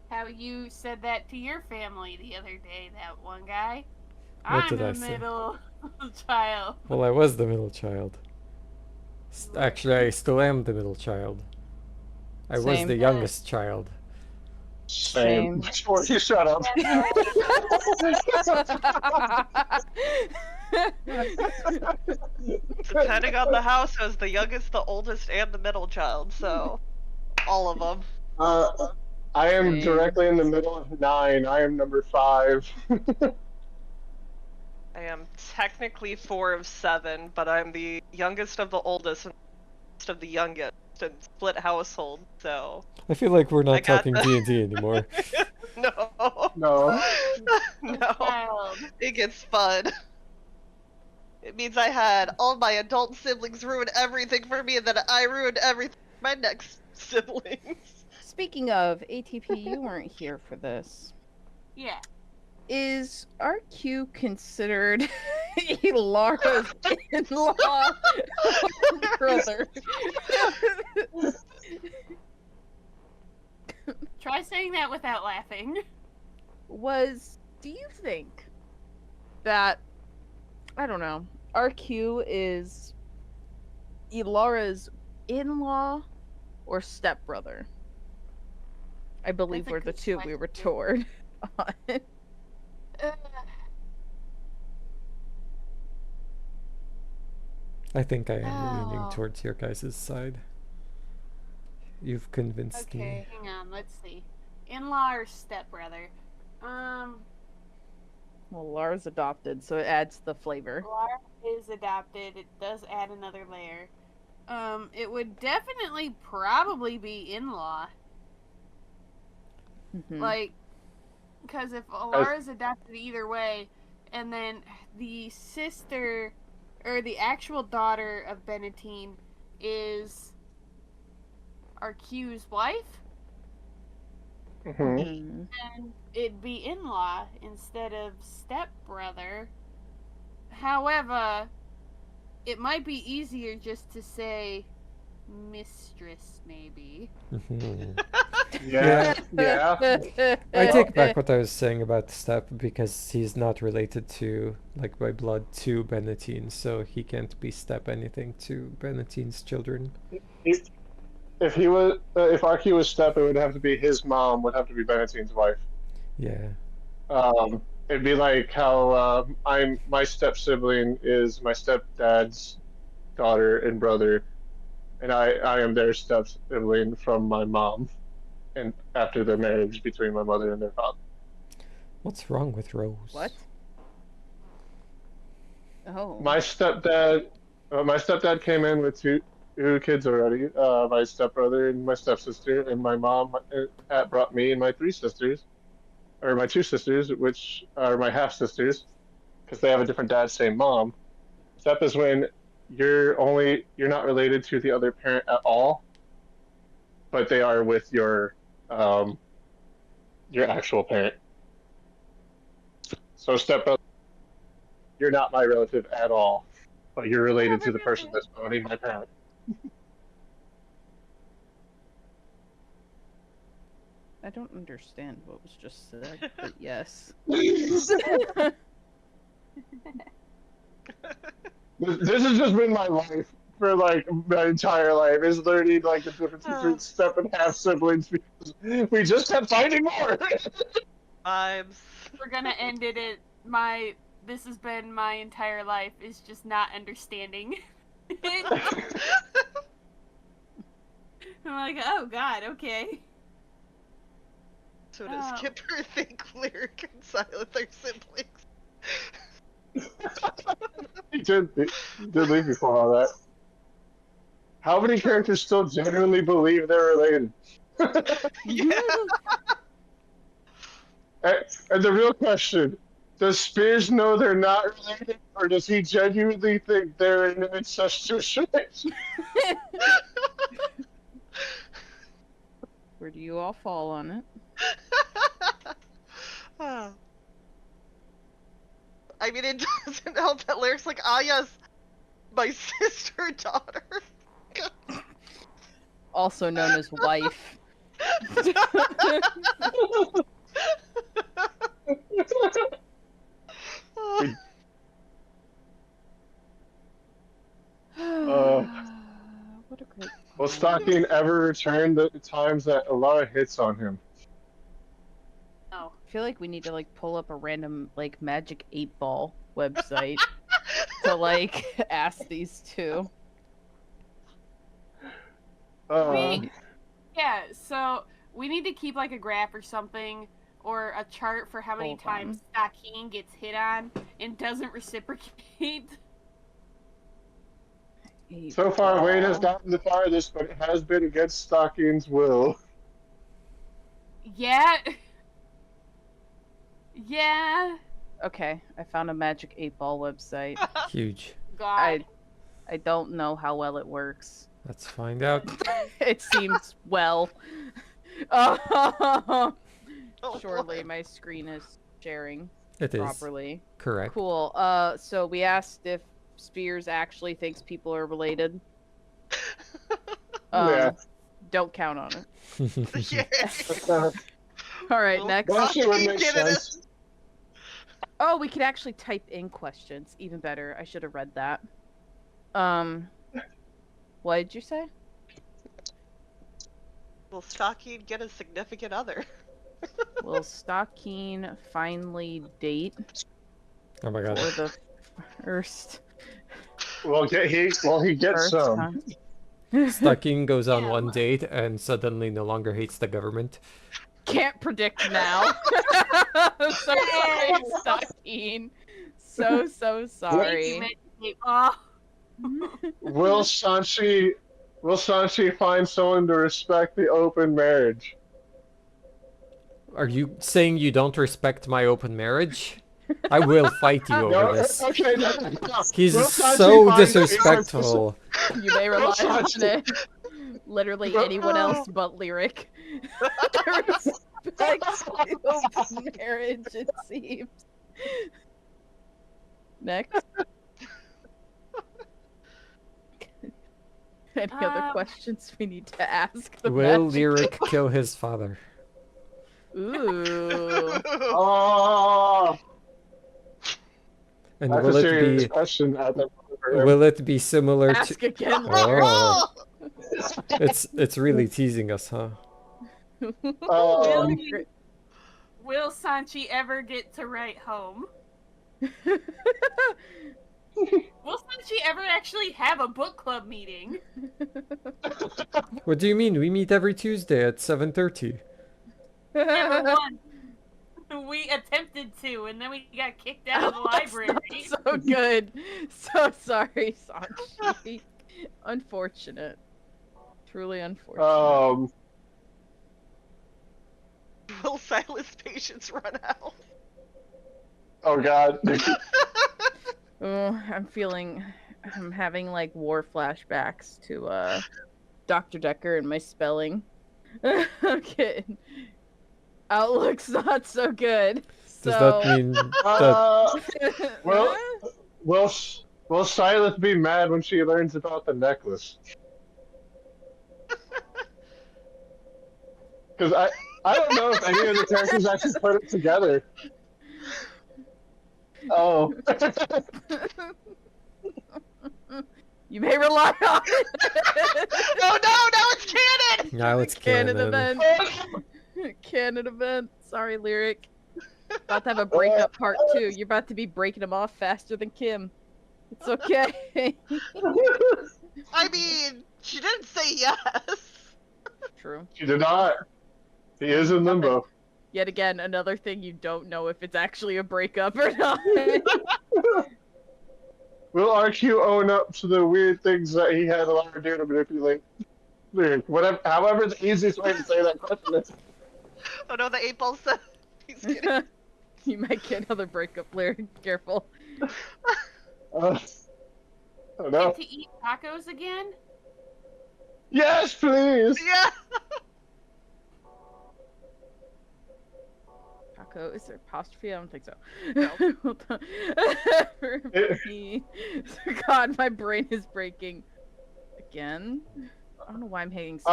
how you said that to your family the other day. That one guy.
What
I'm
did
the
I say?
middle child.
Well, I was the middle child. Actually, I still am the middle child. I was
Same.
the youngest child.
Same. You shut up.
Depending on the house, I was the youngest, the oldest, and the middle child, so all of them.
I am
Same.
directly in the middle of 9. I am number 5.
I am technically 4 of 7, but I'm the youngest of the oldest and oldest of the youngest in split household, so
I feel like we're
I
not
got
talking
the-
D&D anymore.
no.
No.
No.
Child.
It gets fun. It means I had all my adult siblings ruin everything for me, and then I ruined everything for my next siblings.
Speaking of ATP, you weren't here for this.
Yeah.
Is RQ considered Lara's in-law brother?
Try saying that without laughing.
Do you think that, I don't know, RQ is Elara's in-law or stepbrother? I believe
That's a
were the
good
two we were
question.
toured on.
I think I am leaning
Oh.
towards your guys' side. You've convinced me.
Okay, hang on. Let's see. In-law or stepbrother?
Well, Lara's adopted, so it adds the flavor.
Lara is adopted. It does add another layer. It would definitely probably be in-law.
Mhm.
Like, because if Alara's adopted either way, and then the sister or the actual daughter of Benetine is RQ's wife,
Mhm.
Mhm.
then it'd be in-law instead of stepbrother. However, it might be easier just to say mistress, maybe.
Mhm.
Yeah. Yeah.
I take back what I was saying about Step because he's not related to, like, by blood to Benetine, so he can't be Step anything to Benetine's children.
If he was, if RQ was Step, it would have to be his mom. Would have to be Benetine's wife.
Yeah.
It'd be like how my step sibling is my stepdad's daughter and brother, and I am their step sibling from my mom, and after their marriage between my mother and their father.
What's wrong with Rose?
What? Oh.
My stepdad came in with two kids already. My stepbrother and my stepsister, and my mom brought me and my 3 sisters, or my 2 sisters, which are my half sisters, because they have a different dad, same mom. Step is when you're not related to the other parent at all, but they are with your actual parent. So stepbrother, you're not my relative at all, but you're related to the person that's owning my parent.
I don't understand what was just said, but yes.
This has just been my life for like my entire life. Is learning like the difference between step and half siblings because we just kept finding more.
Vibes.
We're gonna end it at my. This has been my entire life is just not understanding. I'm like, oh god, okay.
So does
Oh.
Kipper think Lyric and Silent are siblings?
He did leave before all that. How many characters still genuinely believe they're related?
Yeah.
And the real question, does Spears know they're not related, or does he genuinely think they're in an incestuous relation?
Where do you all fall on it?
Ah. I mean, it doesn't help that Lyric's like, ah, yes, my sister daughter.
Also known as wife. What a great.
Will Stocking ever return the times that Alara hits on him?
No.
I feel like we need to like pull up a random like Magic 8-Ball website to like ask these two.
Yeah, so we need to keep like a graph or something, or a chart for how many
Hold
times Stocking gets hit on and doesn't reciprocate.
So far, Wayne has
8-Ball.
gotten the farthest, but it has been against Stocking's will.
Yeah. Yeah.
Okay, I found a Magic 8-Ball website.
Huge.
God.
I don't know how well it works.
Let's find out.
It seems well. Oh,
Oh,
surely
boy.
my screen is sharing
It is
properly.
correct.
Cool. So we asked if Spears actually thinks people are related.
Yeah.
Don't count on it.
Yay.
All right,
Well,
next.
That actually would
Stocking
make
did it.
sense.
Oh, we could actually type in questions. Even better. I should have read that. What did you say?
Will Stocking get a significant other?
Will Stocking finally date
Oh my god.
for the first
He gets some.
time?
Stocking goes on
Yeah,
one
well-
date and suddenly no longer hates the government.
Can't predict now. I'm so sorry, Stocking. So
Thank
sorry.
you, Magic. Oh.
Will Sanchi find someone to respect the open marriage?
Are you saying you don't respect my open marriage? I will fight you over
No,
this.
okay, no.
He's
Will Sanchi
so
find-
disrespectful.
You may rely on it. Literally
Well-
anyone else but Lyric. Respects the open marriage, it seems. Next. Any other questions we need to ask? The
Will
magic-
Lyric kill his father?
Ooh.
Oh,
And
that's
will
a
it
serious
be
question. At the moment.
will it be similar to
Ask again.
Oh. It's really teasing us, huh?
Um,
Will Sanchi ever get to write home? Will Sanchi ever actually have a book club meeting?
What do you mean? We meet every Tuesday at 7:30.
Never once. We attempted to, and then we got kicked out of the
That's
library.
not so good. So sorry, Sanchi. Unfortunate. Truly unfortunate.
Will Silas' patience run out?
Oh God.
Oh, I'm having like war flashbacks to Dr. Decker and my spelling. I'm kidding. Outlook's not so good.
Does
So
that mean that
Well, will Silas be mad when she learns about the necklace? Because I don't know if any of the characters actually put it together. Oh.
You may rely on it.
Oh no, now it's canon!
Now it's
Canon
canon.
event. Canon event. Sorry, Lyric. About to have a breakup part 2. You're about to be breaking him off faster than Kim. It's okay.
I mean, she didn't say yes.
True.
She did not. He is in limbo.
Yet again, another thing you don't know if it's actually a breakup or not.
Will RQ own up to the weird things that he had a lot to do to manipulate? Whatever, however, the easiest way to say that question is.
Oh no, the 8 ball said he's kidding.
You might get another breakup, Lyric. Careful.
Oh no.
Get to eat tacos again?
Yes, please.
Yeah.
Taco, is there apostrophe? I don't think so.
No.
Hold on. God, my brain is breaking. Again? I don't know why I'm hating space.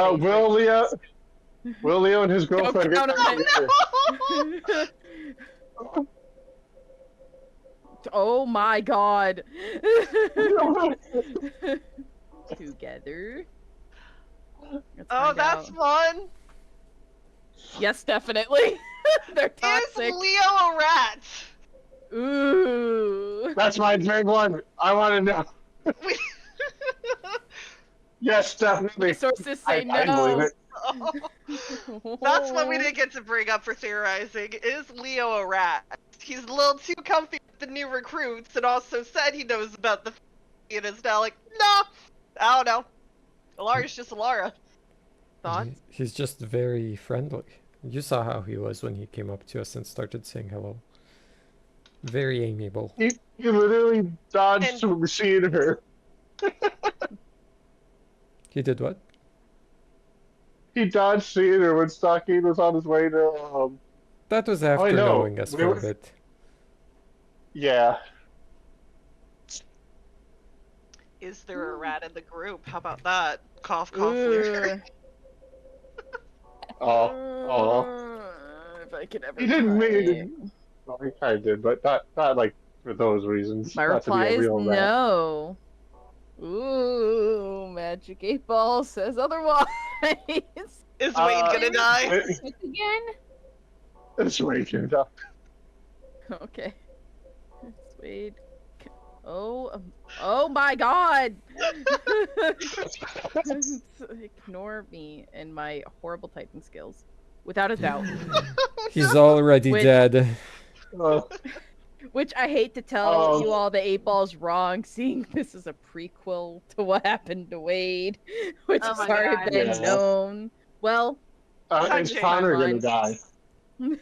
Will Leo and his girlfriend
count
get
on
together?
Oh my god. Together. Let's
Oh,
find
that's
out.
fun.
Yes, definitely. They're
Is
toxic.
Leo a rat?
Ooh.
That's my big one. I want to know.
We-
Yes, definitely.
Sources
I
say
believe
no.
it.
That's what we didn't get to bring up for theorizing. Is Leo a rat? He's a little too comfy with the new recruits and also said he knows about the and is now like, no, I don't know. Alara's just Alara.
Thoughts?
He's just very friendly. You saw how he was when he came up to us and started saying hello. Very amiable.
He literally dodged to receive her.
He did what?
He dodged seeing her when Stockade was on his way to,
That was after
know.
knowing us
We
for
were-
a bit.
yeah.
Is there a rat in the group? How about that? Cough, cough, Lyric.
Oh.
If I could ever.
He didn't
try.
mean well, he kind of did, but not like for those reasons.
My
not to be
reply
a
is
real rat.
no. Ooh, Magic 8 Ball says otherwise.
Is Wade gonna die?
Again?
It's way too tough.
Okay. Wade. Oh my god! Ignore me and my horrible typing skills. Without a doubt.
He's already
Which-
dead.
Which I hate to tell
Oh.
you all the 8 Ball's wrong, seeing this is a prequel to what happened to Wade, which
Oh
has
my
already
God.
been
Yeah.
known. Well,
Is
Sanjay.
Connor gonna
Timelines.
die?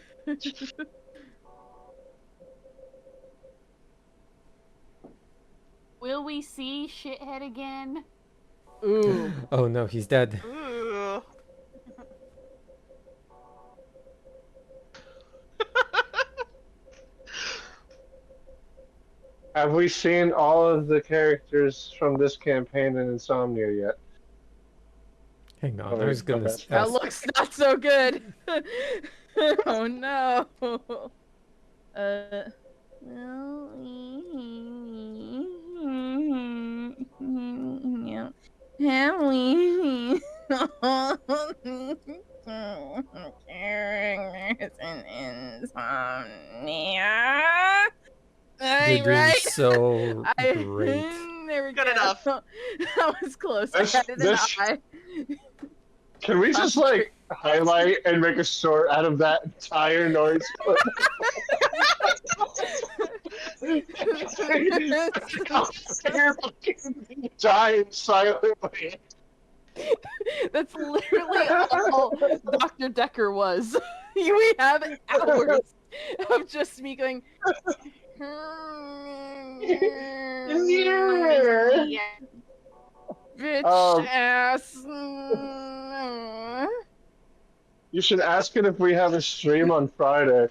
Will we see Shithead again?
ooh.
Oh no, he's dead.
Ooh.
Have we seen all of the characters from this campaign in Insomnia yet?
Hang on,
Oh,
I was gonna
okay.
That
ask.
looks not so good. Oh no.
You're doing so great.
There we
Good
go.
enough.
That was close.
This-
I had it in the
this-
eye.
Can we just like highlight and make a short out of that entire noise? Giant silently.
That's literally all Dr. Decker was. We have hours of just me going.
Yeah.
Bitch ass.
You should ask it if we have a stream on Friday.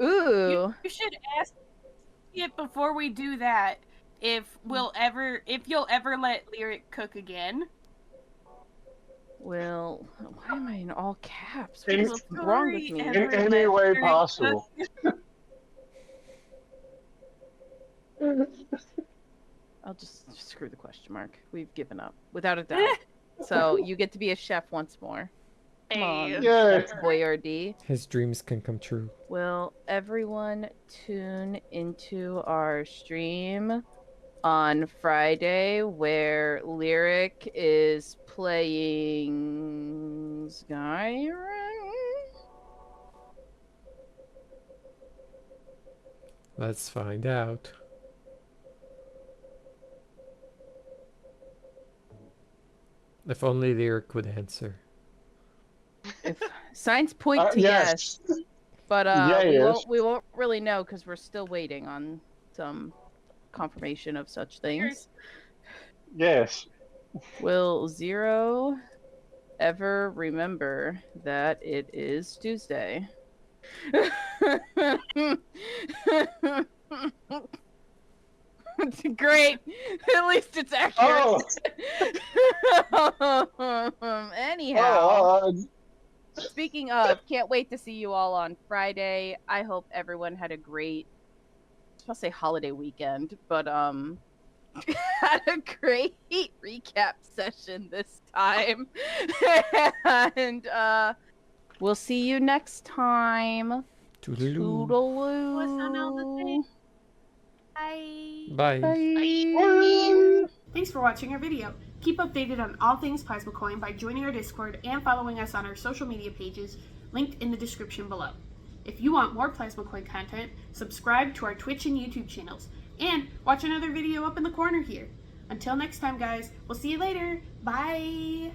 Ooh.
You should ask it before we do that if you'll ever let Lyric cook again.
Well, why am I in all caps? What
In-
is wrong with me?
Ever
In any
let
way
Lyric
possible.
cook?
I'll just screw the question mark. We've given up, without a doubt. So you get to be a chef once more. Come on,
Hey.
Yay.
Chef Boyardee.
His dreams can come true.
Will everyone tune into our stream on Friday where Lyric is playing Skyrim?
Let's find out. If only Lyric would answer.
If signs point to yes, but
Yes.
we won't really know because we're still waiting on some confirmation of such things.
Yes.
Will Zero ever remember that it is Tuesday? Great. At least it's accurate. Anyhow, speaking of, can't wait to see you all on Friday. I hope everyone had a great, I was about to say holiday weekend, but had a great recap session this time. And we'll see you next time.
Toodaloo.
Toodaloo.
Bye.
Bye.
Bye.
Thanks for watching our video. Keep updated on all things Plasmacoin by joining our Discord and following us on our social media pages linked in the description below. If you want more Plasmacoin content, subscribe to our Twitch and YouTube channels, and watch another video up in the corner here. Until next time, guys, we'll see you later. Bye!